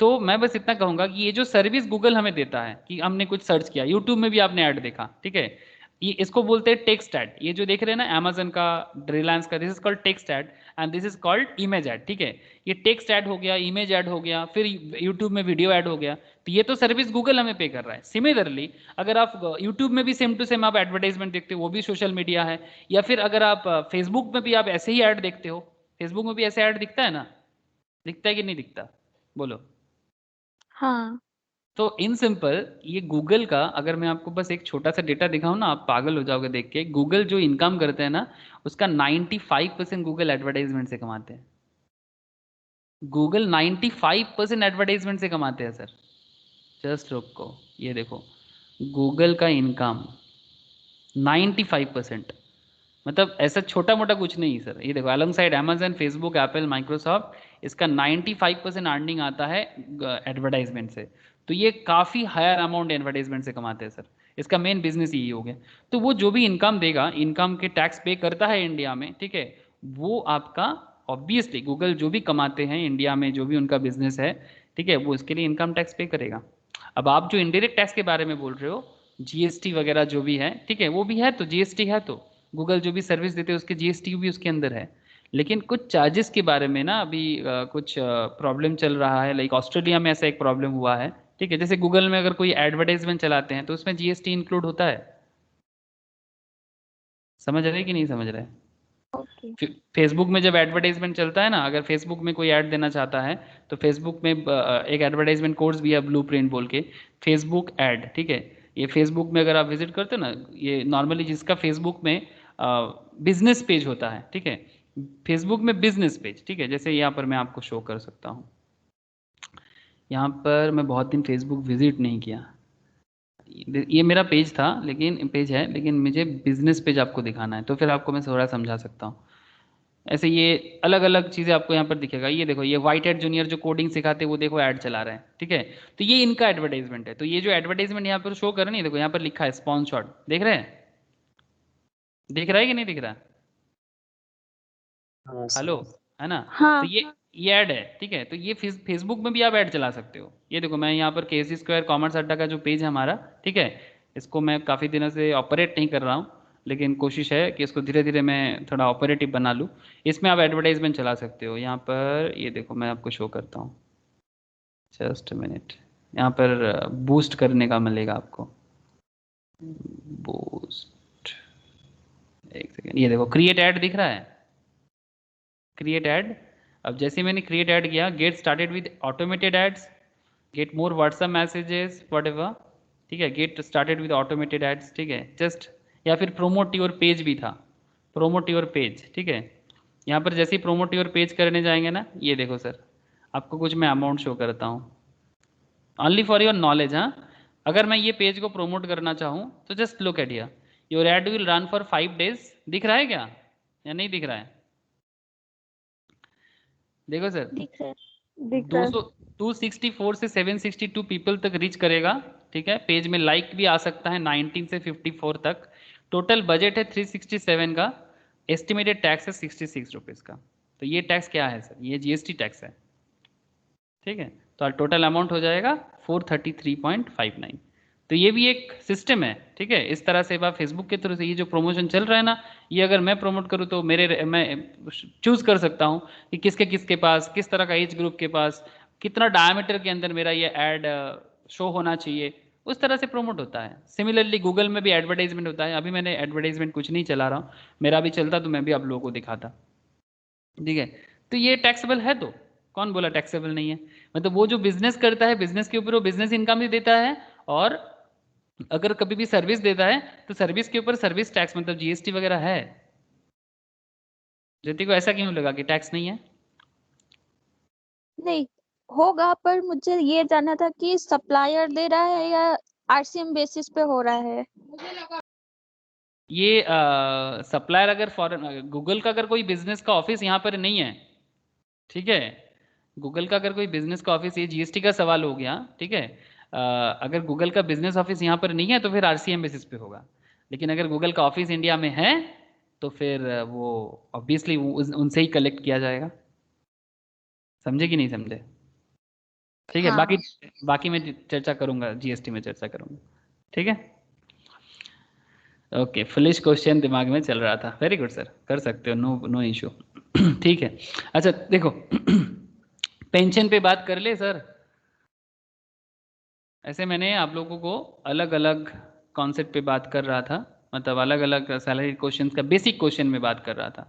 Speaker 1: तो मैं बस इतना कहूंगा कि ये जो सर्विस गूगल हमें देता है कि हमने कुछ सर्च किया, यूट्यूब में भी आपने ऐड देखा, ठीक है, ये इसको बोलते हैं टेक्स्ट ऐड। ये जो देख रहे हैं ना अमेजन का, रिलायंस का, this is called text add and this is called image add, ठीक है। ये टेक्स्ट ऐड हो गया, इमेज ऐड हो गया, फिर यूट्यूब में वीडियो ऐड हो गया, तो ये तो सर्विस गूगल हमें पे कर रहा है। सिमिलरली अगर आप यूट्यूब में भी सेम टू सेम आप एडवर्टाइजमेंट देखते हो, वो भी सोशल मीडिया है, या फिर अगर आप फेसबुक में भी आप ऐसे ही ऐड देखते हो, फेसबुक में भी ऐसे ऐड दिखता है ना, दिखता है कि नहीं दिखता, बोलो।
Speaker 4: हाँ।
Speaker 1: तो इन सिंपल ये गूगल का, अगर मैं आपको बस एक छोटा सा डेटा दिखाऊं ना, आप पागल हो जाओगे देख के। गूगल जो इनकम करते हैं ना, उसका 95% गूगल एडवर्टाइजमेंट से कमाते हैं। गूगल 95% एडवर्टाइजमेंट से कमाते हैं सर। जस्ट रुको, ये देखो गूगल का इनकम 95%, मतलब ऐसा छोटा मोटा कुछ नहीं सर। ये देखो along side Amazon, Facebook, Apple, Microsoft, इसका 95% अर्निंग आता है एडवर्टाइजमेंट से। तो ये काफ़ी हायर अमाउंट एडवर्टाइजमेंट से कमाते हैं सर। इसका मेन बिजनेस यही हो गया। तो वो जो भी इनकम देगा, इनकम के टैक्स पे करता है इंडिया में, ठीक है, वो आपका ऑब्वियसली गूगल जो भी कमाते हैं इंडिया में, जो भी उनका बिजनेस है, ठीक है, वो इसके लिए इनकम टैक्स पे करेगा। अब आप जो इनडायरेक्ट टैक्स के बारे में बोल रहे हो, जीएसटी वगैरह जो भी है, ठीक है, वो भी है, तो जीएसटी है, तो गूगल जो भी सर्विस देते हैं उसके जीएसटी भी उसके अंदर है। लेकिन कुछ चार्जेस के बारे में ना अभी कुछ प्रॉब्लम चल रहा है, लाइक ऑस्ट्रेलिया में ऐसा एक प्रॉब्लम हुआ है, ठीक है। जैसे गूगल में अगर कोई एडवर्टाइजमेंट चलाते हैं तो उसमें जीएसटी इंक्लूड होता है। समझ रहे कि नहीं समझ रहे?
Speaker 4: ओके।
Speaker 1: फेसबुक में जब एडवर्टाइजमेंट चलता है ना, अगर फेसबुक में कोई ऐड देना चाहता है तो फेसबुक में एक एडवर्टाइजमेंट कोर्स भी है ब्लूप्रिंट बोल के, फेसबुक ऐड, ठीक है। ये फेसबुक में अगर आप विजिट करते हो ना, ये नॉर्मली जिसका फेसबुक में बिजनेस पेज होता है, ठीक है, फेसबुक में बिजनेस पेज, ठीक है, जैसे यहाँ पर मैं आपको शो कर सकता हूँ। यहाँ पर मैं बहुत दिन फेसबुक विजिट नहीं किया, ये मेरा पेज था, लेकिन पेज है, लेकिन मुझे बिजनेस पेज आपको दिखाना है, तो फिर आपको मैं थोड़ा समझा सकता हूँ। ऐसे ये अलग अलग चीज़ें आपको यहाँ पर दिखेगा। ये देखो, ये वाइट हेड जूनियर जो कोडिंग सिखाते हैं वो देखो ऐड चला रहे हैं, ठीक है। तो ये इनका एडवर्टाइजमेंट है। तो ये जो एडवर्टाइजमेंट यहाँ पर शो कर रहे हैं, देखो यहाँ पर लिखा है स्पॉन्सर्ड शॉट, देख रहे हैं? दिख रहा है कि नहीं दिख रहा?
Speaker 5: हाँ
Speaker 1: हेलो,
Speaker 5: सर।
Speaker 1: है ना? तो
Speaker 4: हाँ।
Speaker 1: ये ऐड है, ठीक है। तो ये फेसबुक में भी आप ऐड चला सकते हो। ये देखो मैं यहाँ पर केसी स्क्वायर कॉमर्स अड्डा का जो पेज है हमारा, ठीक है, इसको मैं काफ़ी दिनों से ऑपरेट नहीं कर रहा हूँ, लेकिन कोशिश है कि इसको धीरे धीरे मैं थोड़ा ऑपरेटिव बना लूँ। इसमें आप एडवर्टाइजमेंट चला सकते हो। यहाँ पर ये देखो मैं आपको शो करता हूँ, जस्ट मिनट। यहाँ पर बूस्ट करने का मिलेगा आपको, बूस्ट, एक सेकेंड। ये देखो क्रिएट ऐड दिख रहा है, क्रिएट ऐड। अब जैसे मैंने क्रिएट ऐड किया, get started with automated ads, get more WhatsApp messages whatever, ठीक है, get started with automated ads, ठीक है, जस्ट, या फिर प्रोमोट योर पेज भी था, प्रोमोट योर पेज, ठीक है। यहाँ पर जैसे ही प्रोमोट योर पेज करने जाएंगे ना, ये देखो सर, आपको कुछ मैं अमाउंट शो करता हूँ, ओनली फॉर योर नॉलेज। हाँ, अगर मैं ये पेज को प्रोमोट करना चाहूँ तो just look at here, your add will run for 5 days। दिख रहा है क्या या नहीं दिख रहा है? देखो सर,
Speaker 4: दिख रहा है।
Speaker 2: दिख रहा है।
Speaker 1: 200 264 से 762 पीपल तक रीच करेगा, ठीक है। पेज में लाइक भी आ सकता है 19 से 54 तक। टोटल बजट है 367 का, एस्टिमेटेड टैक्स है 66 रुपीज़ का। तो ये टैक्स क्या है सर? ये जीएसटी टैक्स है, ठीक है। तो टोटल अमाउंट हो जाएगा 433.59। तो ये भी एक सिस्टम है, ठीक है। इस तरह से आप फेसबुक के थ्रू से ये जो प्रमोशन चल रहा है ना, ये अगर मैं प्रमोट करूँ तो मैं चूज कर सकता हूँ कि किसके किसके पास, किस तरह का एज ग्रुप के पास, कितना डायमीटर के अंदर मेरा ये ऐड शो होना चाहिए, उस तरह से प्रमोट होता है। सिमिलरली गूगल में भी एडवर्टाइजमेंट होता है। अभी मैंने एडवर्टाइजमेंट कुछ नहीं चला रहा हूँ, मेरा भी चलता तो मैं भी आप लोगों को दिखाता, ठीक है। तो ये टैक्सेबल है, तो कौन बोला टैक्सेबल नहीं है? मतलब वो जो बिजनेस करता है, बिजनेस के ऊपर वो बिजनेस इनकम भी देता है, और अगर कभी भी सर्विस देता है तो सर्विस के ऊपर सर्विस टैक्स मतलब जीएसटी वगैरह है। ज्योति को ऐसा क्यों लगा कि टैक्स नहीं है?
Speaker 4: नहीं होगा, पर मुझे ये जानना था कि सप्लायर दे रहा है या आरसीएम बेसिस पे हो रहा है।
Speaker 1: ये सप्लायर अगर फॉरेन, गूगल का अगर कोई बिजनेस का ऑफिस यहाँ पर नहीं है, ठीक है, गूगल का अगर कोई बिजनेस का ऑफिस, ये जीएसटी का सवाल हो गया, ठीक है। अगर गूगल का बिजनेस ऑफिस यहाँ पर नहीं है तो फिर आरसीएम बेसिस पे होगा, लेकिन अगर गूगल का ऑफिस इंडिया में है तो फिर वो ऑब्वियसली उनसे ही कलेक्ट किया जाएगा। समझे कि नहीं समझे? ठीक है।
Speaker 4: हाँ।
Speaker 1: बाकी मैं चर्चा करूंगा, जीएसटी में चर्चा करूंगा, ठीक है। ओके, फुलिश क्वेश्चन दिमाग में चल रहा था, वेरी गुड सर, कर सकते हो, नो इशू। ठीक है। अच्छा देखो, पेंशन पे बात कर ले सर। ऐसे मैंने आप लोगों को अलग अलग कॉन्सेप्ट पे बात कर रहा था, मतलब अलग अलग सैलरी क्वेश्चन का बेसिक क्वेश्चन में बात कर रहा था।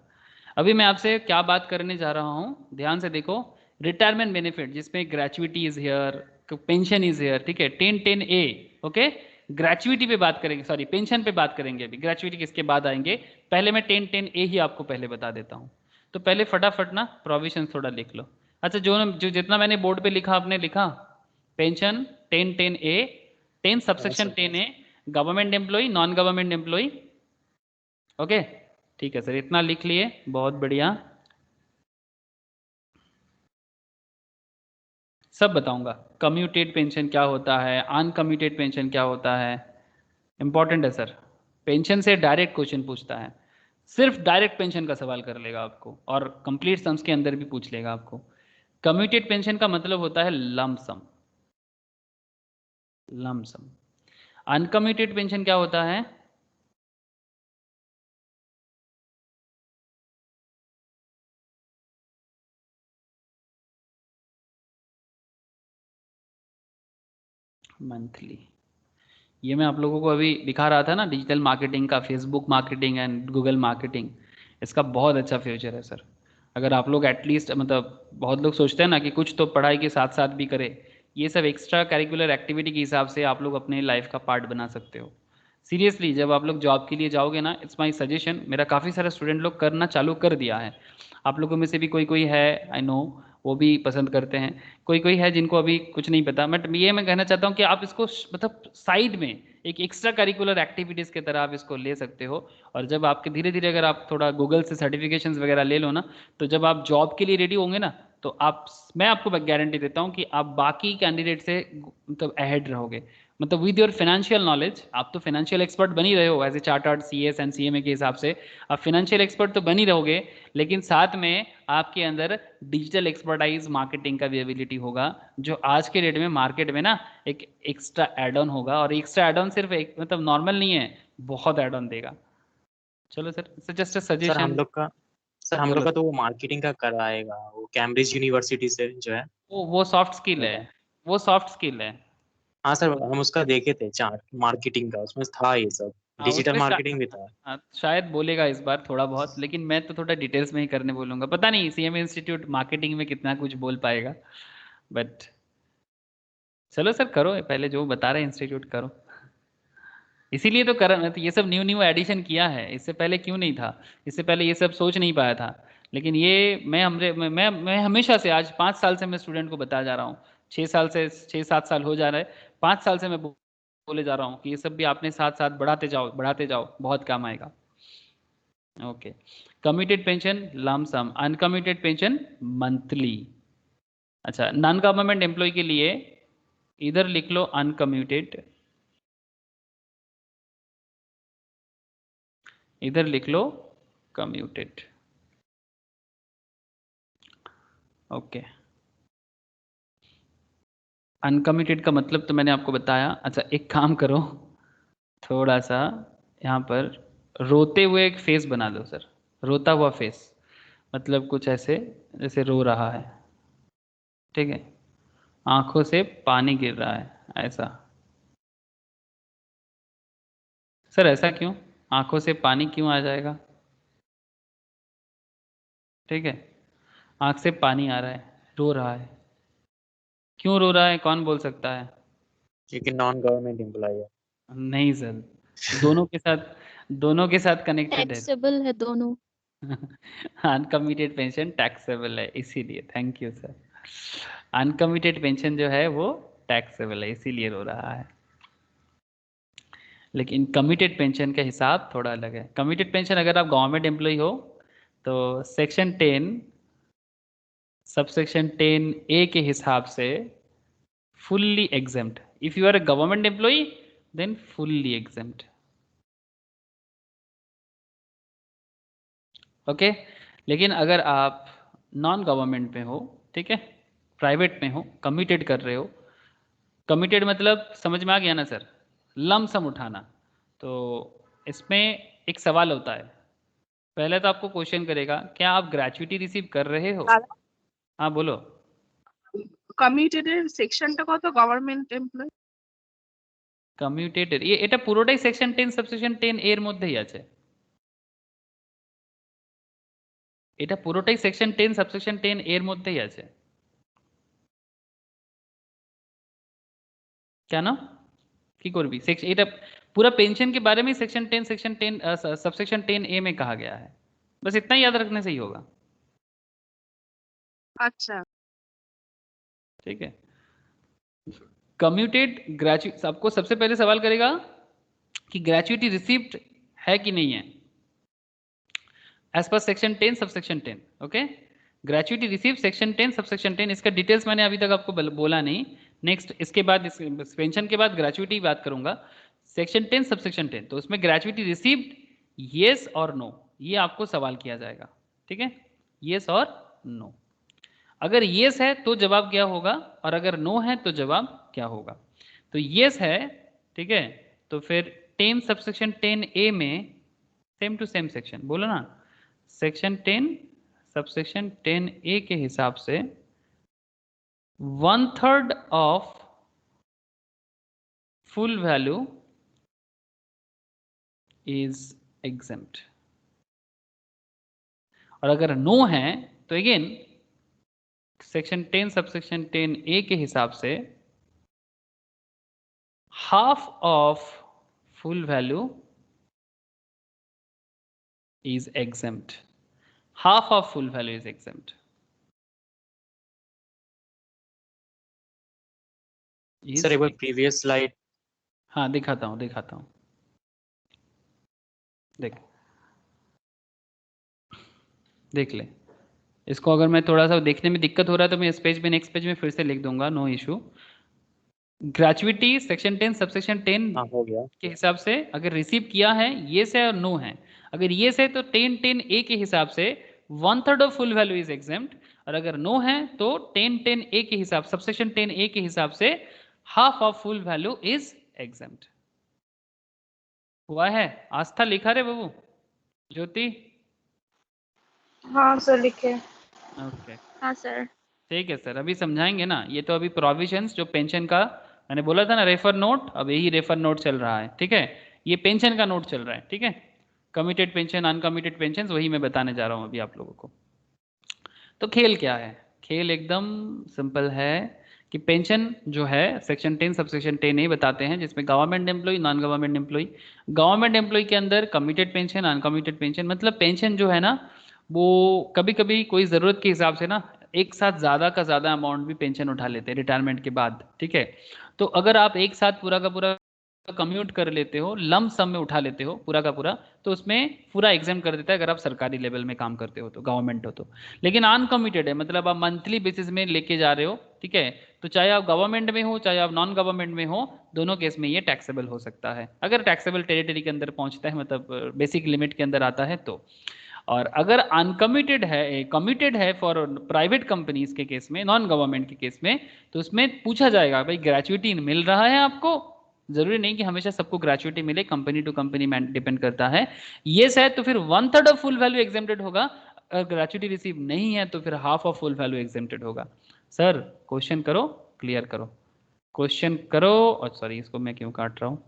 Speaker 1: अभी मैं आपसे क्या बात करने जा रहा हूँ, ध्यान से देखो। रिटायरमेंट बेनिफिट जिसमें gratuity is here, pension is here, ठीक है, 1010A, ओके। ग्रेचुइटी पे बात करेंगे, सॉरी पेंशन पे बात करेंगे अभी, ग्रेचुइटी किसके बाद आएंगे। पहले मैं 1010A ही आपको पहले बता देता हूँ। तो पहले फटाफट ना प्रोविजन थोड़ा लिख लो। अच्छा, जो जितना मैंने बोर्ड पे लिखा आपने लिखा, pension 1010A, 10 subsection 10A, government employee, non government employee, okay. ठीक है सर, इतना लिख लिए, बहुत बढ़िया। सब बताऊंगा, कम्यूटेड पेंशन क्या होता है, अनकम्यूटेड पेंशन क्या होता है, इंपॉर्टेंट है सर। पेंशन से डायरेक्ट क्वेश्चन पूछता है, सिर्फ डायरेक्ट पेंशन का सवाल कर लेगा आपको, और कंप्लीट सम्स के अंदर भी पूछ लेगा आपको। कम्यूटेड पेंशन का मतलब होता है लंप सम, लंप सम। अनकम्यूटेड पेंशन क्या होता है, मंथली। ये मैं आप लोगों को अभी दिखा रहा था ना, डिजिटल मार्केटिंग का, Facebook marketing and Google marketing, इसका बहुत अच्छा फ्यूचर है सर। अगर आप लोग एटलीस्ट, मतलब बहुत लोग सोचते हैं ना कि कुछ तो पढ़ाई के साथ साथ भी करें, ये सब एक्स्ट्रा करिकुलर एक्टिविटी के हिसाब से आप लोग अपने लाइफ का पार्ट बना सकते हो। सीरियसली, जब आप लोग जॉब के लिए जाओगे ना, इट्स माई सजेशन, मेरा काफ़ी सारे स्टूडेंट लोग करना चालू कर दिया है। आप लोगों में से भी कोई कोई है, आई नो, वो भी पसंद करते हैं, कोई कोई है जिनको अभी कुछ नहीं पता। बट ये मैं कहना चाहता हूँ कि आप इसको मतलब साइड में एक एक्स्ट्रा करिकुलर एक्टिविटीज़ की तरह आप इसको ले सकते हो। और जब आपके धीरे धीरे अगर आप थोड़ा गूगल से सर्टिफिकेशंस वगैरह ले लो ना, तो जब आप जॉब के लिए रेडी होंगे ना, तो आप, मैं आपको गारंटी देता हूँ कि आप बाकी कैंडिडेट से मतलब अहेड रहोगे। मतलब विद योर फाइनेंशियल नॉलेज, आप तो फाइनेंशियल एक्सपर्ट बन ही रहे हो as a chartered CS and CMA के हिसाब से, आप फाइनेंशियल एक्सपर्ट तो बन ही रहोगे, लेकिन साथ में आपके अंदर डिजिटल एक्सपर्टाइज, मार्केटिंग का भी एबिलिटी होगा, जो आज के डेट में मार्केट में ना एक एक्स्ट्रा एड ऑन होगा। और एक्स्ट्रा एड ऑन सिर्फ एक मतलब नॉर्मल नहीं है, बहुत एड ऑन देगा। चलो sir, just a
Speaker 5: sir
Speaker 1: suggestion.
Speaker 5: हम लोग
Speaker 1: बोलो।
Speaker 5: का तो वो मार्केटिंग का कराएगा वो कैम्ब्रिज यूनिवर्सिटी से जो है।
Speaker 1: वो सॉफ्ट स्किल है, वो सॉफ्ट स्किल है।
Speaker 5: हाँ सर, हम उसका देखे थे चार्ट मार्केटिंग का, उसमें था ये सब,
Speaker 1: हाँ
Speaker 5: डिजिटल
Speaker 1: उसमें
Speaker 5: मार्केटिंग भी था।
Speaker 1: हाँ, शायद बोलेगा इस बार थोड़ा बहुत, लेकिन मैं तो थोड़ा डिटेल्स में ही करने बोलूंगा। पता नहीं सीएमए इंस्टीट्यूट मार्केटिंग में कितना कुछ बोल पाएगा, बट चलो सर, करो पहले जो बता रहे इंस्टीट्यूट करो। इसीलिए तो कर, तो ये सब न्यू न्यू एडिशन किया है, इससे पहले क्यों नहीं था, इससे पहले ये सब सोच नहीं पाया था। लेकिन ये मैं हमेशा से, आज 5 साल से मैं स्टूडेंट को बता जा रहा हूँ, 6 साल से, 6-7 साल हो जा रहा है, 5 साल से मैं बोले जा रहा हूँ कि ये सब भी आपने साथ साथ बढ़ाते जाओ, बहुत काम आएगा। ओके, कमिटेड पेंशन लम सम, अनकमिटेड पेंशन मंथली। अच्छा, नॉन गवर्नमेंट एम्प्लॉय के लिए इधर लिख लो अनकम्यूटेड, इधर लिख लो कम्यूटेड, ओके। अनकमिटेड का मतलब तो मैंने आपको बताया। अच्छा, एक काम करो, थोड़ा सा यहाँ पर रोते हुए एक फेस बना दो सर, रोता हुआ फेस, मतलब कुछ ऐसे जैसे रो रहा है, ठीक है, आंखों से पानी गिर रहा है, ऐसा। सर ऐसा क्यों, आंखों से पानी क्यों आ जाएगा, ठीक है, आंख से पानी आ रहा है, रो रहा है, क्यों रो रहा है, कौन बोल सकता है?
Speaker 5: क्योंकि नॉन गवर्नमेंट एम्प्लॉय है।
Speaker 1: नहीं सर, दोनों के साथ कनेक्टेड है।
Speaker 4: टैक्सेबल है दोनों।
Speaker 1: अनकमिटेड पेंशन टैक्सेबल है, इसीलिए, thank you sir. Uncommitted pension जो है वो टैक्सेबल है, इसीलिए रो रहा है। लेकिन कमिटेड पेंशन का हिसाब थोड़ा अलग है। कमिटेड पेंशन अगर आप गवर्नमेंट एम्प्लॉय हो तो सबसेक्शन 10A के हिसाब से fully exempt. If you are a government employee then fully exempt. Okay. लेकिन अगर आप नॉन गवर्नमेंट में हो, ठीक है, प्राइवेट में हो, कमिटेड कर रहे हो, कमिटेड मतलब समझ में आ गया ना सर, लमसम उठाना, तो इसमें एक सवाल होता है. पहले तो आपको क्वेश्चन करेगा क्या आप ग्रेचुइटी रिसीव कर रहे हो. हाँ बोलो.
Speaker 7: কমিউটেডের সেকশনটা কত গভর্নমেন্ট এমপ্লয়?
Speaker 1: কমিউটেড এটা পুরোটাই সেকশন 10 সাবসেকশন 10 এর মধ্যেই আছে. এটা পুরোটাই সেকশন 10 সাবসেকশন 10 এর মধ্যেই আছে. কেন কি করবি এটা पूरा पेंशन के बारे में सेक्शन 10 सेक्शन 10 सबसेक्शन 10A में कहा गया है. बस इतना ही याद रखने से ही होगा.
Speaker 7: আচ্ছা
Speaker 1: ठीक है. कम्यूटेड ग्रेजुएट सबको सबसे पहले सवाल करेगा कि ग्रेचुइटी रिसीव्ड है कि नहीं है as per section 10 subsection 10. Okay. Gratuity receive section 10 subsection 10. इसका डिटेल्स मैंने अभी तक आपको बोला नहीं. नेक्स्ट इसके बाद पेंशन के बाद ग्रेचुइटी बात करूंगा. सेक्शन 10 सबसेक्शन 10 तो उसमें ग्रेचुइटी रिसीव्ड येस और नो ये आपको सवाल किया जाएगा. ठीक है. येस और नो. अगर येस है तो जवाब क्या होगा और अगर नो है तो जवाब क्या होगा. तो येस है, ठीक है, तो फिर 10 सबसेक्शन 10A में सेम टू सेम सेक्शन बोलो ना. सेक्शन 10 सबसेक्शन 10A के हिसाब से 1/3 of full value is exempt. और अगर नो है तो अगेन सेक्शन 10 सबसेक्शन 10A के हिसाब से half of full value is exempt. Half of full value is exempt.
Speaker 5: Sir एक बार प्रीवियस स्लाइड.
Speaker 1: हाँ दिखाता हूँ देख ले इसको. अगर मैं थोड़ा सा देखने में दिक्कत हो रहा है तो मैं इस पेज में नेक्स्ट पेज में फिर से लिख दूंगा, no issue. Gratuity section 10 subsection 10
Speaker 5: हो गया
Speaker 1: के हिसाब से अगर रिसीव किया है येस है और नो है. अगर येस है तो 10A के हिसाब से 1/3 of full value is exempt. और अगर नो है तो 10A के हिसाब सबसेक्शन 10A के हिसाब से half of full value is exempt. हुआ है. आस्था लिखा रे बाबू. ज्योति.
Speaker 6: हाँ सर लिखे.
Speaker 1: ओके.
Speaker 4: हाँ सर.
Speaker 1: ठीक है सर. अभी समझाएंगे ना. ये तो अभी प्रोविजंस जो पेंशन का मैंने बोला था ना रेफर नोट, अब यही रेफर नोट चल रहा है. ठीक है. ये पेंशन का नोट चल रहा है. ठीक है. कमिटेड पेंशन अनकमिटेड पेंशन वही मैं बताने जा रहा हूँ अभी आप लोगों को. तो खेल क्या है. खेल एकदम सिंपल है कि पेंशन जो है सेक्शन 10 सबसेक्शन 10A बताते हैं जिसमें government employee non government employee. Government employee के अंदर कमिटेड पेंशन अनकमिटेड पेंशन मतलब पेंशन जो है ना वो कभी कभी कोई ज़रूरत के हिसाब से ना एक साथ ज़्यादा का ज़्यादा अमाउंट भी पेंशन उठा लेते हैं रिटायरमेंट के बाद. ठीक है. तो अगर आप एक साथ पूरा का पूरा कम्यूट कर लेते हो, लम सम में उठा लेते हो पूरा का पूरा, तो उसमें पूरा एग्जाम कर देता है अगर आप सरकारी लेवल में काम करते हो तो, गवर्नमेंट हो तो. लेकिन अनकमिटेड है मतलब आप मंथली बेसिस में लेके जा रहे हो. ठीक है. तो चाहे आप गवर्नमेंट में हो चाहे आप नॉन गवर्नमेंट में हो, दोनों केस में ये टैक्सेबल हो सकता है अगर टैक्सेबल टेरिटरी के अंदर पहुंचता है, मतलब बेसिक लिमिट के अंदर आता है तो. और अगर अनकमिटेड है कमिटेड है फॉर प्राइवेट कंपनीज के केस में, नॉन गवर्नमेंट के केस में, तो उसमें पूछा जाएगा भाई ग्रेचुइटी मिल रहा है आपको. जरूरी नहीं कि हमेशा सबको ग्रेचुइटी मिले, कंपनी टू कंपनी डिपेंड करता है. येस है तो फिर 1/3 ऑफ फुल वैल्यू एग्जेम्प्टेड होगा. अगर ग्रेचुइटी रिसीव नहीं है तो फिर half of full value exempted होगा. सर क्वेश्चन करो, क्लियर करो, क्वेश्चन करो. और सॉरी इसको मैं क्यों काट रहा हूँ.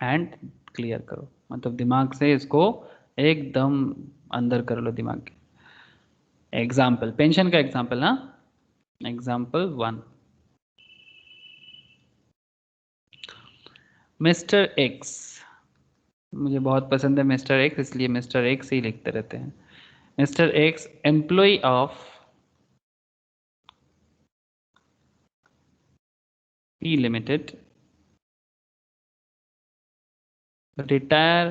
Speaker 1: एंड क्लियर करो मतलब दिमाग से इसको एकदम अंदर कर लो दिमाग के. एग्जाम्पल पेंशन का एग्जाम्पल. हाँ एग्जाम्पल 1. मिस्टर एक्स, मुझे बहुत पसंद है मिस्टर एक्स इसलिए मिस्टर एक्स ही लिखते रहते हैं. Mister X employee of P Limited retire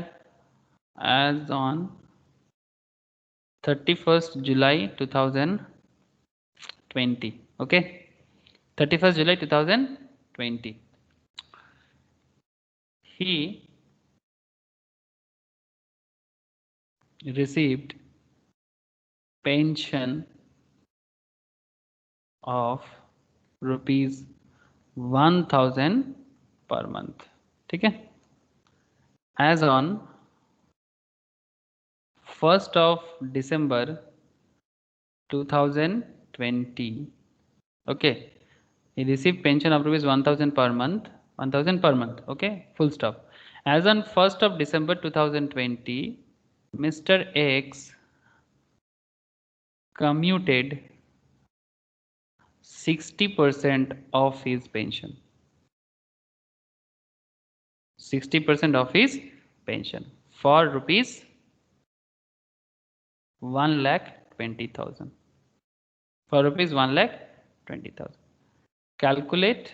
Speaker 1: as on 31st July 2000 2020. Okay, 31st July 2020. He received pension of rupees 1000 per month. ठीक है, as on 1st of December 2020. Okay, he received pension of rupees 1000 per month, 1000 per month. Okay, full stop. As on 1st of December 2020, Mr. X commuted 60% of his pension. 60% of his pension for rupees 1,20,000. For rupees 1,20,000. Calculate,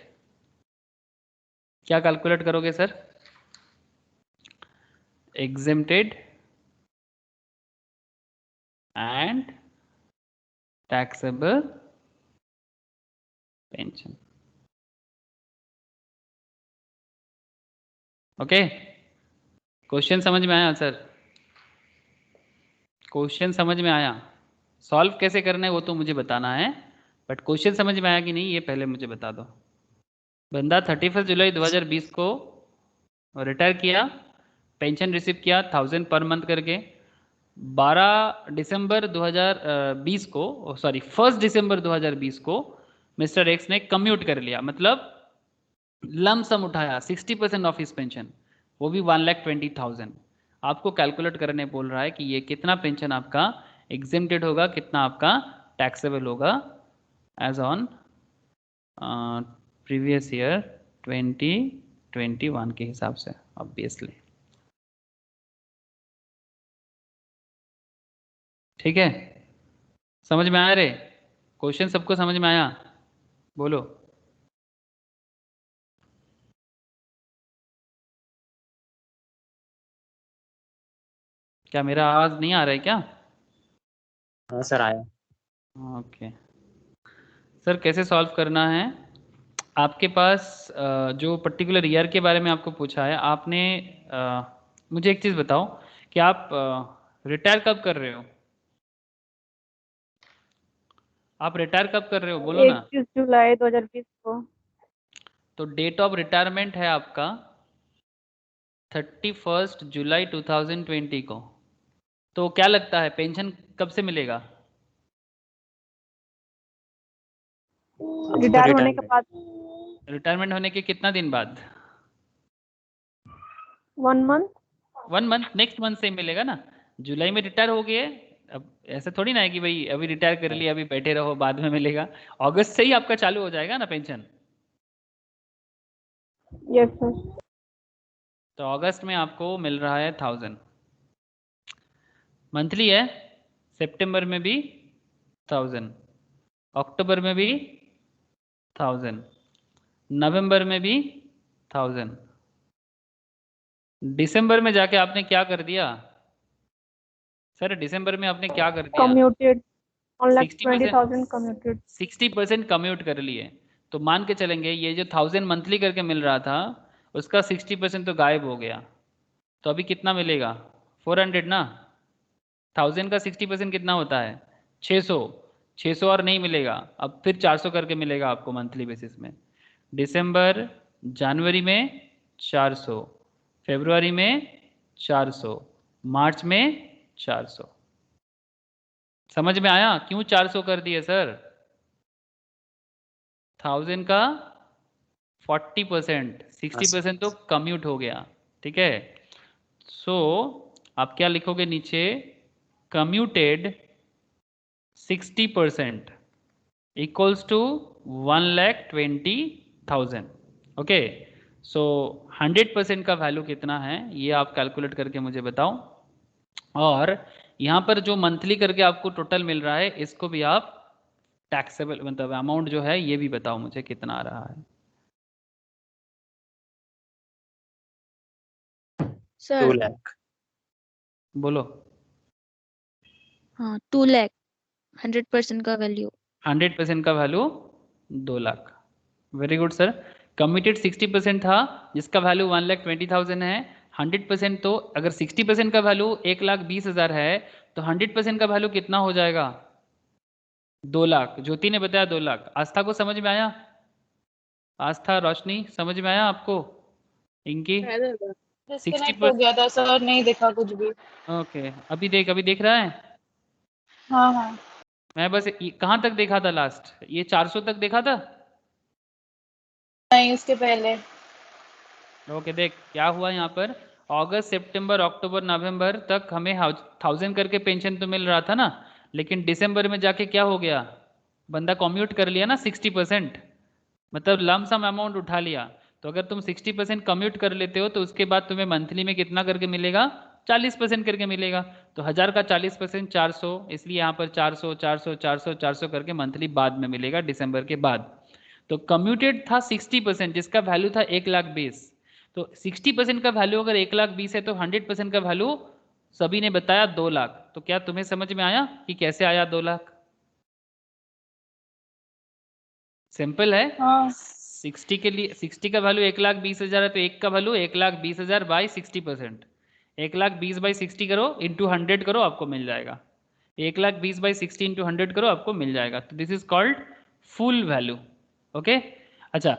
Speaker 1: क्या कैलकुलेट करोगे sir? Exempted and taxable pension. Okay, question समझ में आया सर? क्वेश्चन समझ में आया? सॉल्व कैसे करना है वो तो मुझे बताना है, बट क्वेश्चन समझ में आया कि नहीं ये पहले मुझे बता दो. बंदा 31 जुलाई 2020 को रिटायर किया, पेंशन रिसीव किया 1000 पर मंथ करके. 12 दिसंबर 2020 को, सॉरी 1 दिसंबर 2020 को मिस्टर एक्स ने कम्यूट कर लिया, मतलब लम सम उठाया 60% ऑफ हिज पेंशन, वो भी 1,20,000. आपको कैलकुलेट करने बोल रहा है कि ये कितना पेंशन आपका एग्जेम्प्टेड होगा, कितना आपका टैक्सेबल होगा एज ऑन प्रीवियस ईयर 2021 के हिसाब से ऑब्वियसली. ठीक है, समझ में आया रे? क्वेश्चन सबको समझ में आया? बोलो. क्या मेरा आवाज नहीं आ रहा है क्या?
Speaker 5: हाँ सर आया.
Speaker 1: ओके सर, कैसे सॉल्व करना है? आपके पास जो पर्टिकुलर ईयर के बारे में आपको पूछा है, आपने मुझे एक चीज़ बताओ कि आप रिटायर कब कर रहे हो? आप रिटायर कब कर रहे हो, बोलो ना.
Speaker 2: 21 जुलाई 2020 को.
Speaker 1: तो डेट ऑफ रिटायरमेंट है आपका 31 जुलाई 2020 को. तो क्या लगता है पेंशन कब से मिलेगा?
Speaker 2: रिटायर होने के बाद.
Speaker 1: रिटायरमेंट होने के कितना दिन बाद?
Speaker 2: 1 मंथ.
Speaker 1: 1 मंथ, नेक्स्ट मंथ से मिलेगा ना. जुलाई में रिटायर हो गए, अब ऐसा थोड़ी ना है कि भाई अभी रिटायर कर लिया अभी बैठे रहो बाद में मिलेगा. अगस्त से ही आपका चालू हो जाएगा ना पेंशन.
Speaker 2: Yes sir.
Speaker 1: तो अगस्त में आपको मिल रहा है 1000 मंथली है. सितंबर में भी 1000, अक्टूबर में भी 1000, नवंबर में भी 1000. दिसंबर में जाके आपने क्या कर दिया सर? दिसंबर में आपने क्या कर दिया?
Speaker 2: कम्यूटेड
Speaker 1: 60%.
Speaker 2: 1,20,000 कम्यूटेड.
Speaker 1: 60% कम्यूट कर लिए. तो मान के चलेंगे ये जो 1000 मंथली करके मिल रहा था उसका 60% तो गायब हो गया. तो अभी कितना मिलेगा? 400 ना. 1000 का 60% कितना होता है? 600. 600 और नहीं मिलेगा, अब फिर 400 करके मिलेगा आपको मंथली बेसिस में. दिसंबर जनवरी में 400, फरवरी में 400, मार्च में 400. समझ में आया क्यों 400 कर दिए सर? 1000 का 40%, 60% तो कम्यूट हो गया. ठीक है, सो आप क्या लिखोगे नीचे? Commuted 60% equals to 1,20,000. Okay, so 100% का वैल्यू कितना है ये आप कैलकुलेट करके मुझे बताओ. और यहाँ पर जो मंथली करके आपको टोटल मिल रहा है इसको भी आप टैक्सेबल मतलब अमाउंट जो है ये भी बताओ मुझे कितना आ रहा है.
Speaker 5: Two
Speaker 4: sir.
Speaker 5: लाख.
Speaker 1: बोलो.
Speaker 4: हाँ 2 लाख 100% का वैल्यू.
Speaker 1: 100% का value 2 lakh. Very good sir. Committed 60% था जिसका वैल्यू 1,20,000 है। 100% तो अगर 60% का वैल्यू 1,20,000 है तो 100% का वैल्यू कितना हो जाएगा? 2 लाख। ज्योति ने बताया 2 लाख। आस्था को समझ में आया? आस्था, रोशनी, समझ में आया आपको? इनकी
Speaker 6: डिस्कनेक्ट हो गया था सर, नहीं देखा कुछ भी।
Speaker 1: ओके, अभी देख रहा है?
Speaker 6: हाँ हाँ।
Speaker 1: मैं बस कहाँ तक देखा था लास्ट? ये 400 तक देखा था?
Speaker 6: नहीं, उसके पहले।
Speaker 1: ओके, देख क्या हुआ यहाँ पर। अगस्त, सितंबर, अक्टूबर, नवंबर तक हमें 1000 करके पेंशन तो मिल रहा था ना, लेकिन दिसंबर में जाके क्या हो गया, बंदा कम्यूट कर लिया ना 60%, मतलब लम सम अमाउंट उठा लिया। तो अगर तुम 60% कम्यूट कर लेते हो तो उसके बाद तुम्हें मंथली में कितना करके मिलेगा? 40% करके मिलेगा। तो 1000 का 40% 400, इसलिए यहाँ पर 400 400 400 400 करके मंथली बाद में मिलेगा दिसंबर के बाद। तो कम्यूटेड था 60% जिसका वैल्यू था 1,20,000। तो 60% का वैल्यू अगर 1,20,000 है तो 100% का वैल्यू सभी ने बताया 2 लाख। तो क्या तुम्हें समझ में आया कि कैसे आया 2 लाख? सिंपल है।
Speaker 6: हाँ।
Speaker 1: 60 के लिए 60 का वैल्यू 1,20,000 है तो 1 का वैल्यू 1,20,000 बाई 60%। 1,20,000 बाई 60 करो इंटू 100 करो, आपको मिल जाएगा। 1,20,000 बाई 60 इंटू 100 करो, आपको मिल जाएगा। तो this is called full value. Okay, अच्छा,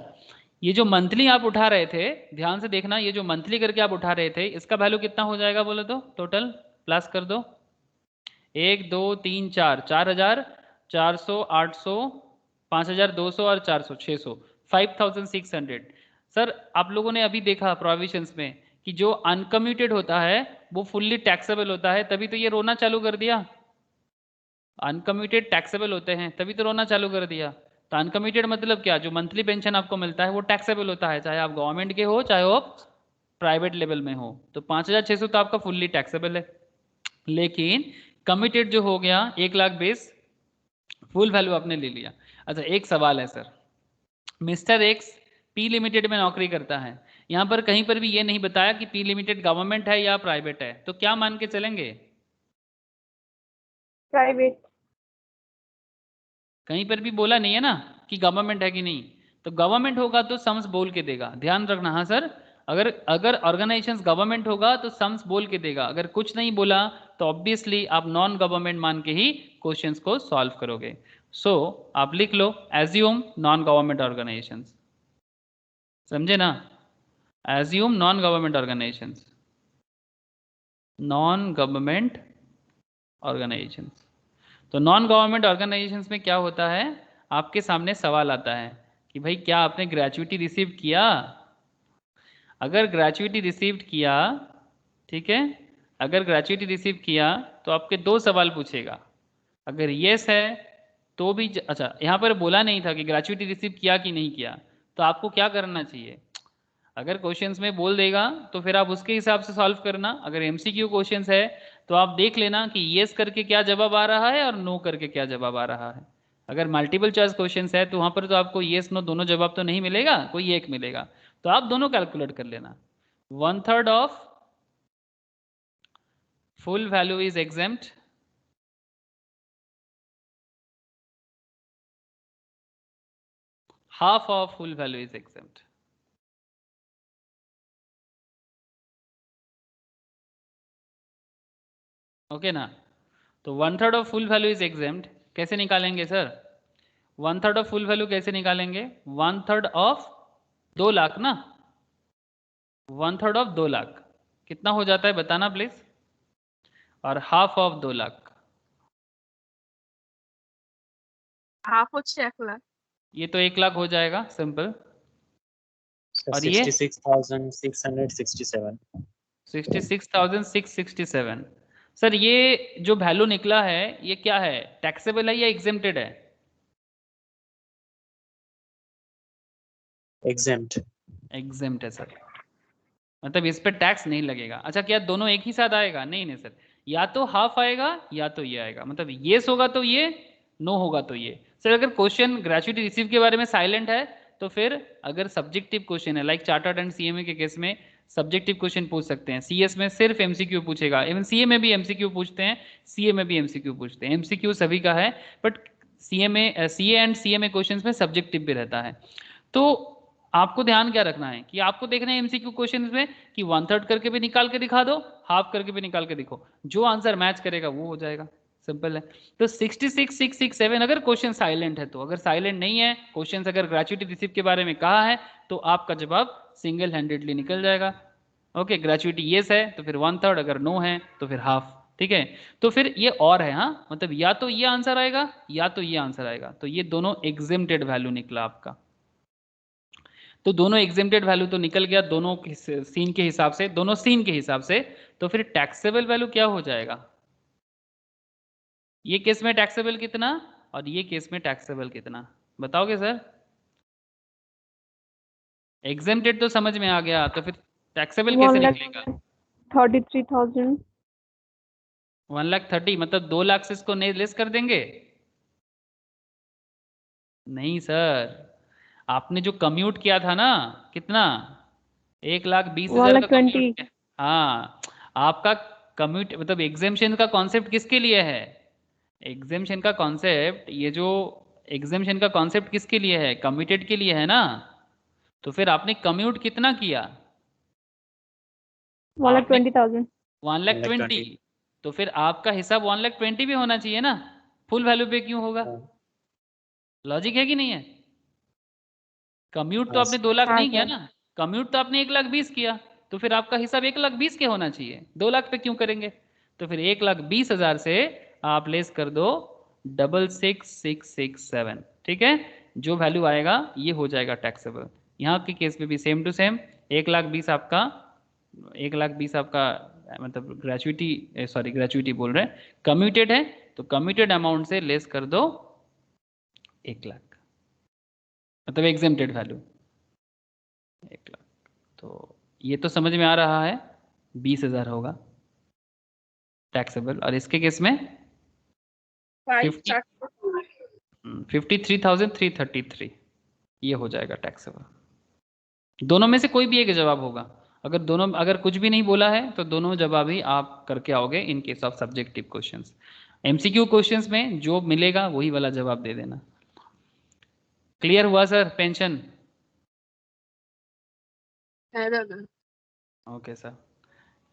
Speaker 1: ये जो मंथली आप उठा रहे थे, ध्यान से देखना, ये जो मंथली करके आप उठा रहे थे इसका वैल्यू कितना हो जाएगा बोलो तो? टोटल प्लस कर दो। 1 2 3 4, 4,000, 400, 800, 5,200 और 400, 600, 5,600। सर आप लोगों ने अभी देखा प्रोविजंस में कि जो अनकम्यूटेड होता है वो फुल्ली टैक्सेबल होता है, तभी तो ये रोना चालू कर दिया। अनकम्यूटेड टैक्सेबल होते हैं तभी तो रोना चालू कर दिया। तो अनकम्यूटेड मतलब क्या? जो मंथली पेंशन आपको मिलता है वो टैक्सेबल होता है, चाहे आप गवर्नमेंट के हो चाहे आप प्राइवेट लेवल में हो। तो 5,600 तो आपका फुल्ली टैक्सेबल है। लेकिन कमिटेड जो हो गया 1,20,000 फुल वैल्यू आपने ले लिया। अच्छा, एक सवाल है sir, mister x P limited में नौकरी करता है, यहाँ पर कहीं पर भी ये नहीं बताया कि पी लिमिटेड गवर्नमेंट है या प्राइवेट है, तो क्या मान के चलेंगे?
Speaker 2: प्राइवेट।
Speaker 1: कहीं पर भी बोला नहीं है ना कि गवर्नमेंट है कि नहीं। तो गवर्नमेंट होगा तो सम्स बोल के देगा, ध्यान रखना। हाँ सर, अगर अगर ऑर्गेनाइजेशन गवर्नमेंट होगा तो सम्स बोल के देगा, अगर कुछ नहीं बोला तो ऑब्वियसली आप नॉन गवर्नमेंट मान के ही क्वेश्चंस को सॉल्व करोगे। सो आप लिख लो एज्यूम नॉन गवर्नमेंट ऑर्गेनाइजेशन, समझे ना? Assume non government organisation, non government organisation. तो नॉन गवर्नमेंट ऑर्गेनाइजेशंस में क्या होता है, आपके सामने सवाल आता है कि भाई क्या आपने ग्रेचुइटी रिसीव किया? अगर ग्रेचुइटी रिसीव किया, ठीक है, अगर ग्रेचुइटी रिसीव किया तो आपके 2 सवाल पूछेगा। अगर येस है तो भी अच्छा, यहाँ पर बोला नहीं था कि ग्रेचुइटी रिसीव किया कि नहीं किया, तो आपको क्या करना चाहिए? अगर क्वेश्चंस में बोल देगा तो फिर आप उसके हिसाब से सॉल्व करना। अगर एमसीक्यू क्वेश्चंस है तो आप देख लेना कि येस करके क्या जवाब आ रहा है और नो करके क्या जवाब आ रहा है। अगर मल्टीपल चॉइस क्वेश्चंस है तो वहां पर तो आपको येस नो दोनों जवाब तो नहीं मिलेगा, कोई एक मिलेगा। तो आप दोनों कैलकुलेट कर लेना। 1/3 of full value is exempt, half of full value is exempt। Okay ना? तो 1/3 of full value is exempt कैसे निकालेंगे सर? 1/3 ऑफ फुल वैल्यू कैसे निकालेंगे? 1/3 ऑफ 2 लाख ना, 1/3 ऑफ 2 लाख कितना हो जाता है बताना प्लीज, और हाफ ऑफ 2 लाख
Speaker 7: হাফ হচ্ছে 1 লাখ।
Speaker 1: ये तो 1 लाख हो जाएगा सिंपल। और ये
Speaker 5: 66,667।
Speaker 1: 66,667। सर ये जो वैल्यू निकला है ये क्या है, टैक्सेबल है या एग्जेम्प्टेड है?
Speaker 5: एग्जेम्प्ट।
Speaker 1: एग्जेम्प्ट है सर, मतलब इस पर टैक्स नहीं लगेगा। अच्छा, क्या दोनों एक ही साथ आएगा? नहीं नहीं सर, या तो हाफ आएगा या तो ये आएगा, मतलब येस होगा तो ये, नो होगा तो ये। सर अगर क्वेश्चन ग्रेचुइटी रिसीव के बारे में साइलेंट है तो फिर अगर सब्जेक्टिव क्वेश्चन है, लाइक चार्टर्ड एंड सीएमए के केस में सब्जेक्टिव क्वेश्चन पूछ सकते हैं। सीएस में सिर्फ एमसीक्यू पूछेगा, इवन सीए में भी एमसीक्यू पूछते हैं, सीए में भी एमसीक्यू पूछते हैं। एमसीक्यू सभी का है, but CA and CMA questions में सब्जेक्टिव भी रहता है। तो आपको ध्यान क्या रखना है कि आपको देखना है एमसीक्यू क्वेश्चंस में कि 1/3 करके भी निकाल के दिखा दो, हाफ करके भी निकाल के दिखो, जो आंसर मैच करेगा वो हो जाएगा। सिंपल है। तो 66, 6, 6, 7 अगर क्वेश्चन साइलेंट है तो, अगर साइलेंट नहीं है क्वेश्चन, अगर ग्रेचुइटी रिसीव के बारे में कहा है तो आपका जवाब सिंगल हैंडेडली निकल जाएगा। ओके, ग्रेचुइटी येस है तो फिर 1/3, अगर नो है तो फिर हाफ। ठीक है, तो फिर ये और है, हाँ मतलब या तो ये आंसर आएगा या तो ये आंसर आएगा, तो ये दोनों एग्जेम्प्टेड वैल्यू निकला आपका। तो दोनों एग्जेम्प्टेड वैल्यू तो निकल गया दोनों सीन के हिसाब से, दोनों सीन के हिसाब से। तो फिर टैक्सेबल वैल्यू क्या हो जाएगा? ये केस में टैक्सेबल कितना और ये केस में टैक्सेबल कितना, बताओगे सर? एग्जेम्प्टेड तो समझ में आ गया, तो फिर टैक्सेबल कैसे निकलेगा?
Speaker 2: 1,33,000।
Speaker 1: 1,30,000 मतलब 2 लाख से इसको लेस कर देंगे? नहीं सर, आपने जो कम्यूट किया था ना, कितना? 1,20,000 का कम्यूट किया। हाँ, आपका कम्यूट मतलब एग्जेम्पशन का कॉन्सेप्ट किसके लिए है? एग्जेम्पशन का कॉन्सेप्ट, ये जो एग्जेम्पशन का कॉन्सेप्ट किसके लिए है? कम्यूटेड के लिए है ना। तो फिर आपने कम्यूट कितना किया?
Speaker 2: 1,20,000।
Speaker 1: 1,20,000। तो फिर आपका हिसाब 1,20,000 भी होना चाहिए ना, फुल वैल्यू पे क्यों होगा? लॉजिक है कि नहीं है? कम्यूट तो आपने 2 लाख नहीं किया ना, कम्यूट तो आपने 1,20,000 किया, तो फिर आपका हिसाब 1,20,000 के होना चाहिए, 2 लाख पे क्यों करेंगे? तो फिर 1,20,000 से आप लेस कर दो 66,667। ठीक है, जो वैल्यू आएगा ये हो जाएगा टैक्सेबल। यहाँ के केस में भी सेम टू सेम 1,20,000 आपका, 1,20,000 आपका मतलब ग्रेचुइटी, सॉरी ग्रेचुइटी बोल रहे हैं, कम्यूटेड है तो कम्यूटेड अमाउंट से लेस कर दो 1,00,000, मतलब एग्जेम्प्टेड वैल्यू 1,00,000। तो ये तो समझ में आ रहा है, 20,000 होगा टैक्सेबल, और इसके केस में 53,333 ये हो जाएगा टैक्सेबल। दोनों में से कोई भी एक जवाब होगा। अगर कुछ भी नहीं बोला है तो दोनों जवाब ही आप करके आओगे in case of subjective questions. MCQ questions में जो मिलेगा वही वाला जवाब दे देना। क्लियर हुआ सर? पेंशन ओके सर,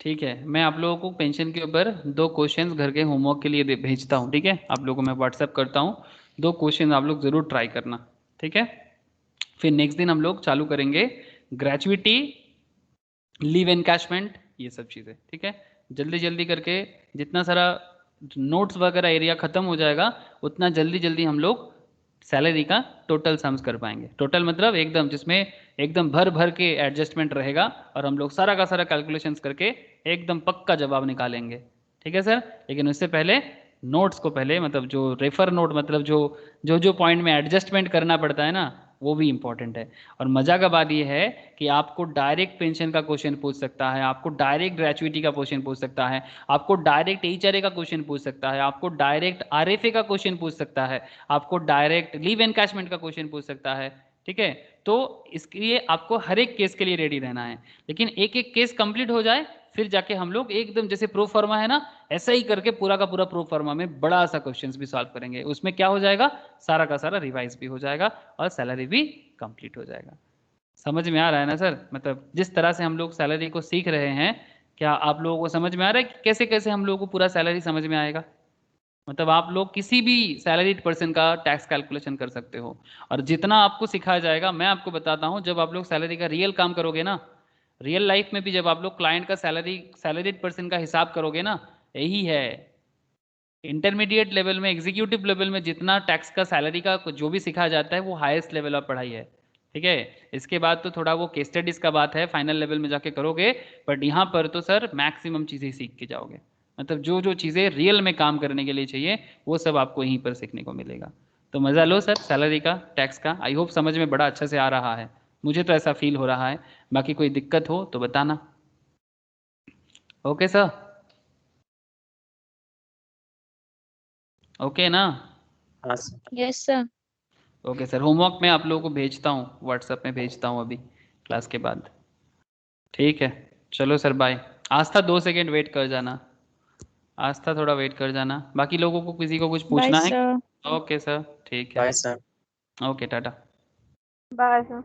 Speaker 1: ठीक है। मैं आप लोगों को पेंशन के ऊपर 2 क्वेश्चंस घर के होमवर्क के लिए भेजता हूँ। ठीक है, आप लोगों को मैं व्हाट्सएप करता हूँ, 2 क्वेश्चन आप लोग जरूर ट्राई करना। ठीक है, फिर नेक्स्ट दिन हम लोग चालू करेंगे ग्रेचुइटी, लीव एनकैशमेंट, ये सब चीज़ें। ठीक है, जल्दी जल्दी करके जितना सारा नोट्स वगैरह एरिया खत्म हो जाएगा उतना जल्दी जल्दी हम लोग सैलरी का टोटल सम्स कर पाएंगे। टोटल मतलब एकदम जिसमें एकदम भर भर के एडजस्टमेंट रहेगा और हम लोग सारा का सारा कैलकुलेशंस करके एकदम पक्का जवाब निकालेंगे। ठीक है सर, लेकिन उससे पहले नोट्स को पहले मतलब जो रेफर नोट मतलब जो पॉइंट में एडजस्टमेंट करना पड़ता है ना, वो भी इंपॉर्टेंट है। और मजा का बात यह है कि आपको डायरेक्ट पेंशन का क्वेश्चन पूछ सकता है, आपको डायरेक्ट ग्रेचुइटी का क्वेश्चन पूछ सकता है, आपको डायरेक्ट एचआरए का क्वेश्चन पूछ सकता है, आपको डायरेक्ट आरएफए का क्वेश्चन पूछ सकता है, आपको डायरेक्ट लीव एनकैशमेंट का क्वेश्चन पूछ सकता है। ठीक है, तो इसके लिए आपको हर एक केस के लिए रेडी रहना है, लेकिन एक एक केस कंप्लीट हो जाए फिर जाके हम लोग एकदम जैसे प्रो फॉर्मा है ना, ऐसा ही करके पूरा का पूरा प्रो फॉर्मा में बड़ा सा क्वेश्चंस भी सॉल्व करेंगे। उसमें क्या हो जाएगा, सारा का सारा रिवाइज भी हो जाएगा और सैलरी भी कंप्लीट हो जाएगा। समझ में आ रहा है ना सर? मतलब जिस तरह से हम लोग सैलरी को सीख रहे हैं, क्या आप लोगों को समझ में आ रहा है कि कैसे कैसे हम लोगों को पूरा सैलरी समझ में आएगा? मतलब आप लोग किसी भी सैलरीड पर्सन का टैक्स कैलकुलेशन कर सकते हो, और जितना आपको सिखाया जाएगा मैं आपको बताता हूँ, जब आप लोग सैलरी का रियल काम करोगे ना, रियल लाइफ में भी जब आप लोग क्लाइंट का सैलरीड पर्सन का हिसाब करोगे ना, यही है इंटरमीडिएट लेवल में, एग्जीक्यूटिव लेवल में जितना टैक्स का सैलरी का जो भी सिखाया जाता है वो हाईएस्ट लेवल ऑफ पढ़ाई है। ठीक है, इसके बाद तो थोड़ा वो केस स्टडीज का बात है, फाइनल लेवल में जाके करोगे, बट यहाँ पर तो सर मैक्सिमम चीज़ें सीख के जाओगे। मतलब जो जो चीज़ें रियल में काम करने के लिए चाहिए वो सब आपको यहीं पर सीखने को मिलेगा। तो मज़ा लो सर सैलरी का, टैक्स का। आई होप समझ में बड़ा अच्छा से आ रहा है, मुझे तो ऐसा फील हो रहा है। बाकी कोई दिक्कत हो तो बताना। ओके सर, ओके ना?
Speaker 5: हाँ sir.
Speaker 4: Yes sir.
Speaker 1: Okay sir, homework मैं आप लोगों को भेजता हूँ, व्हाट्सएप में भेजता हूँ अभी क्लास के बाद। ठीक है, चलो सर बाय। आस्था 2 सेकेंड वेट कर जाना, आस्था थोड़ा वेट कर जाना। बाकी लोगों को किसी को कुछ
Speaker 4: बाय
Speaker 1: पूछना है?
Speaker 4: सर।
Speaker 1: ओके सर, ठीक है।
Speaker 5: Bye sir.
Speaker 1: Okay, tata.
Speaker 2: Bye sir.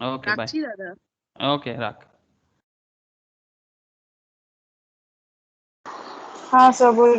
Speaker 1: Okay, bye.
Speaker 7: রাখছি দাদা।
Speaker 1: ओके, রাখ।
Speaker 2: हाँ सर बोलिए।